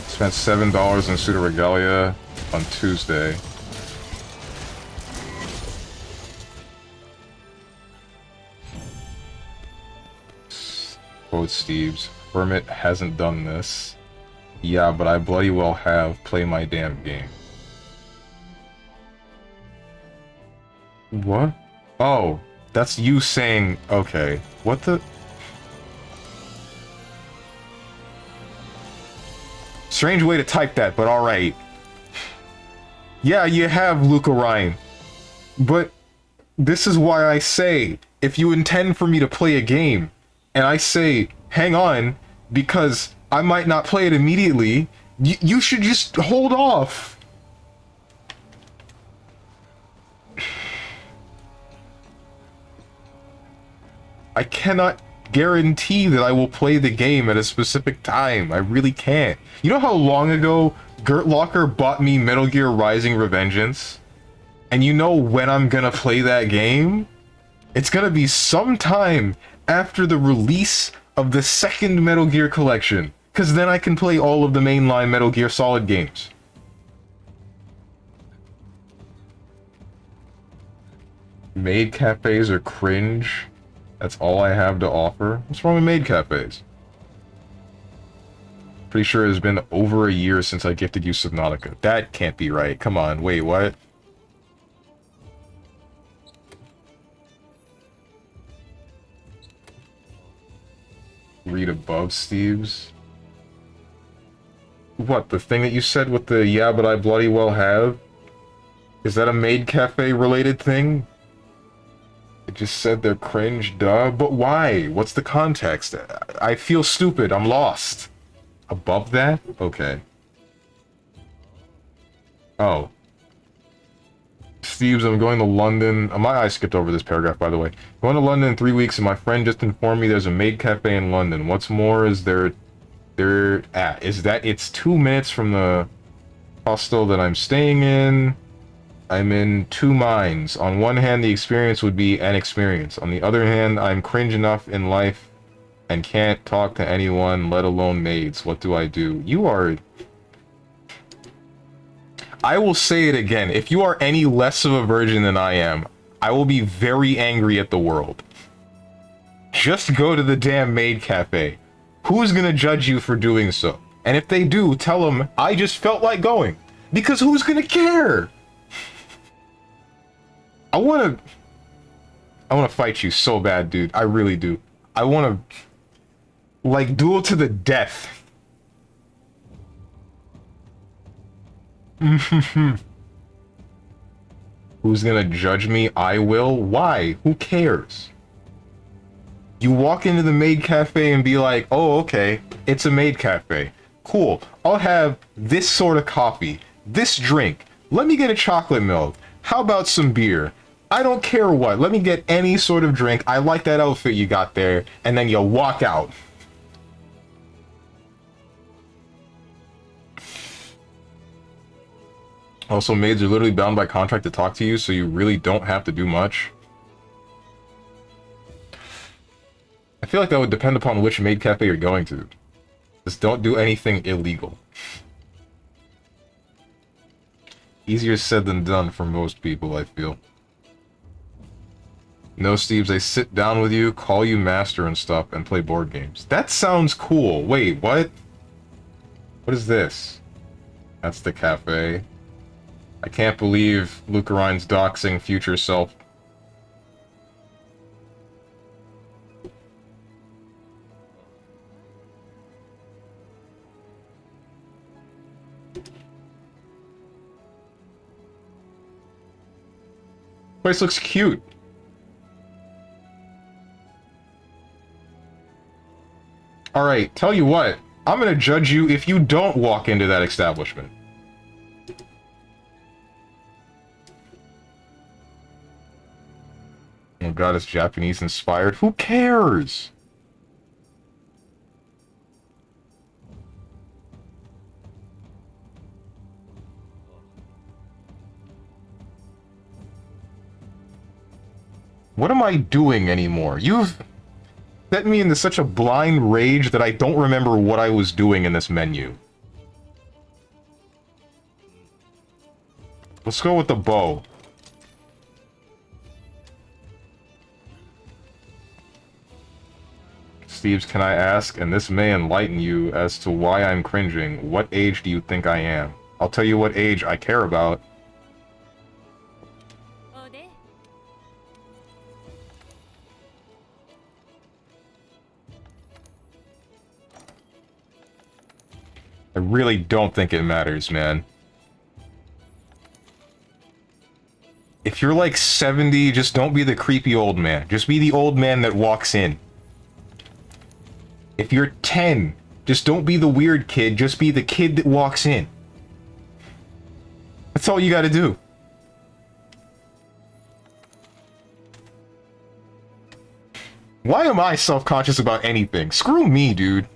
Spent $7 in Pseudo Regalia on Tuesday. Quote Steve's, Hermit hasn't done this. Yeah, but I bloody well have. Play my damn game. What? Oh, that's you saying, okay. What the? Strange way to type that, but alright. Yeah, you have, Luke Orion. But this is why I say, if you intend for me to play a game, and I say, hang on, because I might not play it immediately, you should just hold off. I cannot guarantee that I will play the game at a specific time. I really can't. You know how long ago Gert Locker bought me Metal Gear Rising Revengeance? And you know when I'm gonna play that game? It's gonna be sometime after the release of the second Metal Gear collection, because then I can play all of the mainline Metal Gear Solid games. Maid cafes are cringe. That's all I have to offer. What's wrong with maid cafes? Pretty sure it's been over a year since I gifted you Subnautica. That can't be right. Come on, wait, what? Read above Steve's. What, the thing that you said with the yeah, but I bloody well have? Is that a maid cafe related thing? It just said they're cringe, duh. But why? What's the context? I feel stupid. I'm lost. Above that? Okay. Oh. Steves, I'm going to London. My eyes skipped over this paragraph, by the way. Going to London in 3 weeks, and my friend just informed me there's a maid cafe in London. What's more is is that it's 2 minutes from the hostel that I'm staying in. I'm in two minds. On one hand, the experience would be an experience. On the other hand, I'm cringe enough in life and can't talk to anyone, let alone maids. What do I do? You are... I will say it again. If you are any less of a virgin than I am, I will be very angry at the world. Just go to the damn maid cafe. Who's gonna judge you for doing so? And if they do, tell them, I just felt like going. Because who's gonna care? I wanna fight you so bad, dude. I really do. I wanna... like, duel to the death. Who's gonna judge me? I will. Why? Who cares? You walk into the maid cafe and be like, oh, okay, it's a maid cafe. Cool. I'll have this sort of coffee, this drink. Let me get a chocolate milk. How about some beer? I don't care what. Let me get any sort of drink. I like that outfit you got there. And then you walk out. Also, maids are literally bound by contract to talk to you, so you really don't have to do much. I feel like that would depend upon which maid cafe you're going to. Just don't do anything illegal. Easier said than done for most people, I feel. No, Steves, they sit down with you, call you master and stuff, and play board games. That sounds cool. Wait, what? What is this? That's the cafe. I can't believe Lucarines doxing future self. Place looks cute. Alright, tell you what. I'm gonna judge you if you don't walk into that establishment. Oh god, it's Japanese inspired. Who cares? What am I doing anymore? You've set me into such a blind rage that I don't remember what I was doing in this menu. Let's go with the bow. Steves, can I ask, and this may enlighten you as to why I'm cringing, what age do you think I am? I'll tell you what age I care about. I really don't think it matters, man. If you're like 70, just don't be the creepy old man. Just be the old man that walks in. If you're 10, just don't be the weird kid, just be the kid that walks in. That's all you gotta do. Why am I self-conscious about anything? Screw me, dude.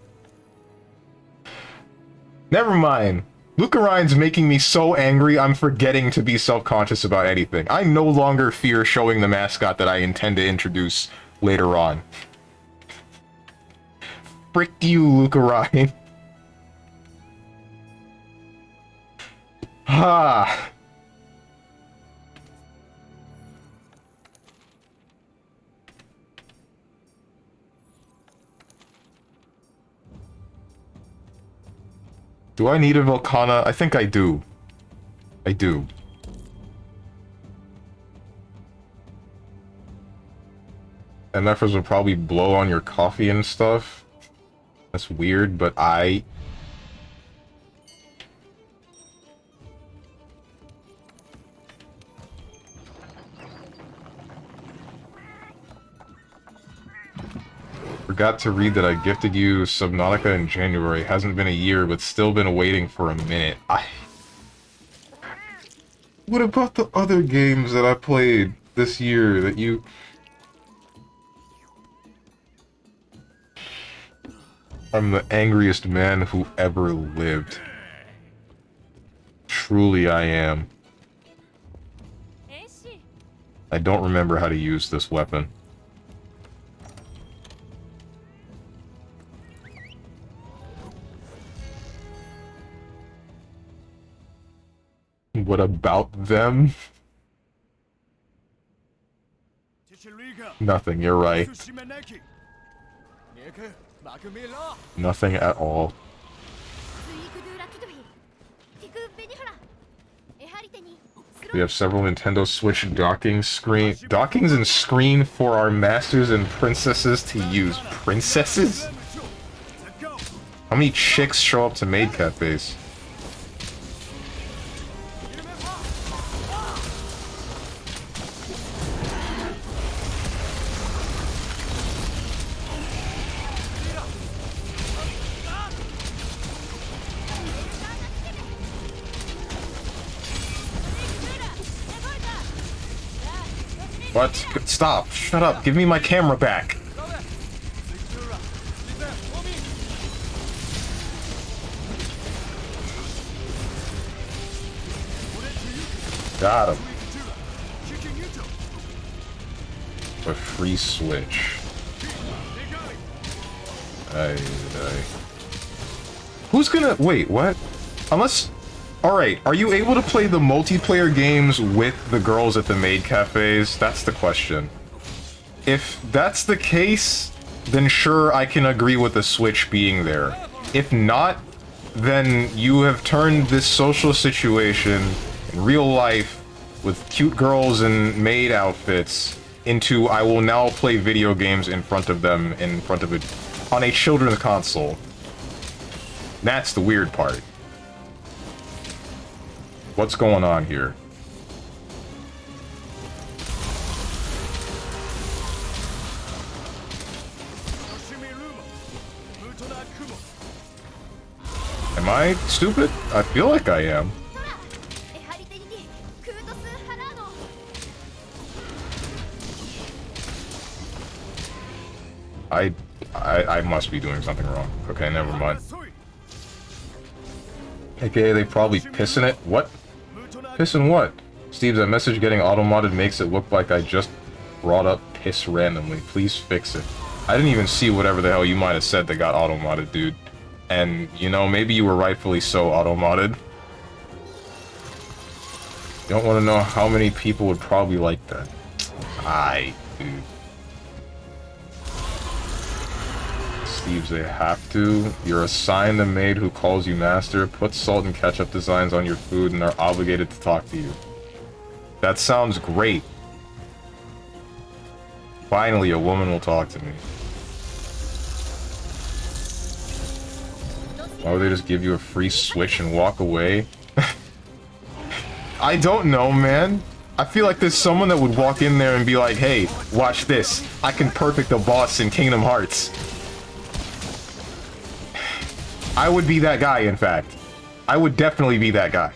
Never mind. Lucarines making me so angry, I'm forgetting to be self-conscious about anything. I no longer fear showing the mascot that I intend to introduce later on. Frick you, Lucarine. Ah. Do I need a Volcana? I think I do. I do. MFers will probably blow on your coffee and stuff. That's weird, but Forgot to read that I gifted you Subnautica in January. Hasn't been a year, but still been waiting for a minute. What about the other games that I played this year that you... I'm the angriest man who ever lived. Truly I am. I don't remember how to use this weapon. What about them? Nothing, you're right. Nothing at all. We have several Nintendo Switch dockings and screen for our masters and princesses to use. Princesses? How many chicks show up to maid cafes? What? Stop! Shut up! Give me my camera back! Got him. A free switch. Who's gonna... Wait, what? Unless... Alright, are you able to play the multiplayer games with the girls at the maid cafes? That's the question. If that's the case, then sure, I can agree with the Switch being there. If not, then you have turned this social situation in real life with cute girls in maid outfits into I will now play video games in front of them, on a children's console. That's the weird part. What's going on here? Am I stupid? I feel like I am. I must be doing something wrong. Okay, never mind. AKA they probably pissing it. What? Pissing what? Steve, that message getting auto-modded makes it look like I just brought up piss randomly. Please fix it. I didn't even see whatever the hell you might have said that got auto-modded, dude. And, you know, maybe you were rightfully so auto-modded. Don't want to know how many people would probably like that. Dude. Steves, they have to. You're assigned a maid who calls you master, puts salt and ketchup designs on your food, and are obligated to talk to you. That sounds great. Finally, a woman will talk to me. Why would they just give you a free Switch and walk away? I don't know, man. I feel like there's someone that would walk in there and be like, hey, watch this. I can perfect the boss in Kingdom Hearts. I would be that guy, in fact. I would definitely be that guy.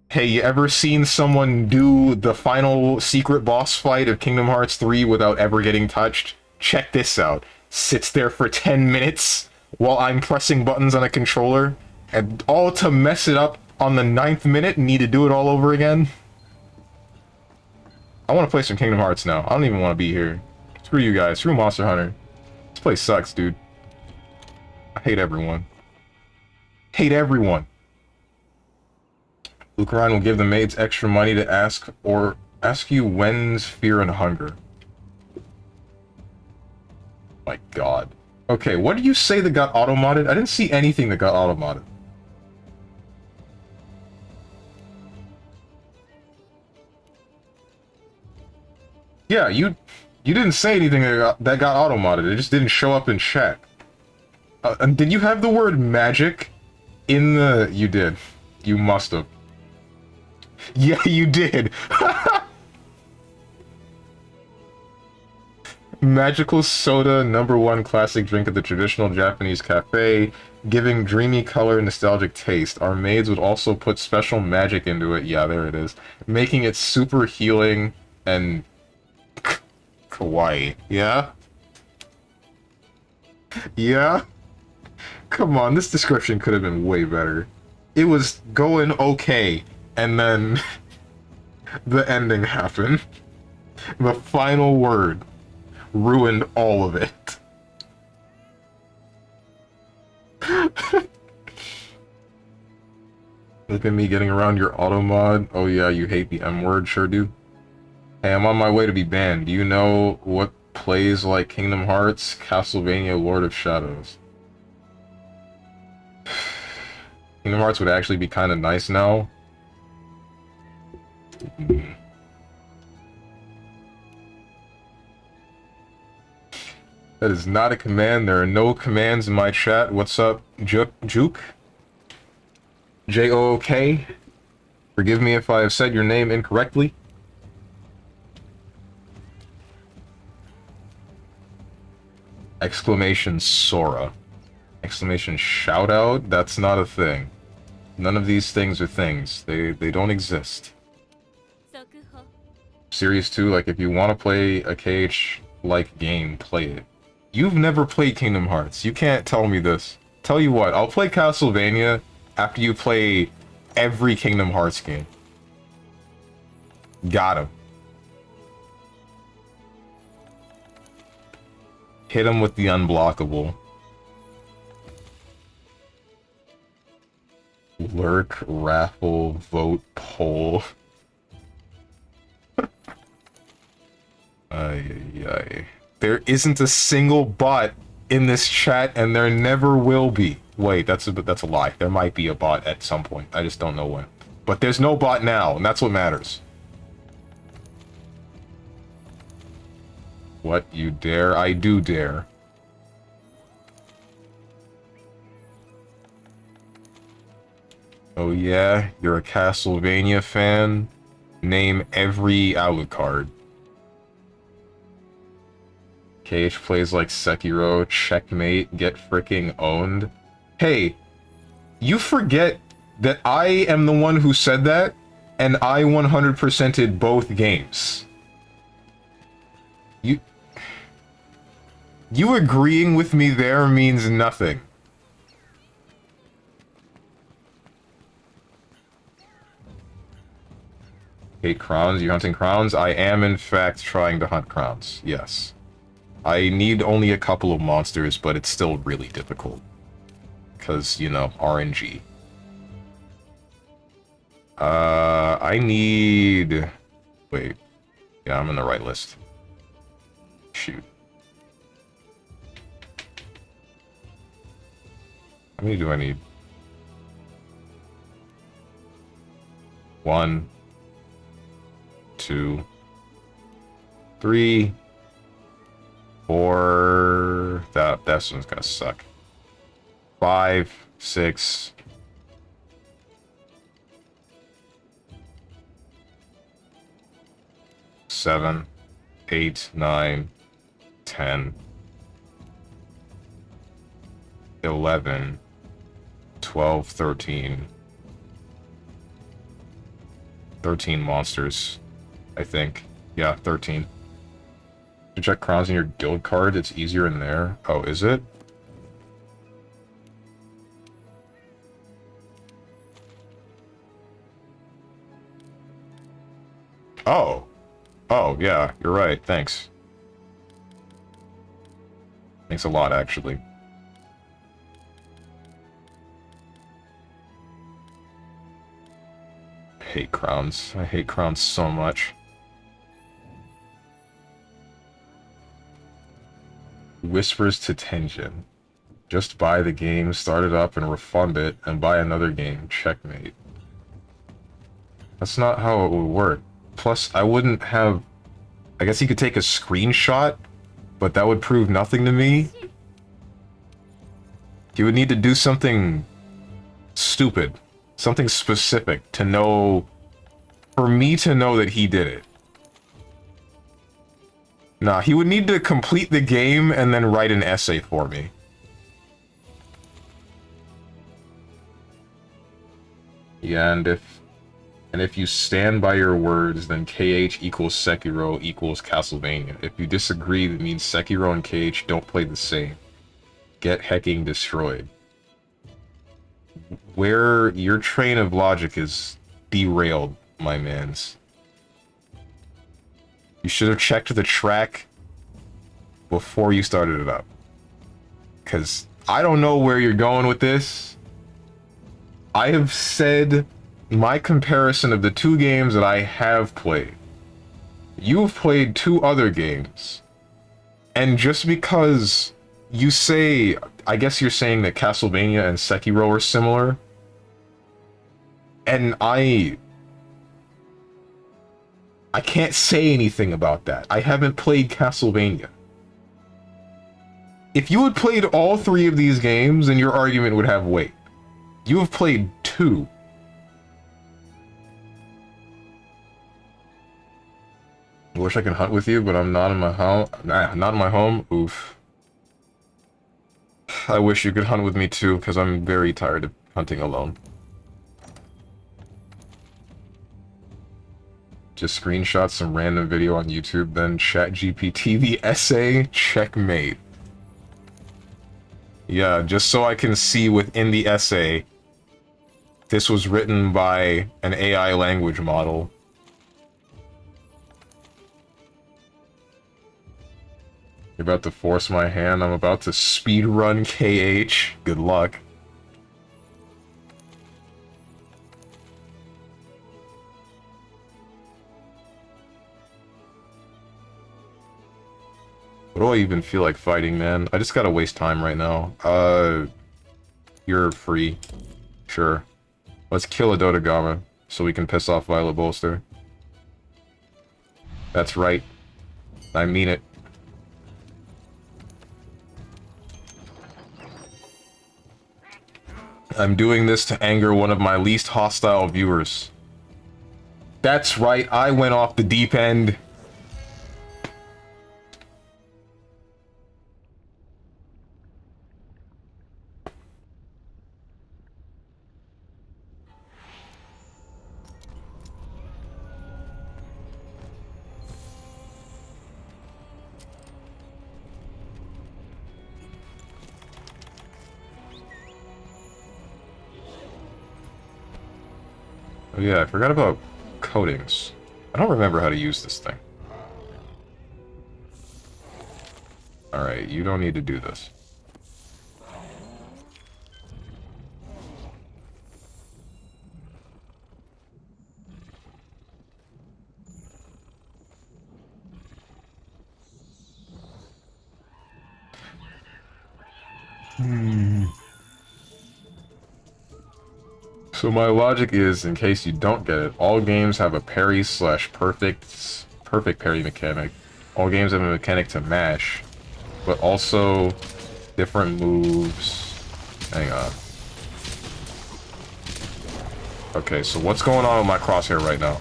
Hey, you ever seen someone do the final secret boss fight of Kingdom Hearts 3 without ever getting touched? Check this out. Sits there for 10 minutes while I'm pressing buttons on a controller, and all to mess it up on the 9th minute and need to do it all over again? I want to play some Kingdom Hearts now. I don't even want to be here. Screw you guys. Screw Monster Hunter. This place sucks, dude. I hate everyone. Hate everyone. Lucaran will give the maids extra money to ask you when's fear and hunger. My god. Okay, what did you say that got auto-modded? I didn't see anything that got auto-modded. Yeah, you didn't say anything that got auto-modded. It just didn't show up in chat. And did you have the word magic in the... You did. You must have. Yeah, you did. Magical soda, #1 classic drink of the traditional Japanese cafe, giving dreamy color and nostalgic taste. Our maids would also put special magic into it. Yeah, there it is. Making it super healing and kawaii. Yeah? Yeah? Come on, this description could have been way better. It was going okay, and then the ending happened. The final word ruined all of it. Look at me getting around your auto mod. Oh yeah, you hate the M word, sure do. Hey, I'm on my way to be banned. Do you know what plays like Kingdom Hearts, Castlevania, Lord of Shadows? Kingdom Hearts would actually be kind of nice now. That is not a command. There are no commands in my chat. What's up, Juke? J-O-O-K? Forgive me if I have said your name incorrectly. Exclamation Sora. Exclamation shout out? That's not a thing. None of these things are things. They don't exist. Serious too, like if you want to play a KH-like game, play it. You've never played Kingdom Hearts. You can't tell me this. Tell you what, I'll play Castlevania after you play every Kingdom Hearts game. Got him. Hit him with the unblockable. Lurk, raffle, vote, poll. Ay. There isn't a single bot in this chat, and there never will be. Wait, that's a lie. There might be a bot at some point. I just don't know when. But there's no bot now, and that's what matters. What, you dare? I do dare. Oh yeah? You're a Castlevania fan? Name every Alucard. KH plays like Sekiro, checkmate, get fricking owned. Hey, you forget that I am the one who said that, and I 100%ed both games. You agreeing with me there means nothing. Hate crowns? You hunting crowns? I am in fact trying to hunt crowns, yes. I need only a couple of monsters, but it's still really difficult. Because, you know, RNG. I need... Wait. Yeah, I'm in the right list. Shoot. How many do I need? 1, 2, 3, 4. That one's gonna suck. 5, 6. 7, 8, 9, 10, 11, 12, 13. 13 monsters, I think. Yeah, 13. To check crowns in your guild card, it's easier in there. Oh, is it? Oh. Oh, yeah, you're right. Thanks. Thanks a lot, actually. I hate crowns. I hate crowns so much. Whispers to Tenjin. Just buy the game, start it up, and refund it, and buy another game. Checkmate. That's not how it would work. Plus, I wouldn't have... I guess you could take a screenshot, but that would prove nothing to me. You would need to do something stupid. Something specific to know... For me to know that he did it. Nah, he would need to complete the game and then write an essay for me. Yeah, and if you stand by your words, then KH equals Sekiro equals Castlevania. If you disagree, that means Sekiro and KH don't play the same. Get hecking destroyed. Where your train of logic is derailed, my mans. You should have checked the track before you started it up. Because I don't know where you're going with this. I have said my comparison of the two games that I have played. You have played two other games. And just because you say, I guess you're saying that Castlevania and Sekiro are similar. And I can't say anything about that. I haven't played Castlevania. If you had played all three of these games, then your argument would have weight. You have played two. I wish I could hunt with you, but I'm not in my home. Nah, not in my home. Oof. I wish you could hunt with me too, because I'm very tired of hunting alone. Just screenshot some random video on YouTube, then ChatGPT the essay, checkmate. Yeah, just so I can see within the essay, this was written by an AI language model. You're about to force my hand, I'm about to speedrun KH. Good luck. What do I even feel like fighting, man? I just gotta waste time right now. You're free. Sure. Let's kill a Dodogama, so we can piss off Violet Bolster. That's right. I mean it. I'm doing this to anger one of my least hostile viewers. That's right, I went off the deep end. Oh yeah, I forgot about coatings. I don't remember how to use this thing. Alright, you don't need to do this. So my logic is, in case you don't get it, all games have a parry slash perfect parry mechanic. All games have a mechanic to mash, but also different moves. Hang on. Okay, so what's going on with my crosshair right now?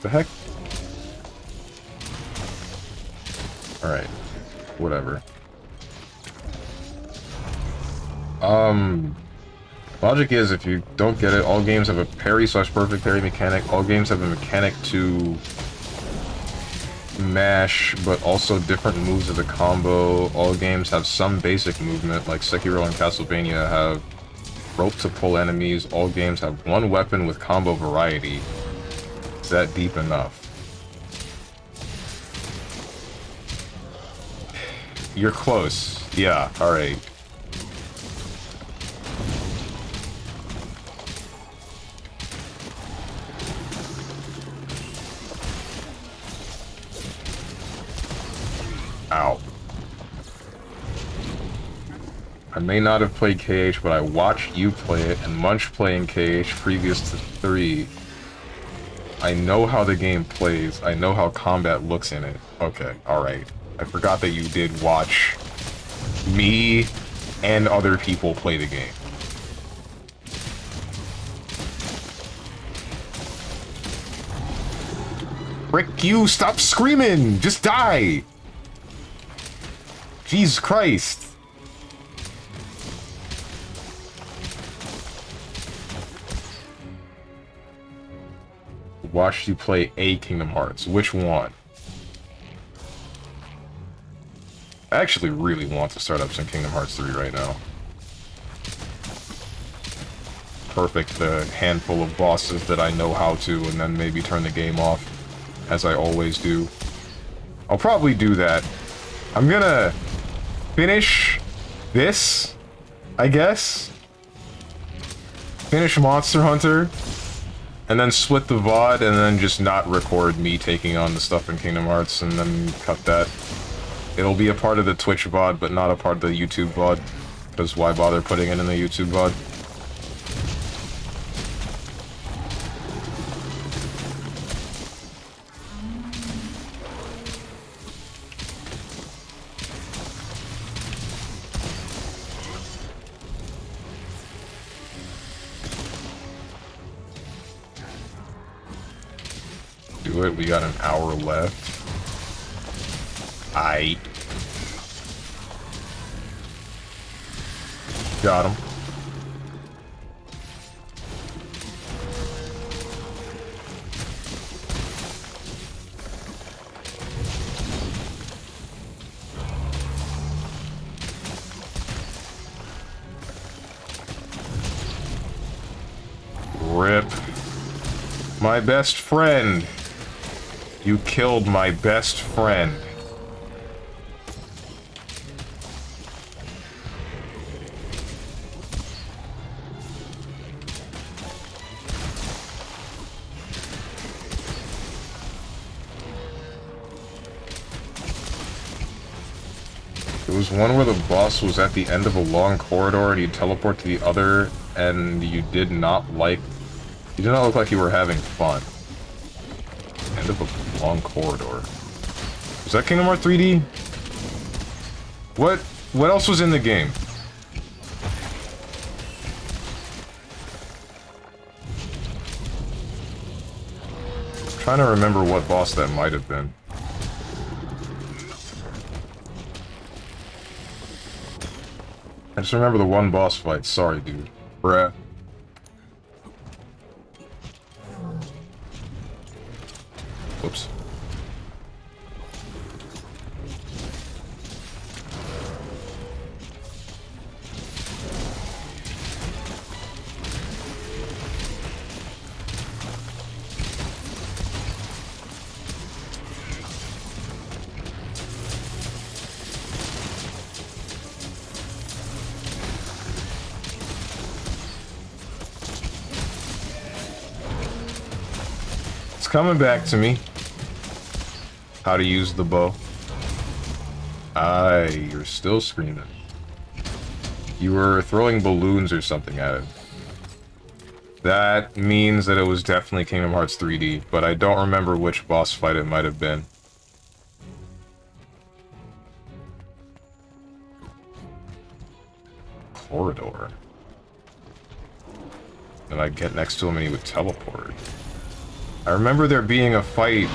The heck? Alright. Whatever. Logic is, if you don't get it, all games have a parry slash perfect parry mechanic. All games have a mechanic to mash, but also different moves of the combo. All games have some basic movement, like Sekiro and Castlevania have rope to pull enemies. All games have one weapon with combo variety. Is that deep enough? You're close. Yeah, alright. Ow. I may not have played KH, but I watched you play it and Munch playing KH previous to 3. I know how the game plays. I know how combat looks in it. Okay, alright. I forgot that you did watch me and other people play the game. Frick you, stop screaming! Just die! Jesus Christ! Watched you play a Kingdom Hearts. Which one? I actually really want to start up some Kingdom Hearts 3 right now. Perfect the handful of bosses that I know how to, and then maybe turn the game off, as I always do. I'll probably do that. I'm gonna finish this, I guess. Finish Monster Hunter, and then split the VOD, and then just not record me taking on the stuff in Kingdom Hearts, and then cut that. It'll be a part of the Twitch VOD, but not a part of the YouTube VOD, because why bother putting it in the YouTube VOD? Do it, we got an hour left. Got him. Rip. My best friend. You killed my best friend. There was one where the boss was at the end of a long corridor and he'd teleport to the other, and you did not look like you were having fun. End of a long corridor. Was that Kingdom Hearts 3D? What else was in the game? I'm trying to remember what boss that might have been. I just remember the one boss fight. Sorry, dude. Bruh. Whoops. It's coming back to me. How to use the bow. Aye, you're still screaming. You were throwing balloons or something at it. That means that it was definitely Kingdom Hearts 3D, but I don't remember which boss fight it might have been. Corridor. Then I'd get next to him and he would teleport. I remember there being a fight.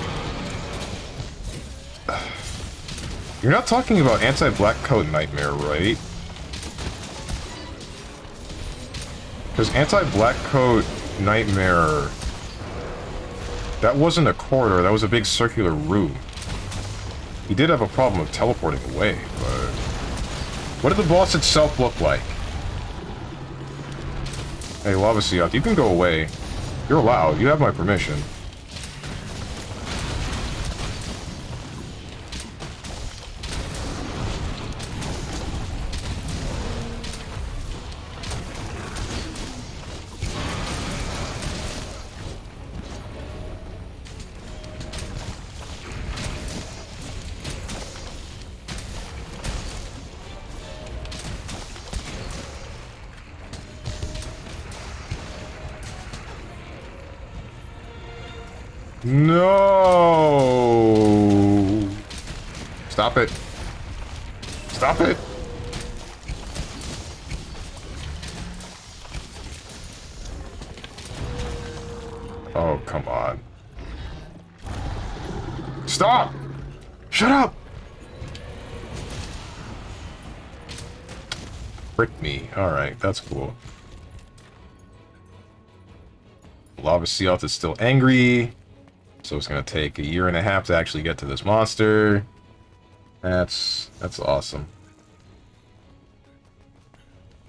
You're not talking about Anti-Black Coat Nightmare, right? Because Anti-Black Coat Nightmare... That wasn't a corridor, that was a big circular room. He did have a problem of teleporting away, but... What did the boss itself look like? Hey, Lava Seoth, you can go away. You're allowed, you have my permission. No! Stop it. Stop it! Oh, come on. Stop! Shut up! Frick me. Alright, that's cool. Lava Seaoth is still angry, so it's gonna take 1.5 years to actually get to this monster. That's awesome.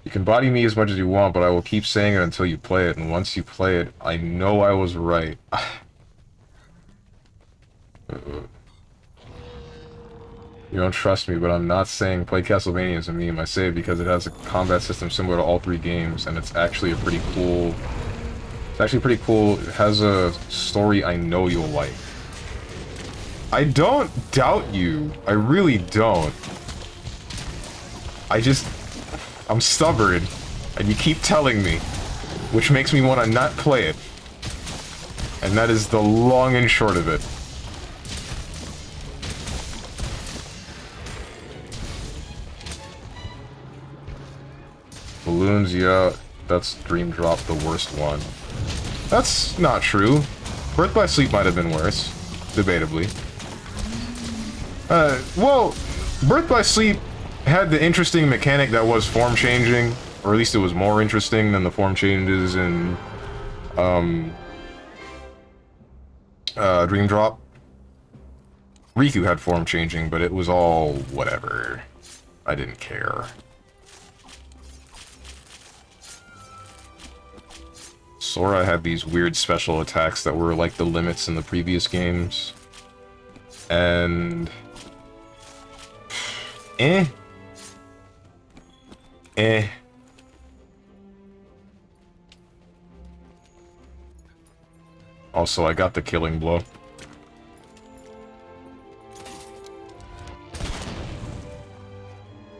You can body me as much as you want, but I will keep saying it until you play it, and once you play it, I know I was right. You don't trust me, but I'm not saying play Castlevania is a meme. I say it because it has a combat system similar to all 3 games, and it's actually a pretty cool... It's actually pretty cool. It has a story I know you'll like. I don't doubt you. I really don't. I'm stubborn, and you keep telling me, which makes me want to not play it. And that is the long and short of it. Balloons, yeah, that's Dream Drop, the worst one. That's not true. Birth by Sleep might have been worse, debatably. Well, Birth by Sleep had the interesting mechanic that was form changing, or at least it was more interesting than the form changes in Dream Drop. Riku had form changing, but it was all whatever. I didn't care. Sora had these weird special attacks that were like the limits in the previous games. And... Eh. Also, I got the killing blow.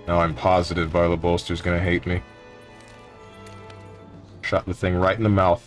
Now I'm positive Viola Bolster's gonna hate me. Shot the thing right in the mouth.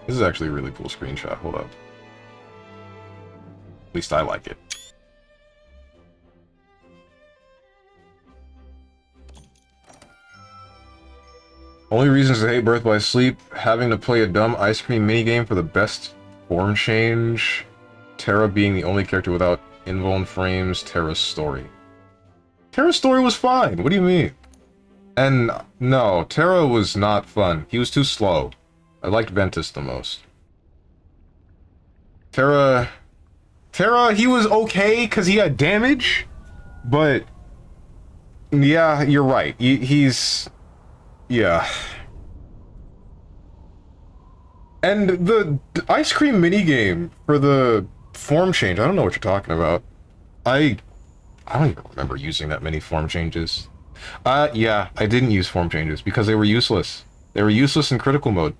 This is actually a really cool screenshot. Hold up. At least I like it. Only reasons to hate Birth by Sleep: having to play a dumb ice cream minigame for the best form change, Terra being the only character without invuln frames, Terra's story. Terra's story was fine, what do you mean? And no, Terra was not fun. He was too slow. I liked Ventus the most. Terra, he was okay because he had damage, but yeah, you're right. He's... yeah. And the ice cream minigame for the form change, I don't know what you're talking about. I don't even remember using that many form changes. Yeah, I didn't use form changes because they were useless. They were useless in critical mode.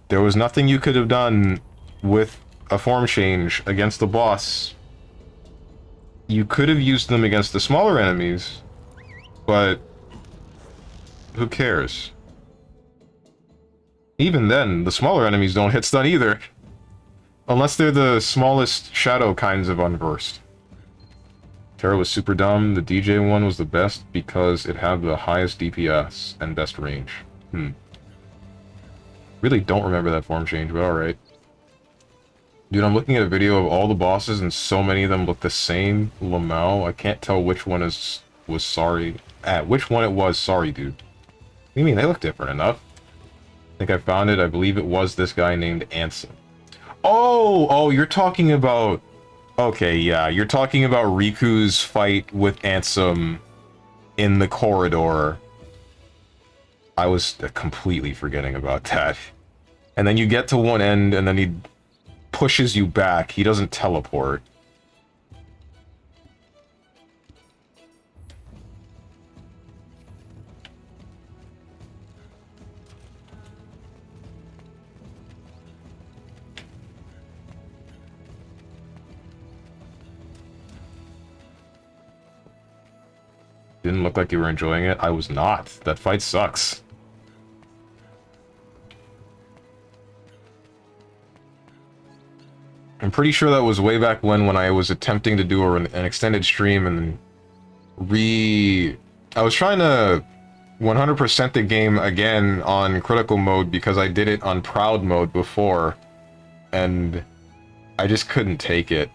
There was nothing you could have done with a form change against the boss. You could have used them against the smaller enemies, but who cares? Even then, the smaller enemies don't hit stun either. Unless they're the smallest shadow kinds of unversed. Terra was super dumb. The DJ one was the best because it had the highest DPS and best range. Really don't remember that form change, but alright. Dude, I'm looking at a video of all the bosses and so many of them look the same. Lamau, I can't tell which one was sorry. Which one it was sorry, dude. What do you mean? They look different enough. I think I found it. I believe it was this guy named Ansem. Oh, you're talking about... Okay, yeah, you're talking about Riku's fight with Ansem in the corridor. I was completely forgetting about that. And then you get to one end, and then he pushes you back. He doesn't teleport. Didn't look like you were enjoying it. I was not. That fight sucks. I'm pretty sure that was way back when I was attempting to do an extended stream and I was trying to 100% the game again on critical mode because I did it on proud mode before, and I just couldn't take it.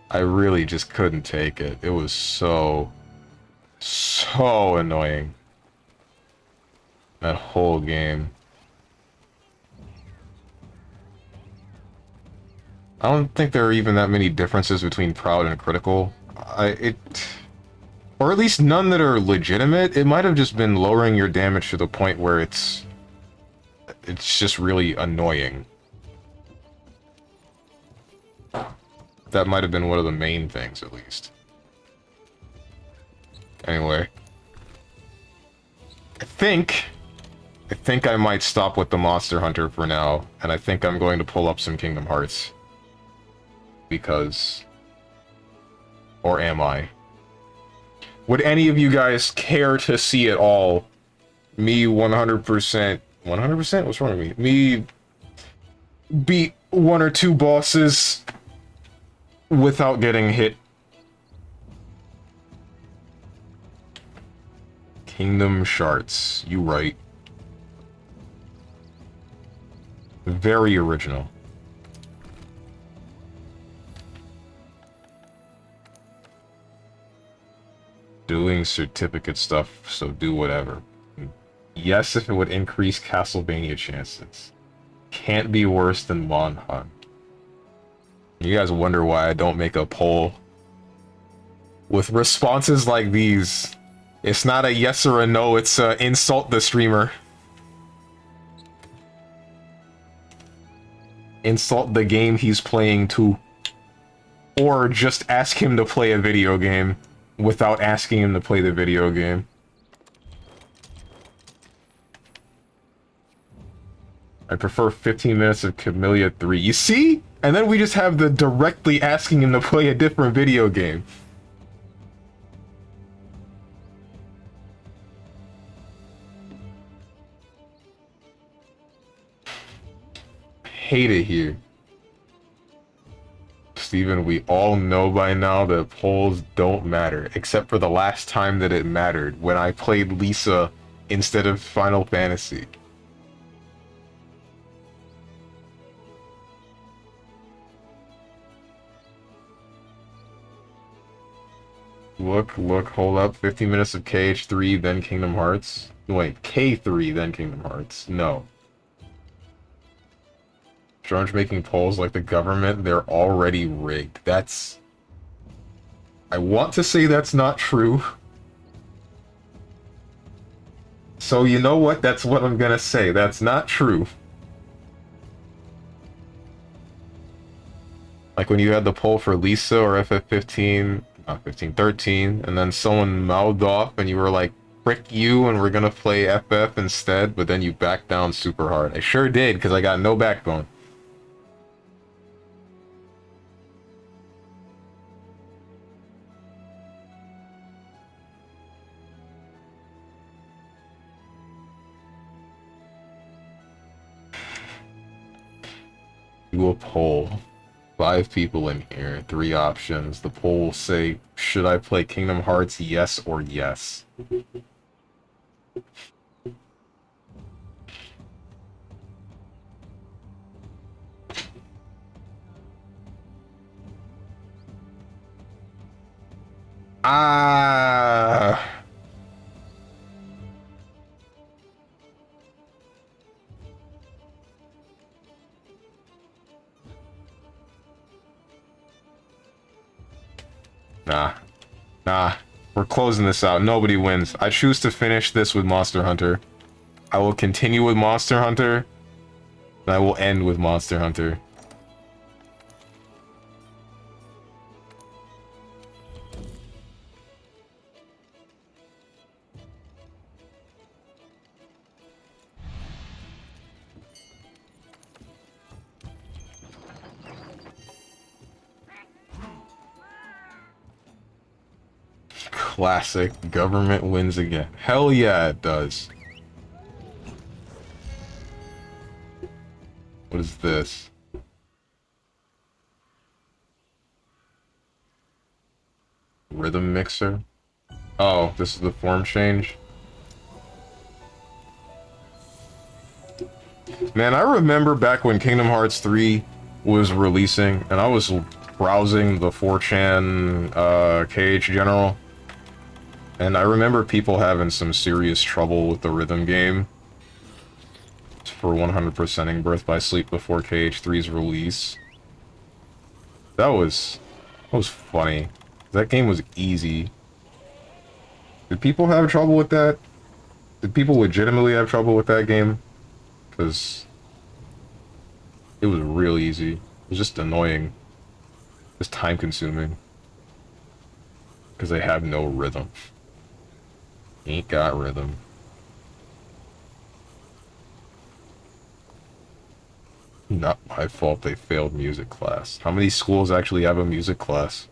I really just couldn't take it. It was so annoying. That whole game. I don't think there are even that many differences between proud and critical. Or at least none that are legitimate. It might have just been lowering your damage to the point where it's just really annoying. That might have been one of the main things, at least. Anyway. I think I might stop with the Monster Hunter for now, and I think I'm going to pull up some Kingdom Hearts. Because... Or am I? Would any of you guys care to see it all? Me 100%... 100%? What's wrong with me? Me beat one or two bosses without getting hit. Kingdom Shards. You right. Very original. Doing certificate stuff, so do whatever. Yes, if it would increase Castlevania chances. Can't be worse than Monhan. You guys wonder why I don't make a poll. With responses like these, it's not a yes or a no, it's a insult the streamer. Insult the game he's playing too. Or just ask him to play a video game without asking him to play the video game. I prefer 15 minutes of Camellia 3. You see? And then we just have the directly asking him to play a different video game. Hate it here. Steven, we all know by now that polls don't matter, except for the last time that it mattered, when I played Lisa instead of Final Fantasy. Look, hold up. 15 minutes of KH3, then Kingdom Hearts. Wait, K3, then Kingdom Hearts. No. Strange making polls like the government, they're already rigged. That's... I want to say that's not true. So you know what? That's what I'm gonna say. That's not true. Like when you had the poll for Lisa or FF15, not 15, 13, and then someone mouthed off and you were like, frick you, and we're gonna play FF instead, but then you backed down super hard. I sure did, because I got no backbone. Do a poll. 5 people in here, 3 options. The poll will say, should I play Kingdom Hearts, yes or yes? Ah. Nah. We're closing this out. Nobody wins. I choose to finish this with Monster Hunter. I will continue with Monster Hunter, and I will end with Monster Hunter. Classic. Government wins again. Hell yeah, it does. What is this? Rhythm mixer? Oh, this is the form change? Man, I remember back when Kingdom Hearts 3 was releasing, and I was browsing the 4chan KH General, and I remember people having some serious trouble with the rhythm game for 100%ing Birth by Sleep before KH3's release. That was funny. That game was easy. Did people have trouble with that? Did people legitimately have trouble with that game? Because it was real easy. It was just annoying. Just time consuming. Because they have no rhythm. Ain't got rhythm. Not my fault they failed music class. How many schools actually have a music class?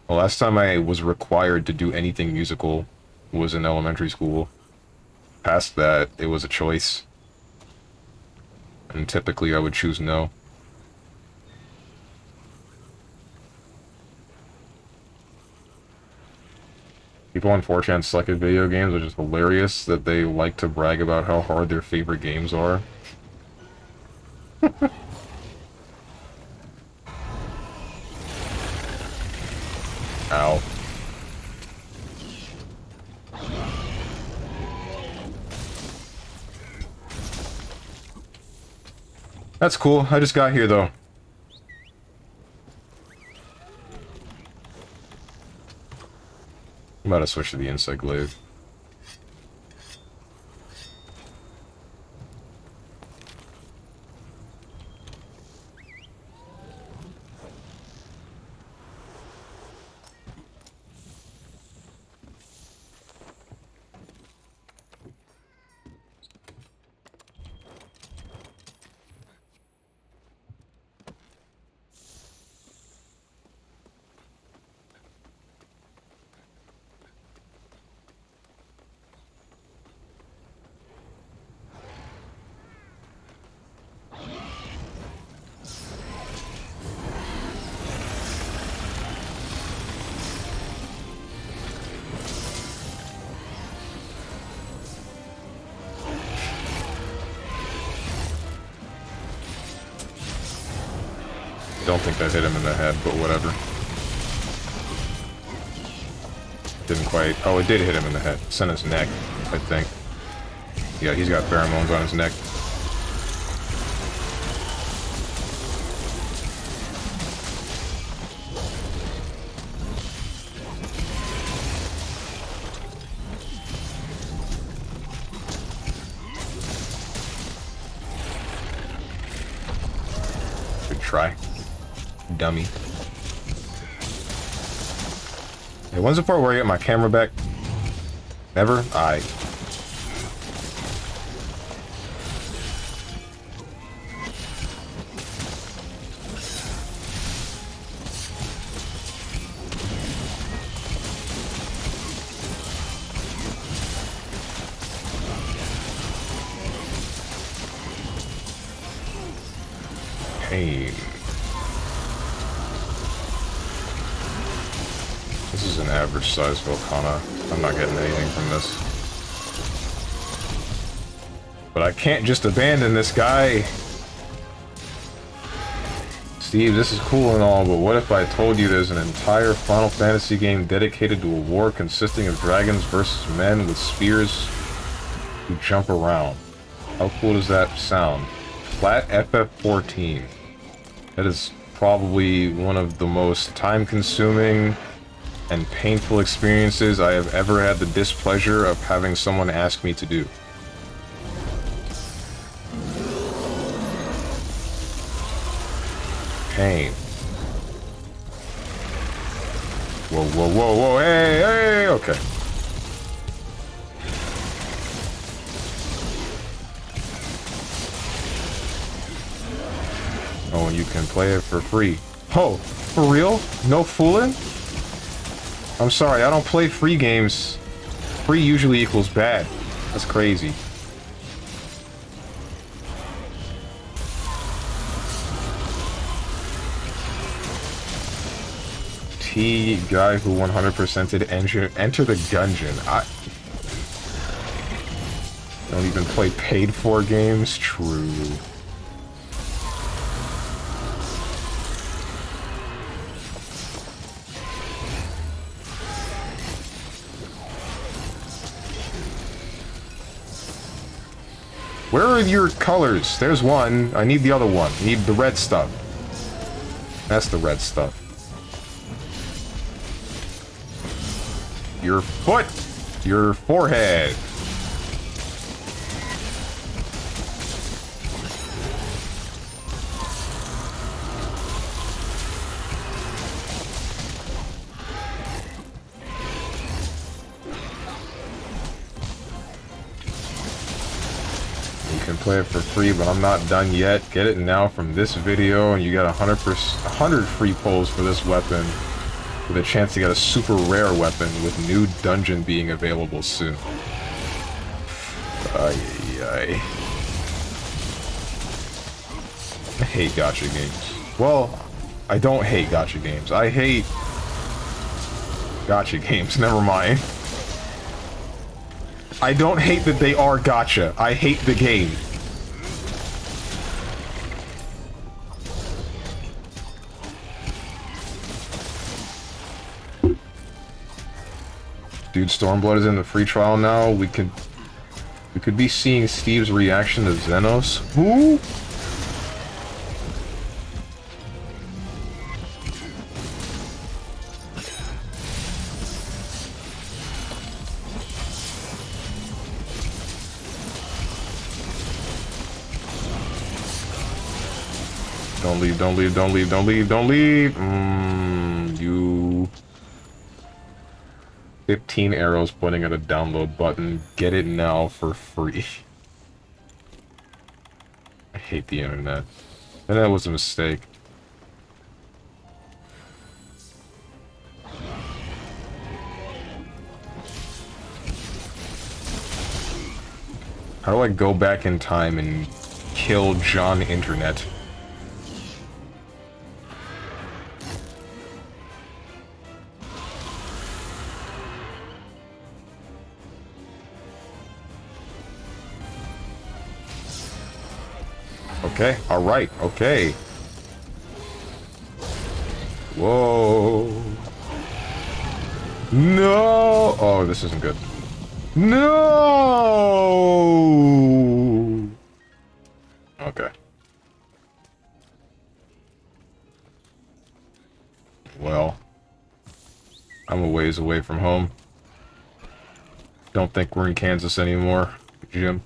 The last time I was required to do anything musical was in elementary school. Past that, it was a choice. And typically I would choose no. People on 4chan suck at video games, which is hilarious that they like to brag about how hard their favorite games are. Ow. That's cool. I just got here, though. I'm about to switch to the insect glaive. Don't think that hit him in the head, but whatever. Didn't quite. Oh, it did hit him in the head. It's in his neck, I think. Yeah, he's got pheromones on his neck. Good try. Dummy. Hey, when's the part where I get my camera back? Never? Aight. Pain. This is an average size Volcana. I'm not getting anything from this. But I can't just abandon this guy. Steve, this is cool and all, but what if I told you there's an entire Final Fantasy game dedicated to a war consisting of dragons versus men with spears who jump around? How cool does that sound? Flat FF14. That is probably one of the most time-consuming and painful experiences I have ever had the displeasure of having someone ask me to do. Pain. Whoa, whoa, whoa, whoa, hey, hey, okay. Oh, and you can play it for free. Oh, for real? No fooling? I'm sorry, I don't play free games. Free usually equals bad. That's crazy. T guy who 100%ed enter the dungeon. I don't even play paid for games. True. Where are your colors? There's one. I need the other one. I need the red stuff. That's the red stuff. Your foot! Your forehead! Play it for free, but I'm not done yet. Get it now from this video, and you get 100 free pulls for this weapon, with a chance to get a super rare weapon with new dungeon being available soon. I hate gacha games. Well, I don't hate gacha games. I hate gacha games. Never mind. I don't hate that they are gacha. I hate the game. Dude, Stormblood is in the free trial now. We could be seeing Steve's reaction to Xenos. Who? Don't leave, don't leave, don't leave, don't leave, don't leave! You... 15 arrows pointing at a download button. Get it now for free. I hate the internet. And that was a mistake. How do I go back in time and kill John Internet? Okay, alright, okay. Whoa. No! Oh, this isn't good. No! Okay. Well, I'm a ways away from home. Don't think we're in Kansas anymore, Jim.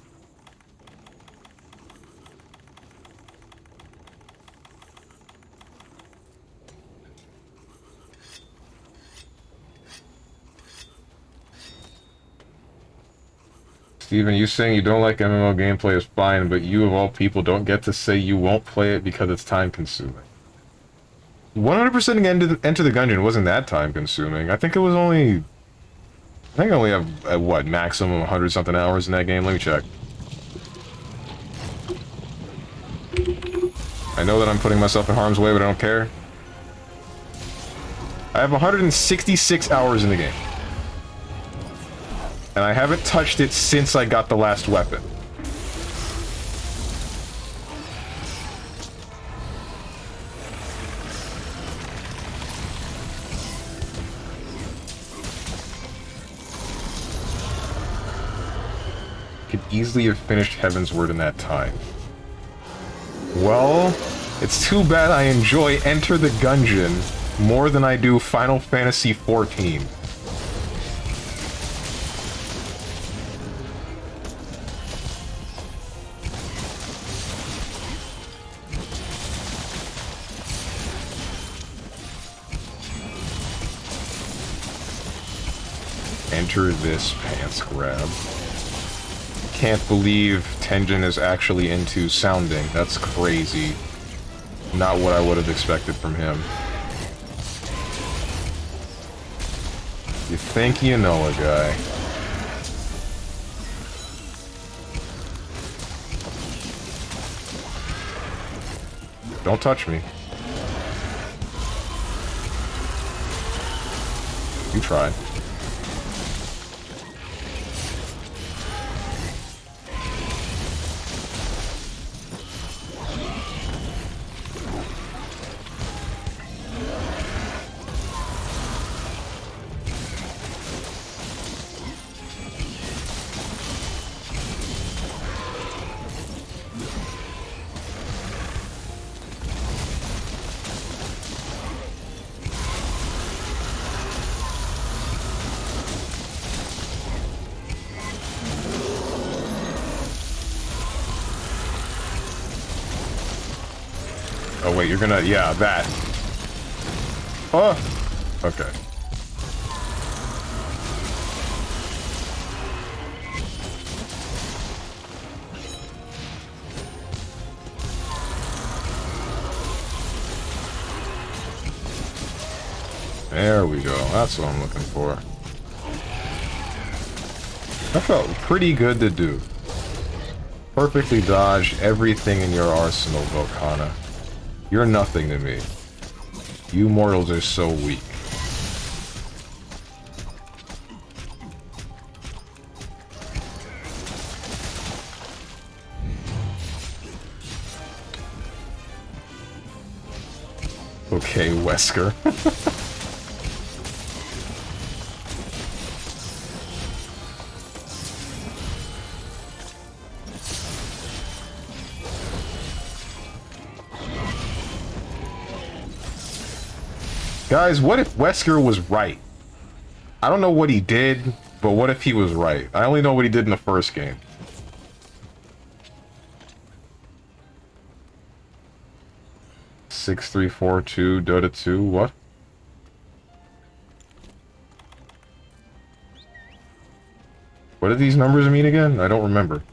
Steven, you saying you don't like MMO gameplay is fine, but you of all people don't get to say you won't play it because it's time consuming. 100% Enter the Gungeon wasn't that time consuming. I think it was only... I think I only have, what, maximum 100 something hours in that game? Let me check. I know that I'm putting myself in harm's way, but I don't care. I have 166 hours in the game. And I haven't touched it since I got the last weapon. Could easily have finished Heaven's Word in that time. Well, it's too bad I enjoy Enter the Gungeon more than I do Final Fantasy XIV. Enter this pants grab. Can't believe Tenjin is actually into sounding. That's crazy. Not what I would have expected from him. You think you know a guy. Don't touch me. You tried. Oh wait, you're gonna, yeah, that. Oh, okay. There we go, that's what I'm looking for. That felt pretty good to do. Perfectly dodged everything in your arsenal, Volcana. You're nothing to me. You mortals are so weak. Okay, Wesker. Guys, what if Wesker was right? I don't know what he did, but what if he was right? I only know what he did in the first game. Six, 3, 4, 2, Dota 2, what? What did these numbers mean again? I don't remember.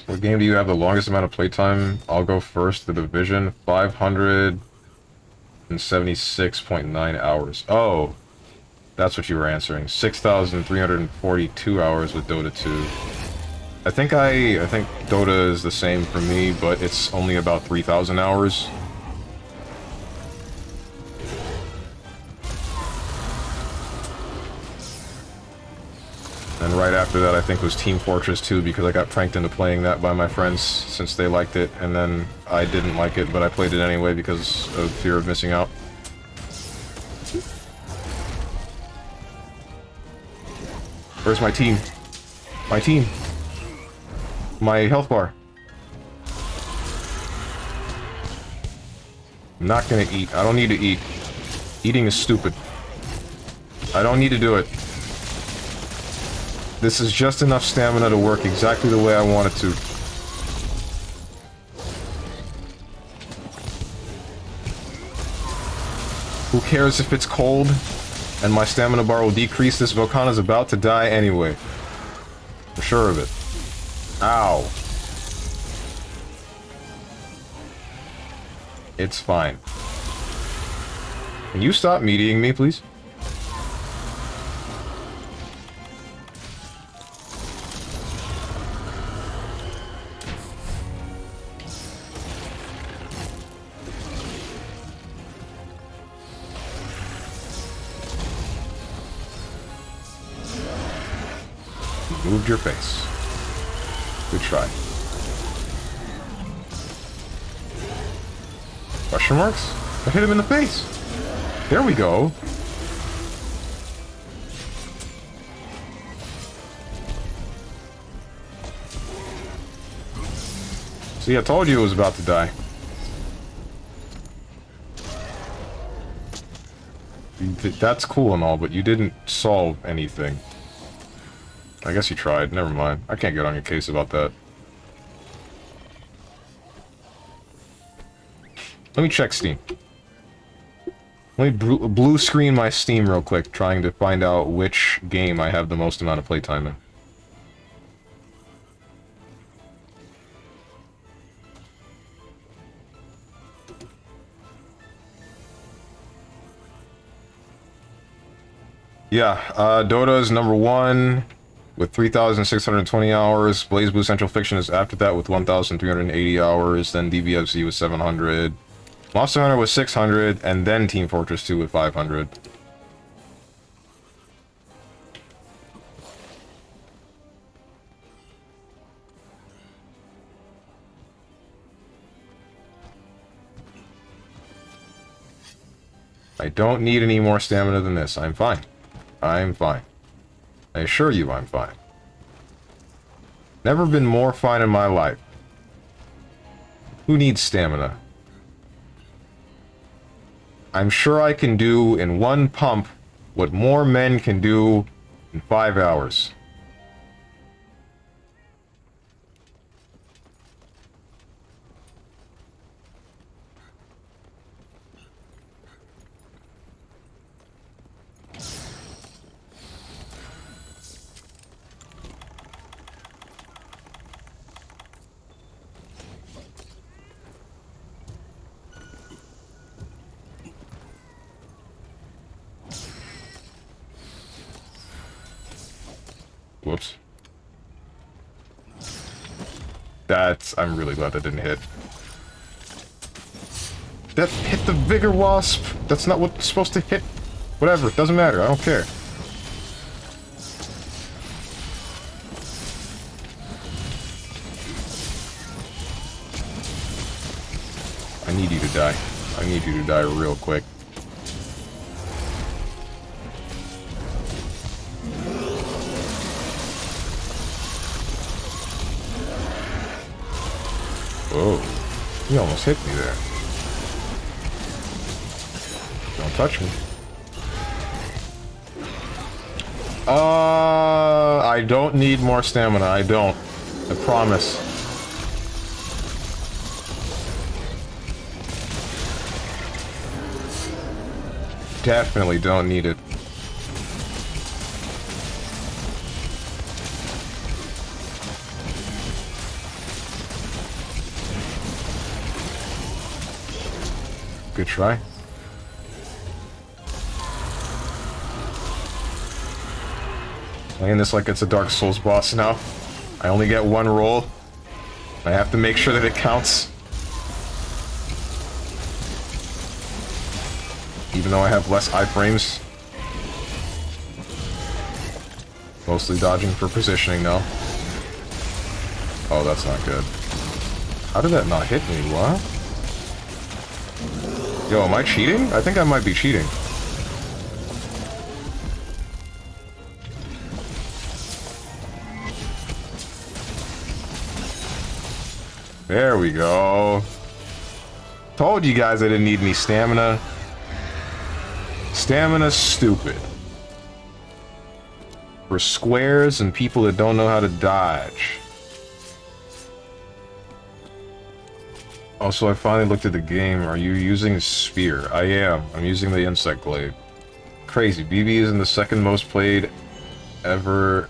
What game do you have the longest amount of playtime? I'll go first. The Division, 576.9 hours. Oh, that's what you were answering. 6,342 hours with Dota 2. I think Dota is the same for me, but it's only about 3,000 hours. And right after that, I think was Team Fortress 2, because I got pranked into playing that by my friends since they liked it, and then I didn't like it, but I played it anyway because of fear of missing out. Where's my team? My team! My health bar. I'm not gonna eat. I don't need to eat. Eating is stupid. I don't need to do it. This is just enough stamina to work exactly the way I want it to. Who cares if it's cold and my stamina bar will decrease? This Volcana's about to die anyway. For sure of it. Ow. It's fine. Can you stop meatying me, please? You moved your face. Good try. Question marks? I hit him in the face. There we go. See, I told you it was about to die. That's cool and all, but you didn't solve anything. I guess you tried. Never mind. I can't get on your case about that. Let me check Steam. Let me blue screen my Steam real quick, trying to find out which game I have the most amount of playtime in. Yeah, Dota is number 1 with 3,620 hours. Blaze Blue Central Fiction is after that with 1,380 hours. Then DBFZ with 700. Monster Hunter with 600, and then Team Fortress 2 with 500. I don't need any more stamina than this. I'm fine. I'm fine. I assure you I'm fine. Never been more fine in my life. Who needs stamina? I'm sure I can do in one pump what more men can do in 5 hours. Whoops. I'm really glad that didn't hit. That hit the bigger wasp! That's not what's supposed to hit. Whatever, it doesn't matter, I don't care. I need you to die. I need you to die real quick. Whoa. You almost hit me there. Don't touch me. I don't need more stamina. I don't. I promise. Definitely don't need it. Good try. Playing this like it's a Dark Souls boss now. I only get one roll. I have to make sure that it counts. Even though I have less iframes. Mostly dodging for positioning now. Oh, that's not good. How did that not hit me? What? Yo, am I cheating? I think I might be cheating. There we go. Told you guys I didn't need any stamina. Stamina's stupid. For squares and people that don't know how to dodge. Also, I finally looked at the game. Are you using Spear? I am. I'm using the Insect Glaive. Crazy. BB isn't the second most played ever.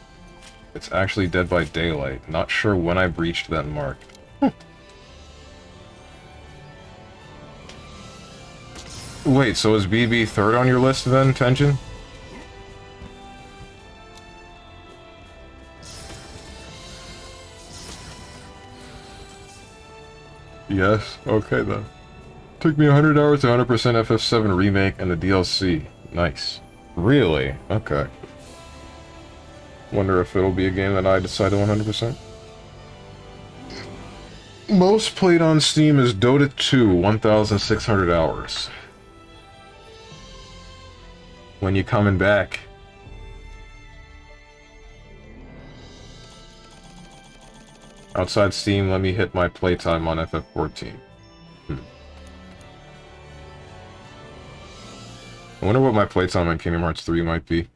It's actually Dead by Daylight. Not sure when I breached that mark. Wait, so is BB third on your list then, Tension? Yes, okay then. Took me 100 hours to 100% FF7 remake and the DLC. Nice. Really? Okay. Wonder if it'll be a game that I decide to 100%. Most played on Steam is Dota 2, 1,600 hours. When you coming back? Outside Steam, let me hit my playtime on FF14. I wonder what my playtime on Kingdom Hearts 3 might be.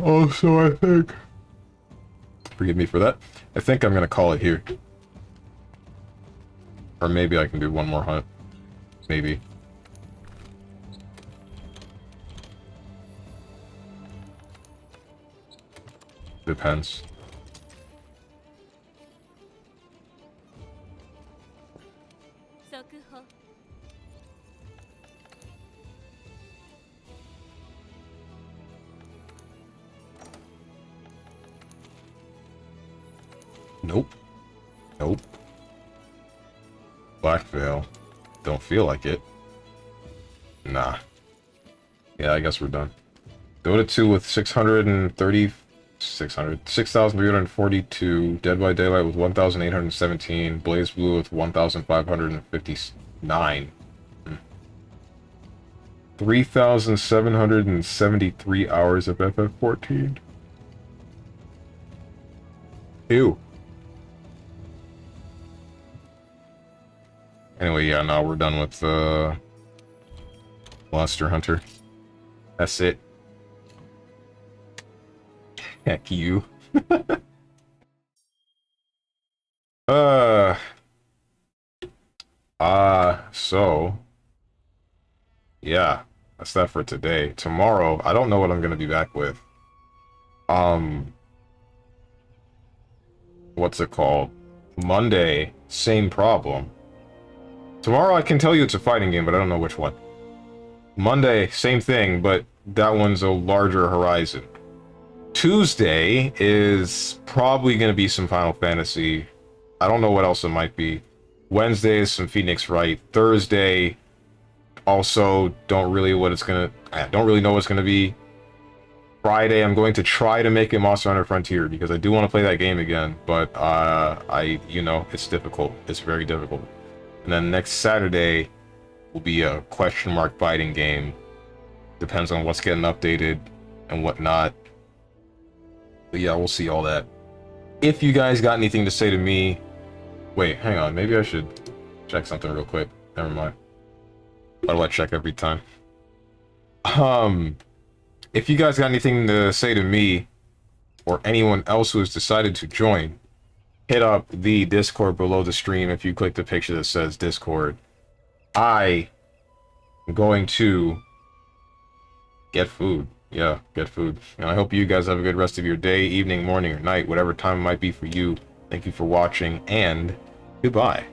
Also, I think... Forgive me for that. I think I'm gonna call it here. Or maybe I can do one more hunt. Maybe. Depends. Nope. Nope. Black Veil. Don't feel like it. Nah. Yeah, I guess we're done. Dota 2 with 6,342. Dead by Daylight with 1,817. Blaze Blue with 1,559. 3,773 hours of FF14. Ew. Anyway, yeah, no, we're done with Monster Hunter. That's it. Heck you. So yeah, that's that for today. Tomorrow, I don't know what I'm gonna be back with. What's it called? Monday, same problem. Tomorrow I can tell you it's a fighting game, but I don't know which one. Monday, same thing, but that one's a larger horizon. Tuesday is probably going to be some Final Fantasy. I don't know what else it might be. Wednesday is some Phoenix Wright. Thursday, also don't really know what it's going to be. Friday, I'm going to try to make it Monster Hunter Frontier because I do want to play that game again, but it's difficult. It's very difficult. And then next Saturday will be a question mark fighting game. Depends on what's getting updated and whatnot. But yeah, we'll see all that. If you guys got anything to say to me... Wait, hang on. Maybe I should check something real quick. Never mind. Why do I check every time? If you guys got anything to say to me, or anyone else who has decided to join, hit up the Discord below the stream if you click the picture that says Discord. I am going to get food. Yeah, get food. And I hope you guys have a good rest of your day, evening, morning, or night, whatever time it might be for you. Thank you for watching, and goodbye.